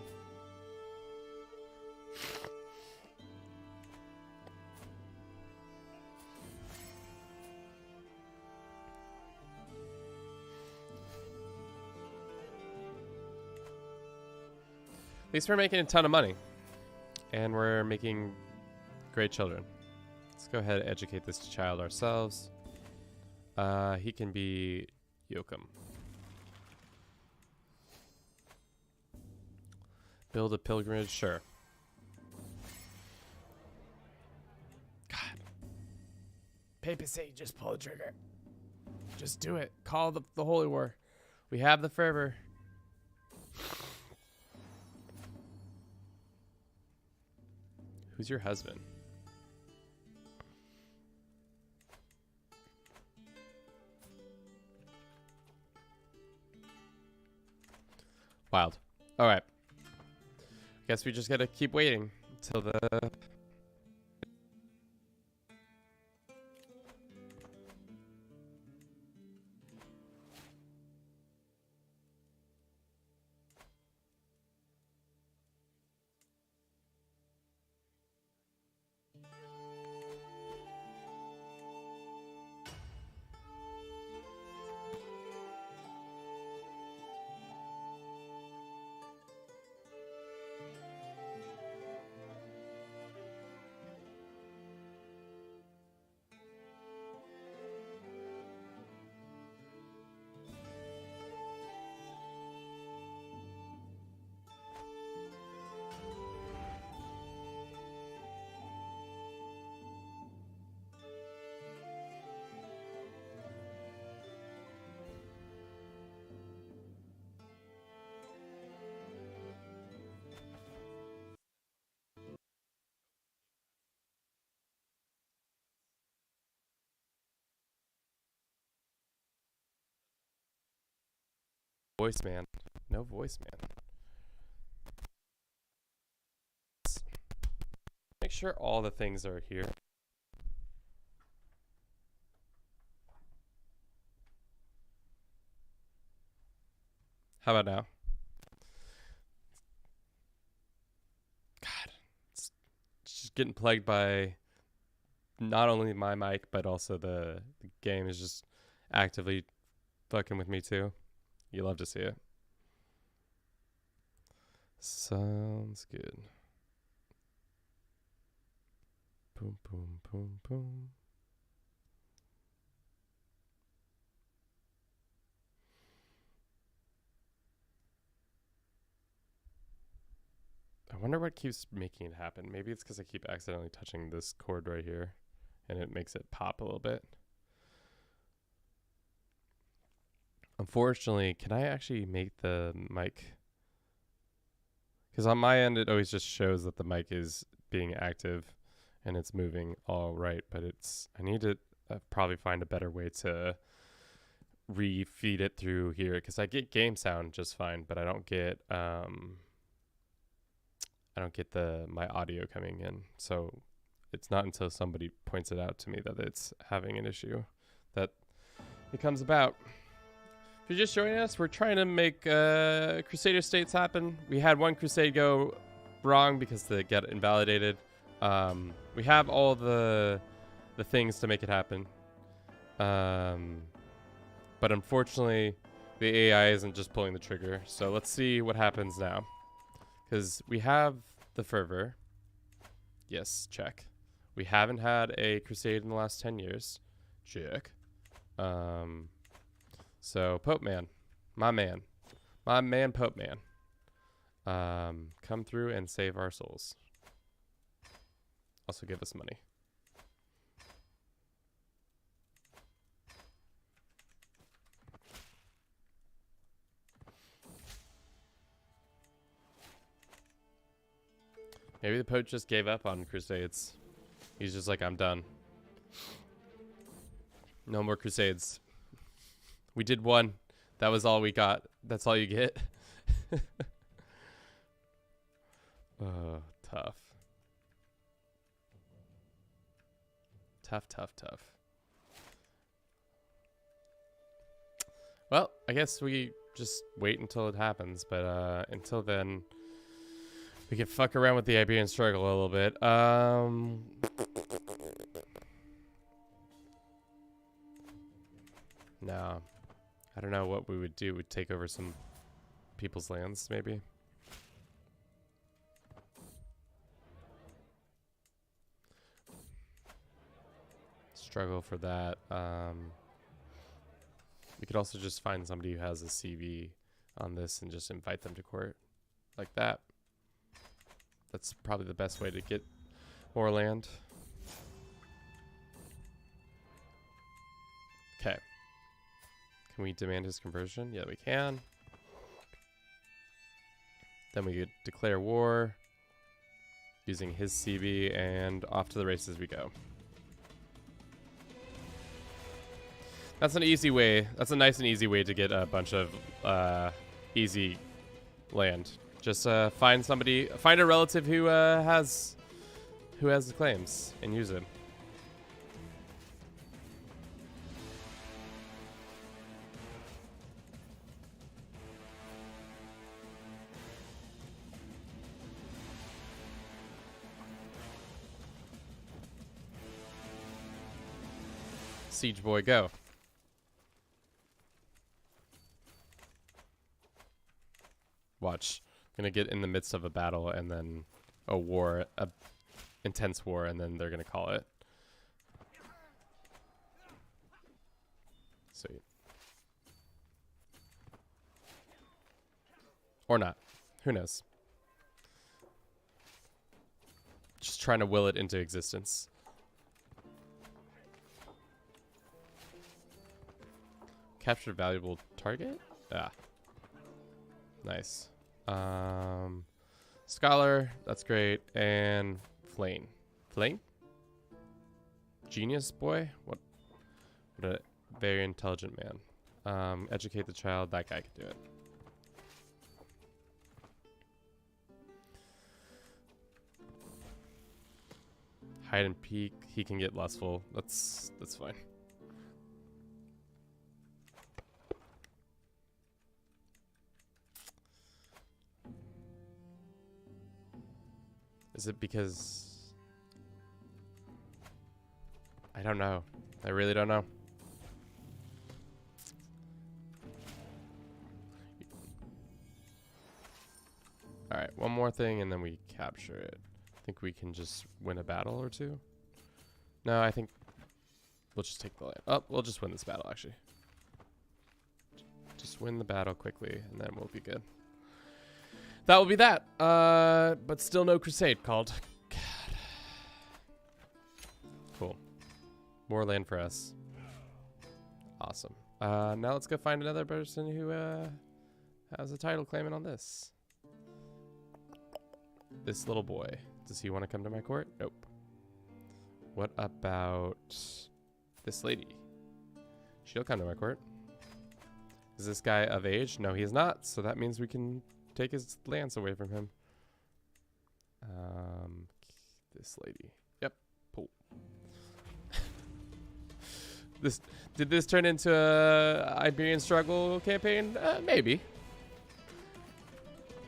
At least we're making a ton of money. And we're making great children. Let's go ahead and educate this child ourselves. He can be Yoakum. Build a pilgrimage, sure. God. Papacy, just pull the trigger. Just do it. Call the holy war. We have the fervor. Who's your husband? Wild. All right. Guess we just gotta keep waiting until the... Voice man. No voice man. Make sure all the things are here. How about now? God. It's just getting plagued by not only my mic, but also the game is just actively fucking with me too. You love to see it. Sounds good. Boom, boom, boom, boom. I wonder what keeps making it happen. Maybe it's because I keep accidentally touching this cord right here, and it makes it pop a little bit. Unfortunately, can I actually make the mic? Because on my end, it always just shows that the mic is being active and it's moving all right. But I need to probably find a better way to re-feed it through here. Because I get game sound just fine, but I don't get my audio coming in. So it's not until somebody points it out to me that it's having an issue that it comes about. If you're just joining us, we're trying to make Crusader states happen. We had one crusade go wrong because they get invalidated. We have all the things to make it happen. But unfortunately, The AI isn't just pulling the trigger. So let's see what happens now. Because we have the fervor. Yes, check. We haven't had a crusade in the last 10 years. Check. So Pope Man. My man. My man Pope Man. Come through and save our souls. Also give us money. Maybe the Pope just gave up on crusades. He's just like, I'm done. No more crusades. We did one. That was all we got. That's all you get. Oh, tough. Tough, tough, tough. Well, I guess we just wait until it happens. But until then, we can fuck around with the Iberian struggle a little bit. No. I don't know what we would do. We'd take over some people's lands, maybe. Struggle for that. We could also just find somebody who has a CV on this and just invite them to court. Like that. That's probably the best way to get more land. Okay. Can we demand his conversion? Yeah, we can. Then we could declare war using his CB, and off to the races we go. That's an easy way. That's a nice and easy way to get a bunch of easy land. Just find somebody, find a relative who has the claims and use it. Siege boy, go. Watch. I'm gonna get in the midst of a battle and then a war, a intense war, and then they're gonna call it. Sweet. Or not. Who knows? Just trying to will it into existence. Capture valuable target? Ah. Nice. Scholar, that's great. And Flame. Flame? Genius boy? What a very intelligent man. Educate the child, that guy could do it. Hide and peek, he can get lustful. That's fine. Is it because... I don't know. I really don't know. Alright, one more thing and then we capture it. I think we can just win a battle or two. No, I think we'll just take the land. Oh, we'll just win this battle actually. Just win the battle quickly and then we'll be good. That will be that. But still no crusade called. God. Cool. More land for us. Awesome. Now let's go find another person who has a title claimant on this. This little boy. Does he want to come to my court? Nope. What about this lady? She'll come to my court. Is this guy of age? No, he is not. So that means we can take his lands away from him. This lady. Yep. Pull. Did this turn into a Iberian struggle campaign? Maybe.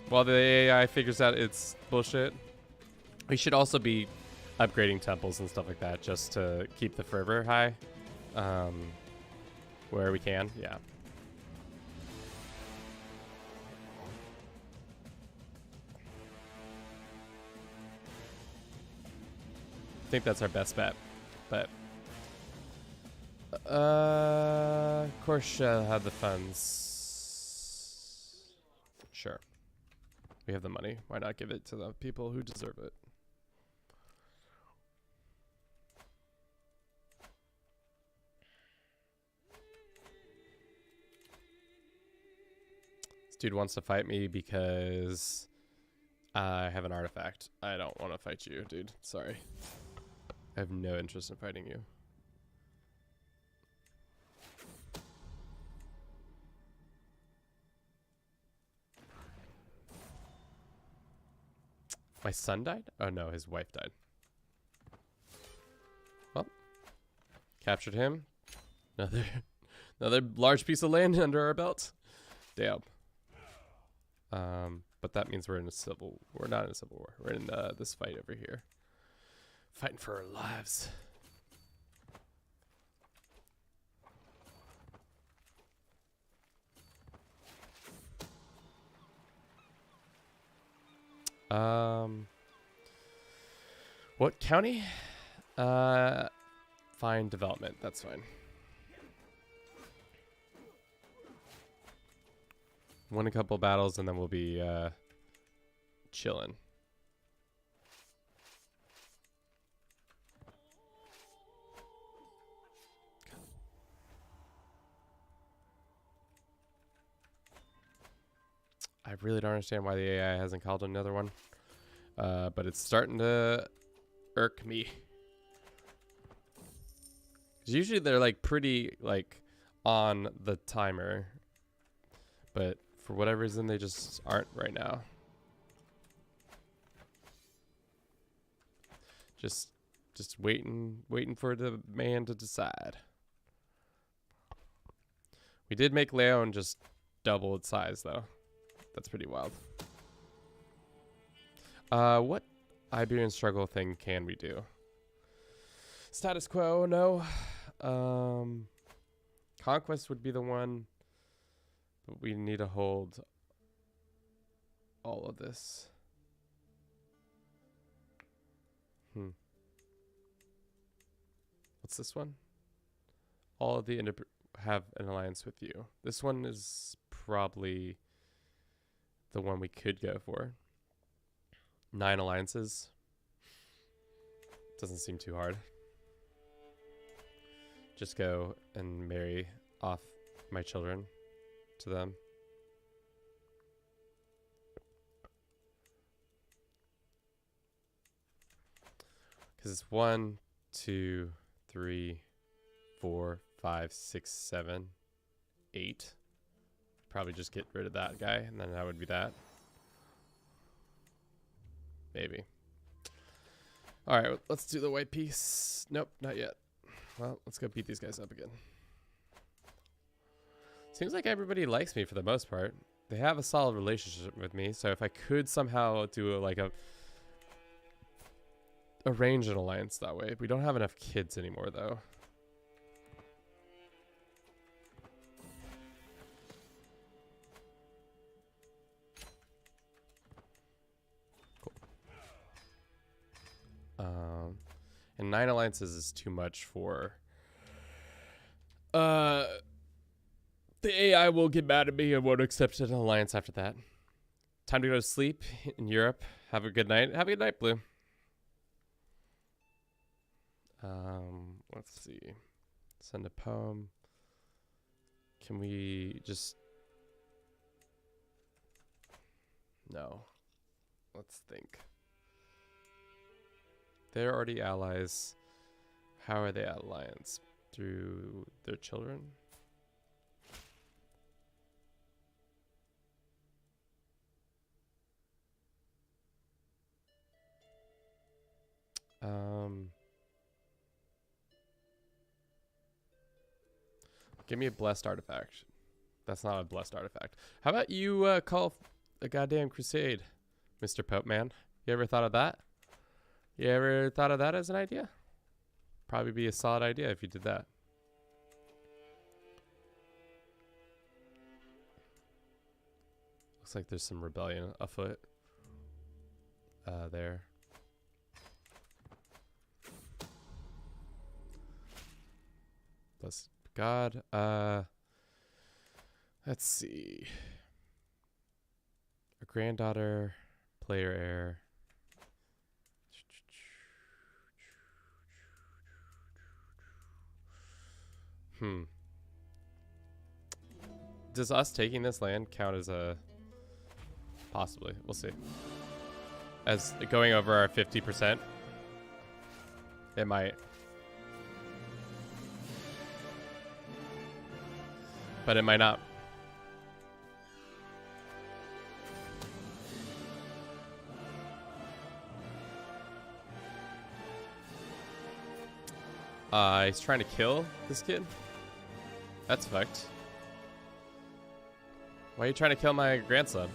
While the AI figures out it's bullshit. We should also be upgrading temples and stuff like that just to keep the fervor high. Where we can, yeah. think that's our best bet, but of course she'll have the funds. Sure, we have the money. Why not give it to the people who deserve it? This dude wants to fight me because I have an artifact. I don't want to fight you, dude. Sorry. I have no interest in fighting you. My son died? Oh no, his wife died. Well, captured him. Another large piece of land under our belt. Damn. But that means we're in a civil. We're not in a civil war. We're in this fight over here, fighting for our lives. What county? Fine development. That's fine. Win a couple battles and then we'll be chilling. I really don't understand why the AI hasn't called another one. But it's starting to irk me. 'Cause usually they're like pretty like on the timer. But for whatever reason they just aren't right now. Just waiting for the man to decide. We did make Leon just double its size though. That's pretty wild. What Iberian struggle thing can we do? Status quo, no. Conquest would be the one, but we need to hold all of this. What's this one? All of the have an alliance with you. This one is probably the one we could go for. 9 alliances. Doesn't seem too hard. Just go and marry off my children to them. Because it's 1, 2, 3, 4, 5, 6, 7, 8. Probably just get rid of that guy, and then that would be that. Maybe. All right, let's do the white piece. Nope, not yet. Well, let's go beat these guys up again. Seems like everybody likes me for the most part. They have a solid relationship with me, so if I could somehow do arrange an alliance that way. We don't have enough kids anymore, though. And 9 alliances is too much for the AI will get mad at me and won't accept an alliance after that. Time to go to sleep in Europe. Have a good night. Have a good night, Blue. Let's see. Send a poem. Can we just... No. Let's think. They're already allies. How are they alliance? Through their children? Give me a blessed artifact. That's not a blessed artifact. How about you call a goddamn crusade, Mr. Pope Man? You ever thought of that? You ever thought of that as an idea? Probably be a solid idea if you did that. Looks like there's some rebellion afoot there. with us. God, let's see. A granddaughter, player heir. Does us taking this land count as a... Possibly. We'll see. As going over our 50%. It might. But it might not. He's trying to kill this kid? That's fucked. Why are you trying to kill my grandson?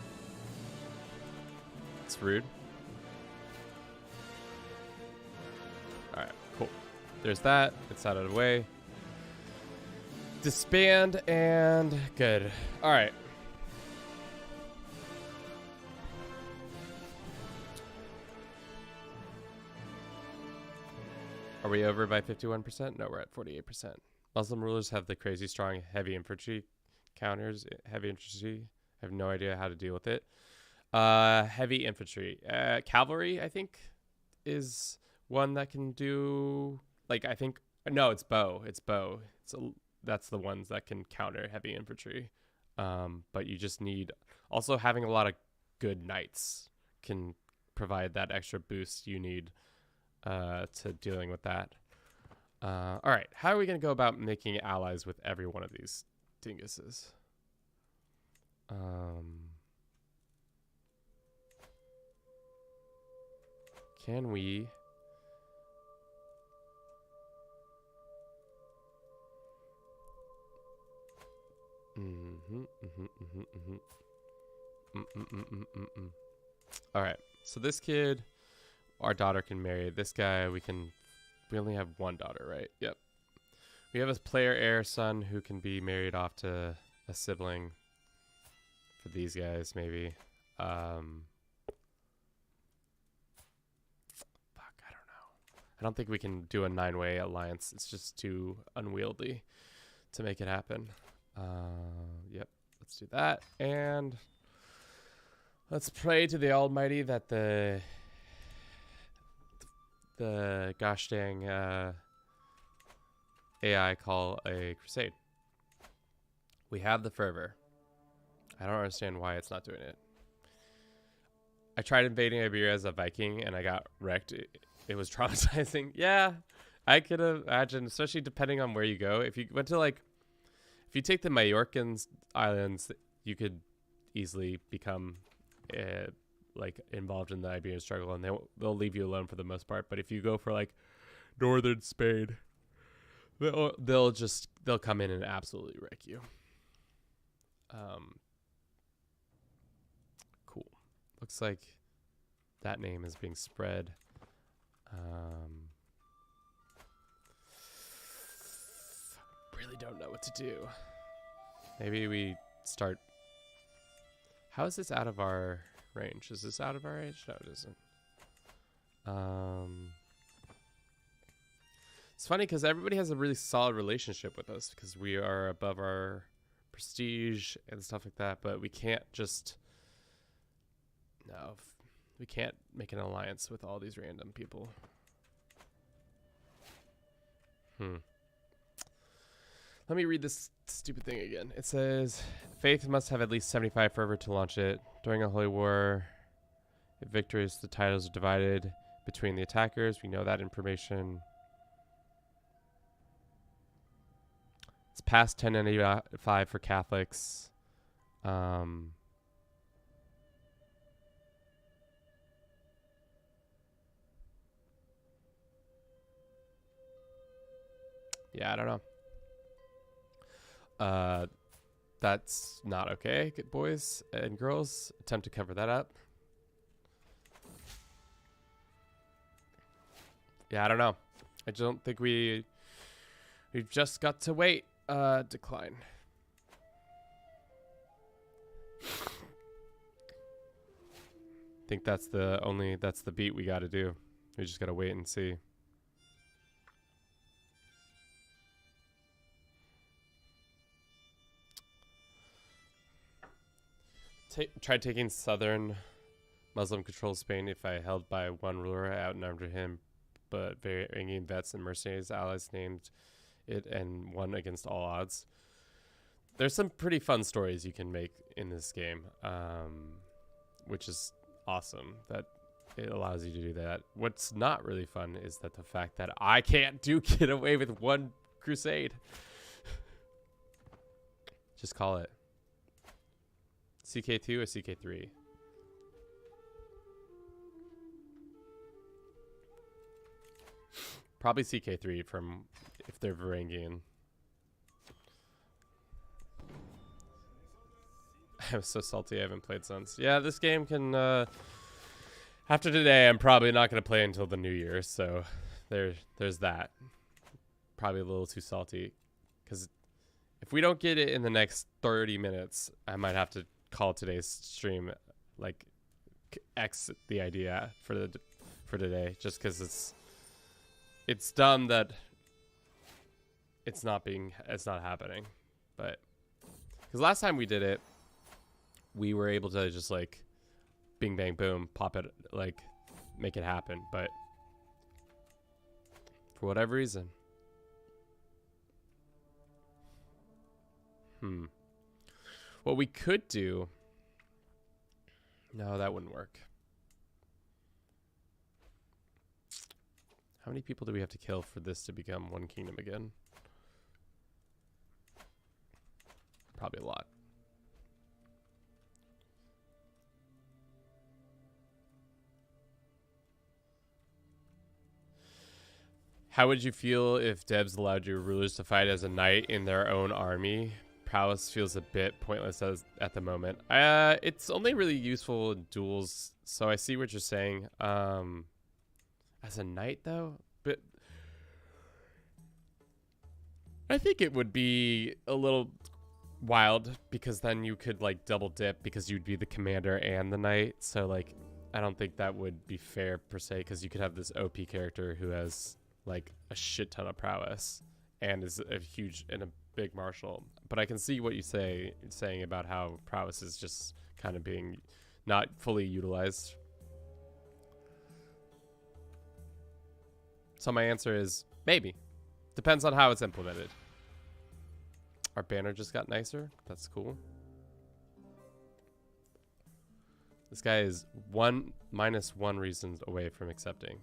It's rude. Alright, cool. There's that. It's out of the way. Disband and good. Alright. Are we over by 51%? No, we're at 48%. Muslim rulers have the crazy strong heavy infantry counters. Heavy infantry. I have no idea how to deal with it. Heavy infantry. Cavalry, I think, is one that can do... Like, I think... No, it's bow. It's bow. That's the ones that can counter heavy infantry. But you just need... Also, having a lot of good knights can provide that extra boost you need to dealing with that. All right. How are we going to go about making allies with every one of these dinguses? Can we... All right. So this kid, our daughter can marry. This guy, we only have one daughter, right? Yep. We have a player heir son who can be married off to a sibling for these guys, maybe. Fuck, I don't know. I don't think we can do a 9-way alliance. It's just too unwieldy to make it happen. Yep. Let's do that. And let's pray to the Almighty that the gosh dang AI call a crusade. We have the fervor. I don't understand why it's not doing it. I tried invading Iberia as a Viking and I got wrecked. It was traumatizing. Yeah, I could imagine, especially depending on where you go. If you went to if you take the Majorcan islands, you could easily become involved in the Iberian struggle, and they'll leave you alone for the most part. But if you go for northern Spain, they'll come in and absolutely wreck you. Cool. Looks like that name is being spread. Really don't know what to do. Maybe we start... How is this out of our range? Is this out of our range? No, it isn't. It's funny because everybody has a really solid relationship with us because we are above our prestige and stuff like that, but we can't just... No, we can't make an alliance with all these random people. Let me read this stupid thing again. It says, faith must have at least 75 fervor to launch it. During a holy war, if victorious, the titles are divided between the attackers. We know that information. It's past 1095 for Catholics. Yeah, I don't know. That's not okay, boys and girls. Attempt to cover that up. Yeah, I don't know. I don't think we've just got to wait. Decline. Think that's the beat we got to do. We just got to wait and see. tried taking southern Muslim-controlled Spain. If I held by one ruler, I outnumbered him, but varying vets and mercenaries allies named it and won against all odds. There's some pretty fun stories you can make in this game, which is awesome that it allows you to do that. What's not really fun is that the fact that I can't get away with one crusade. Just call it CK2 or CK3. Probably CK3 from if they're Varangian. I'm so salty I haven't played since. Yeah, this game can... after today, I'm probably not going to play until the new year, so there's that. Probably a little too salty. Because if we don't get it in the next 30 minutes, I might have to call today's stream, like, exit the idea for today. Just because it's dumb that it's not happening. But because last time we did it, we were able to just like bing bang boom pop it, like make it happen. But for whatever reason, what we could do, no, that wouldn't work. How many people do we have to kill for this to become one kingdom again? Probably a lot. How would you feel if devs allowed your rulers to fight as a knight in their own army? Prowess feels a bit pointless at the moment. It's only really useful in duels, so I see what you're saying. As a knight, though, but I think it would be a little wild because then you could like double dip because you'd be the commander and the knight. So like, I don't think that would be fair per se because you could have this OP character who has like a shit ton of prowess and is a huge and a big marshal. But I can see what you're saying about how prowess is just kind of being not fully utilized. So my answer is maybe. Depends on how it's implemented. Our banner just got nicer. That's cool. This guy is -1 reasons away from accepting.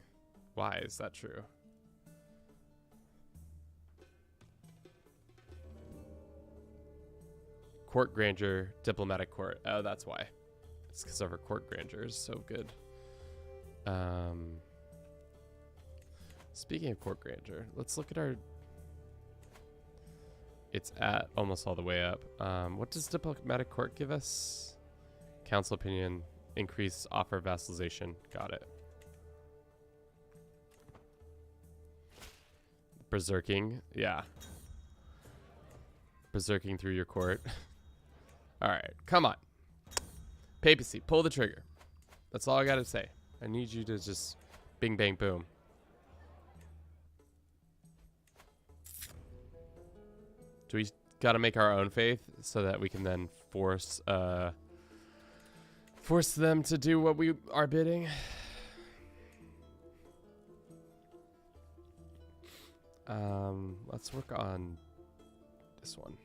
Why is that true? Court grandeur, diplomatic court. Oh, that's why. It's because of our court grandeur is so good. Speaking of court grandeur, let's look at our... It's at almost all the way up. What does diplomatic court give us? Council opinion, increase offer vassalization. Got it. Berserking, yeah. Berserking through your court. All right, come on. Papacy, pull the trigger. That's all I gotta say. I need you to just bing, bang, boom. Do we gotta make our own faith so that we can then force them to do what we are bidding? Let's work on this one.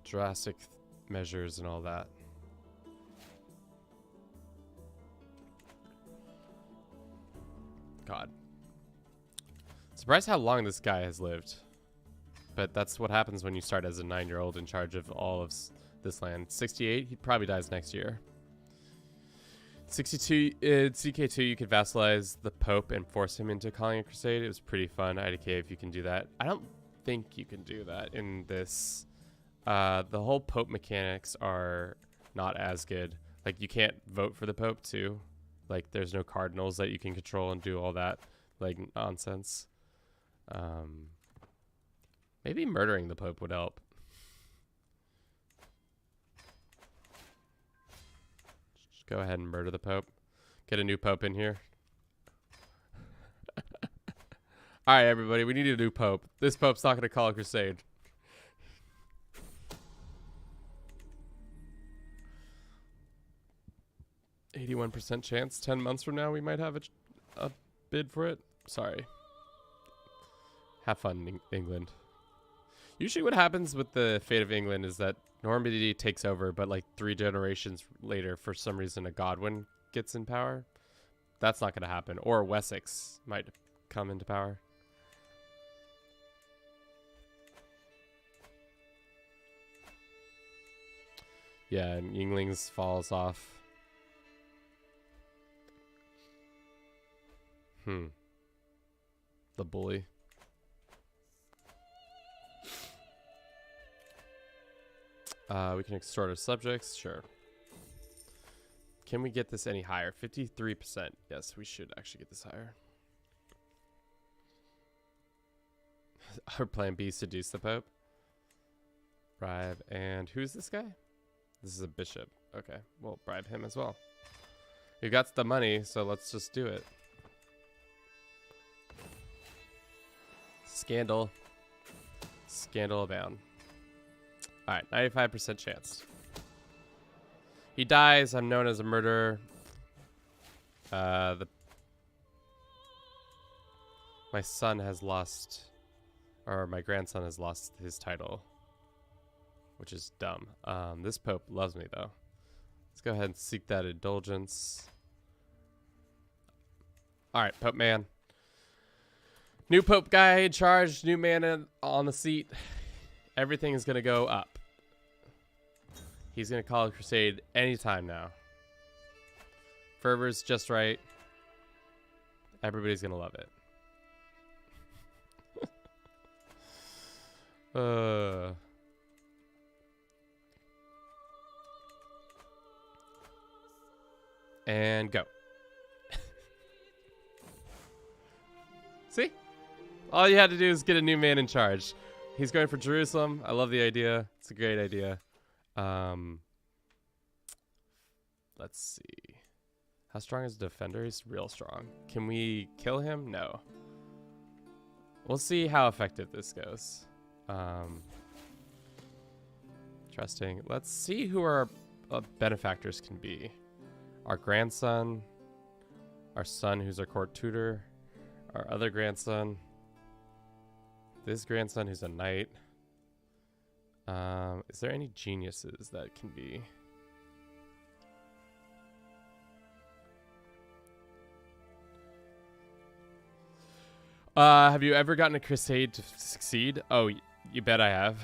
Drastic measures and all that. God. Surprised how long this guy has lived. But that's what happens when you start as a 9-year-old in charge of all of this land. 68, he probably dies next year. 62, CK2, you could vassalize the Pope and force him into calling a crusade. It was pretty fun. IDK, if you can do that. I don't think you can do that in this. The whole Pope mechanics are not as good. Like, you can't vote for the Pope, too. Like, there's no cardinals that you can control and do all that, like, nonsense. Maybe murdering the Pope would help. Just go ahead and murder the Pope. Get a new Pope in here. All right, everybody, we need a new Pope. This Pope's not going to call a crusade. %, chance 10 months from now we might have a bid for it. Sorry. Have fun, England. Usually what happens with the fate of England is that Normandy takes over, but like 3 generations later, for some reason, a Godwin gets in power. That's not going to happen. Or Wessex might come into power. Yeah, and Yinglings falls off. The bully. We can extort our subjects. Sure. Can we get this any higher? 53%. Yes, we should actually get this higher. Our plan B, seduce the Pope. Bribe. And who's this guy? This is a bishop. Okay, we'll bribe him as well. We got the money, so let's just do it. Scandal. Scandal abound. Alright, 95% chance. He dies. I'm known as a murderer. My son has lost, or my grandson has lost his title, which is dumb. This Pope loves me, though. Let's go ahead and seek that indulgence. Alright, Pope man. New Pope guy in charge, new man on the seat. Everything is going to go up. He's going to call a crusade anytime now. Fervor's just right. Everybody's going to love it. And go. See? All you had to do is get a new man in charge. He's going for Jerusalem. I love the idea. It's a great idea. Let's see. How strong is the defender? He's real strong. Can we kill him? No. We'll see how effective this goes. Trusting. Let's see who our benefactors can be. Our grandson. Our son, who's our court tutor. Our other grandson. This grandson, who's a knight. Is there any geniuses that can be? Have you ever gotten a crusade to succeed? Oh, you bet I have.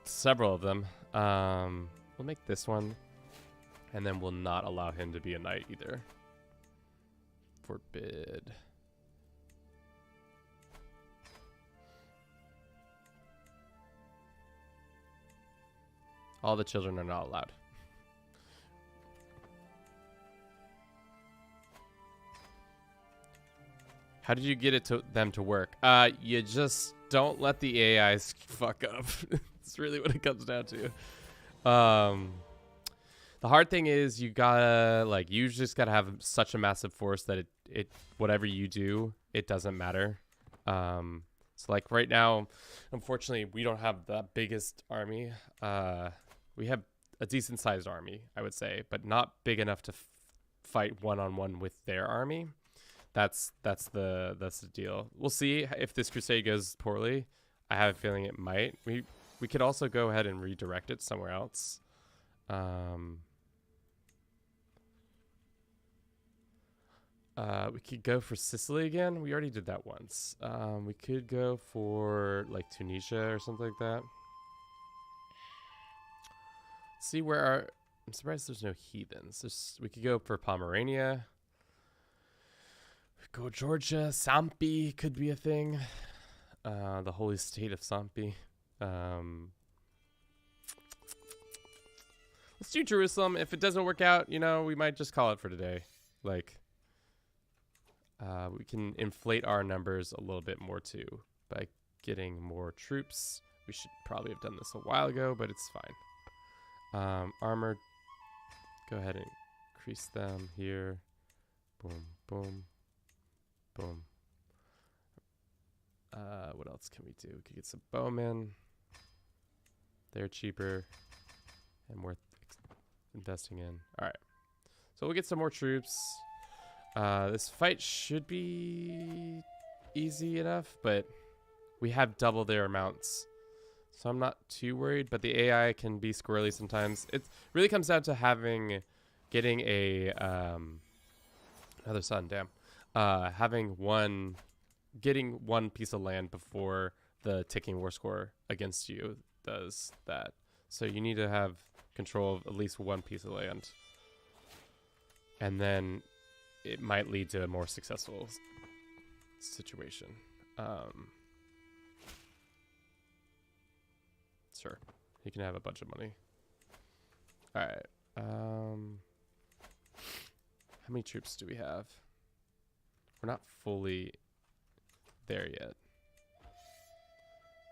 Several of them. We'll make this one. And then we'll not allow him to be a knight either. Forbid. All the children are not allowed. How did you get them to work? You just don't let the AIs fuck up. That's really what it comes down to. The hard thing is you just gotta have such a massive force that it whatever you do, it doesn't matter. So like right now, unfortunately, we don't have the biggest army. We have a decent sized army, I would say, but not big enough to fight one-on-one with their army. That's the deal. We'll see if this crusade goes poorly. I have a feeling it might. We could also go ahead and redirect it somewhere else. We could go for Sicily again. We already did that once. We could go for like Tunisia or something like that. See where I'm surprised there's no heathens. We could go for Pomerania. Go Georgia. Sampi could be a thing. The holy state of Sampi. Let's do Jerusalem. If it doesn't work out, we might just call it for today. Like, we can inflate our numbers a little bit more too by getting more troops. We should probably have done this a while ago, but it's fine. Armor. Go ahead and increase them here. Boom, boom, boom. What else can we do? We could get some bowmen. They're cheaper and worth investing in. All right. So we'll get some more troops. This fight should be easy enough, but we have double their amounts. So I'm not too worried, but the AI can be squirrely sometimes. It really comes down to getting a, another sun, damn. Getting one piece of land before the ticking war score against you does that. So you need to have control of at least one piece of land. And then it might lead to a more successful situation. Sure. He can have a bunch of money. All right. How many troops do we have? We're not fully there yet.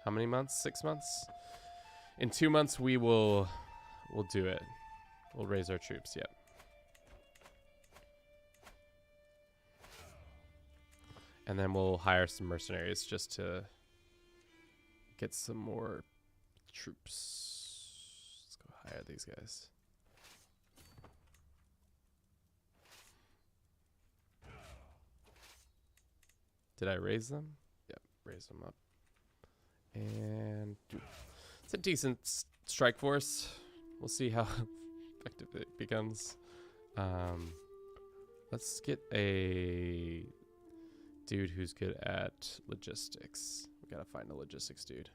How many months? 6 months? In 2 months, we'll do it. We'll raise our troops. Yep. And then we'll hire some mercenaries just to get some more troops. Let's go hire these guys. Did I raise them? Yep, raise them up. And it's a decent strike force. We'll see how effective it becomes. Let's get a dude who's good at logistics. We gotta find a logistics dude.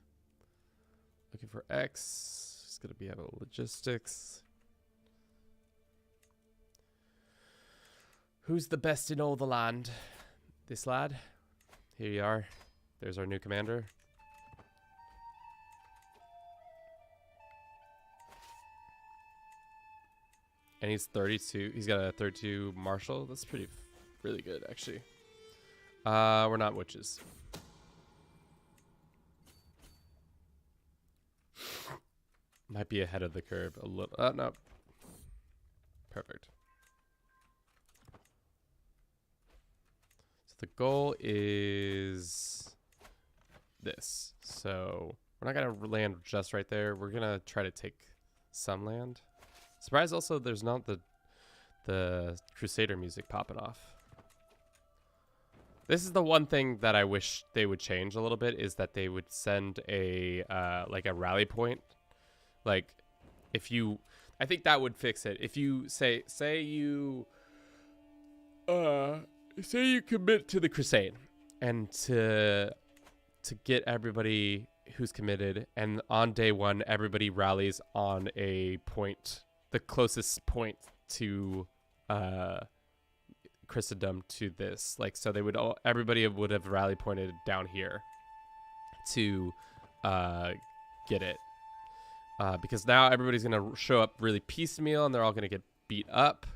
Looking for X. He's gonna be able to logistics. Who's the best in all the land? This lad. Here you are. There's our new commander. And he's 32. He's got a 32 marshal. That's really good, actually. We're not witches. Might be ahead of the curve a little. No. Perfect. So the goal is this. So we're not going to land just right there. We're going to try to take some land. Surprise also there's not the Crusader music popping off. This is the one thing that I wish they would change a little bit, is that they would send a like a rally point. Like if you, I think that would fix it. If you say you commit to the crusade and to get everybody who's committed, and on day one everybody rallies on a point, the closest point to Christendom to this. Like, so they would everybody would have rally pointed down here to get it. Because now everybody's going to show up really piecemeal and they're all going to get beat up,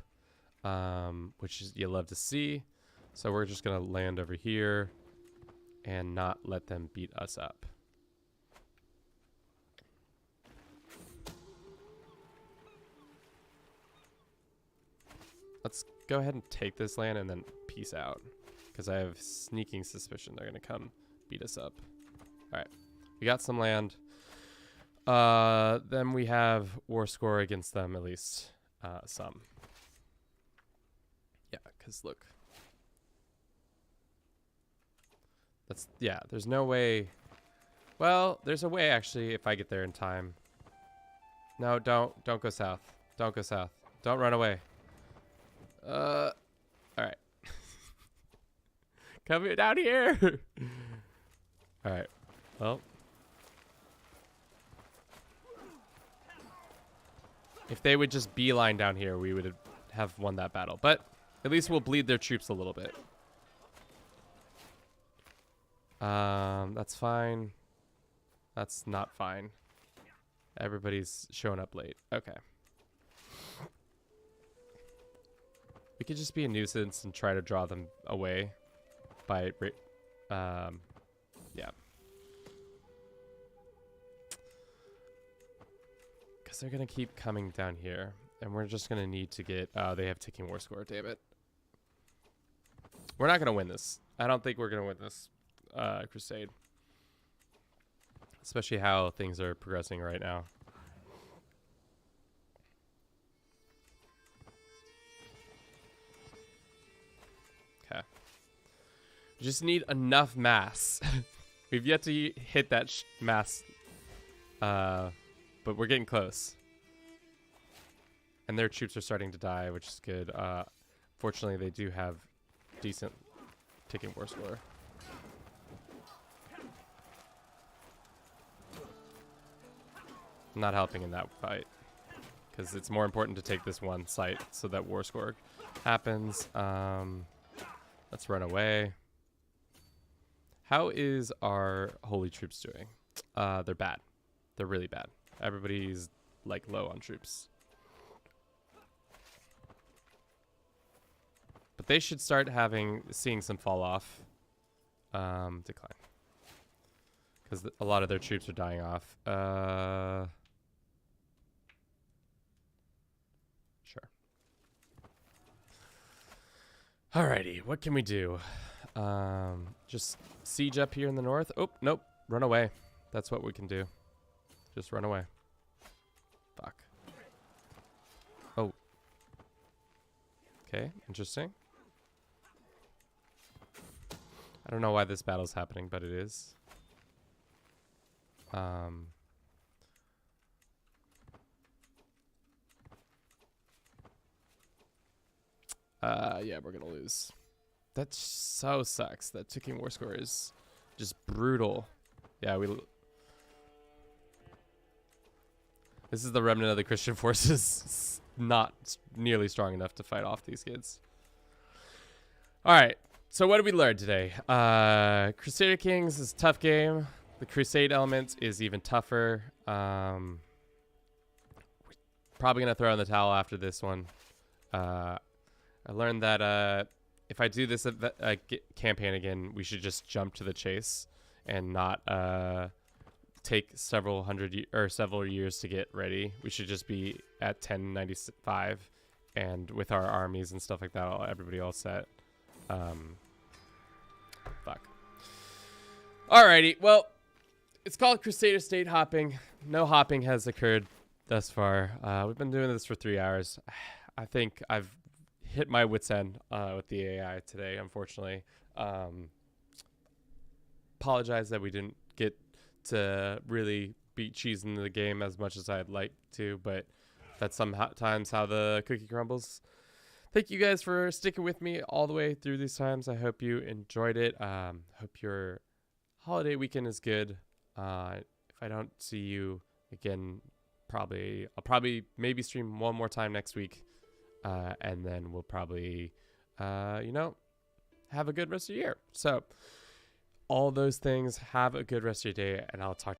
which is, you love to see. So we're just going to land over here and not let them beat us up. Let's go ahead and take this land and then peace out, because I have sneaking suspicion they're going to come beat us up. All right. We got some land. Then we have war score against them, at least some. Yeah, because look. There's no way. Well, there's a way, actually, if I get there in time. No, don't go south. Don't go south. Don't run away. All right. Come down here. All right. Well. If they would just beeline down here, we would have won that battle. But at least we'll bleed their troops a little bit. That's fine. That's not fine. Everybody's showing up late. Okay. We could just be a nuisance and try to draw them away by, yeah. Because they're going to keep coming down here. And we're just going to need to get... they have ticking war score, damn it. We're not going to win this. I don't think we're going to win this crusade. Especially how things are progressing right now. Okay. We just need enough mass. We've yet to hit that mass. But we're getting close. And their troops are starting to die, which is good. Fortunately, they do have decent ticking war score. Not helping in that fight. Because it's more important to take this one site so that war score happens. Let's run away. How is our holy troops doing? They're bad. They're really bad. Everybody's like low on troops. But they should start seeing some fall off. Decline. Because a lot of their troops are dying off. Sure. Alrighty, what can we do? Just siege up here in the north. Oh, nope. Run away. That's what we can do. Just run away. Fuck. Oh. Okay, interesting. I don't know why this battle's happening, but it is. Yeah, we're gonna lose. That so sucks. That ticking war score is just brutal. Yeah, this is the remnant of the Christian forces. Not nearly strong enough to fight off these kids. All right. So what did we learn today? Crusader Kings is a tough game. The Crusade element is even tougher. Probably going to throw in the towel after this one. I learned that if I do this campaign again, we should just jump to the chase and not take several years to get ready. We should just be at 1095 and with our armies and stuff like that, everybody all set. Fuck. Alrighty, well, it's called Crusader State Hopping. No hopping has occurred thus far. We've been doing this for 3 hours. I think I've hit my wit's end with the AI today, unfortunately. Apologize that we didn't get to really beat cheese into the game as much as I'd like to, but that's sometimes how the cookie crumbles. Thank you guys for sticking with me all the way through these times. I hope you enjoyed it. Hope your holiday weekend is good. If I don't see you again, I'll probably maybe stream one more time next week. And then we'll probably, have a good rest of your year. So all those things, have a good rest of your day, and I'll talk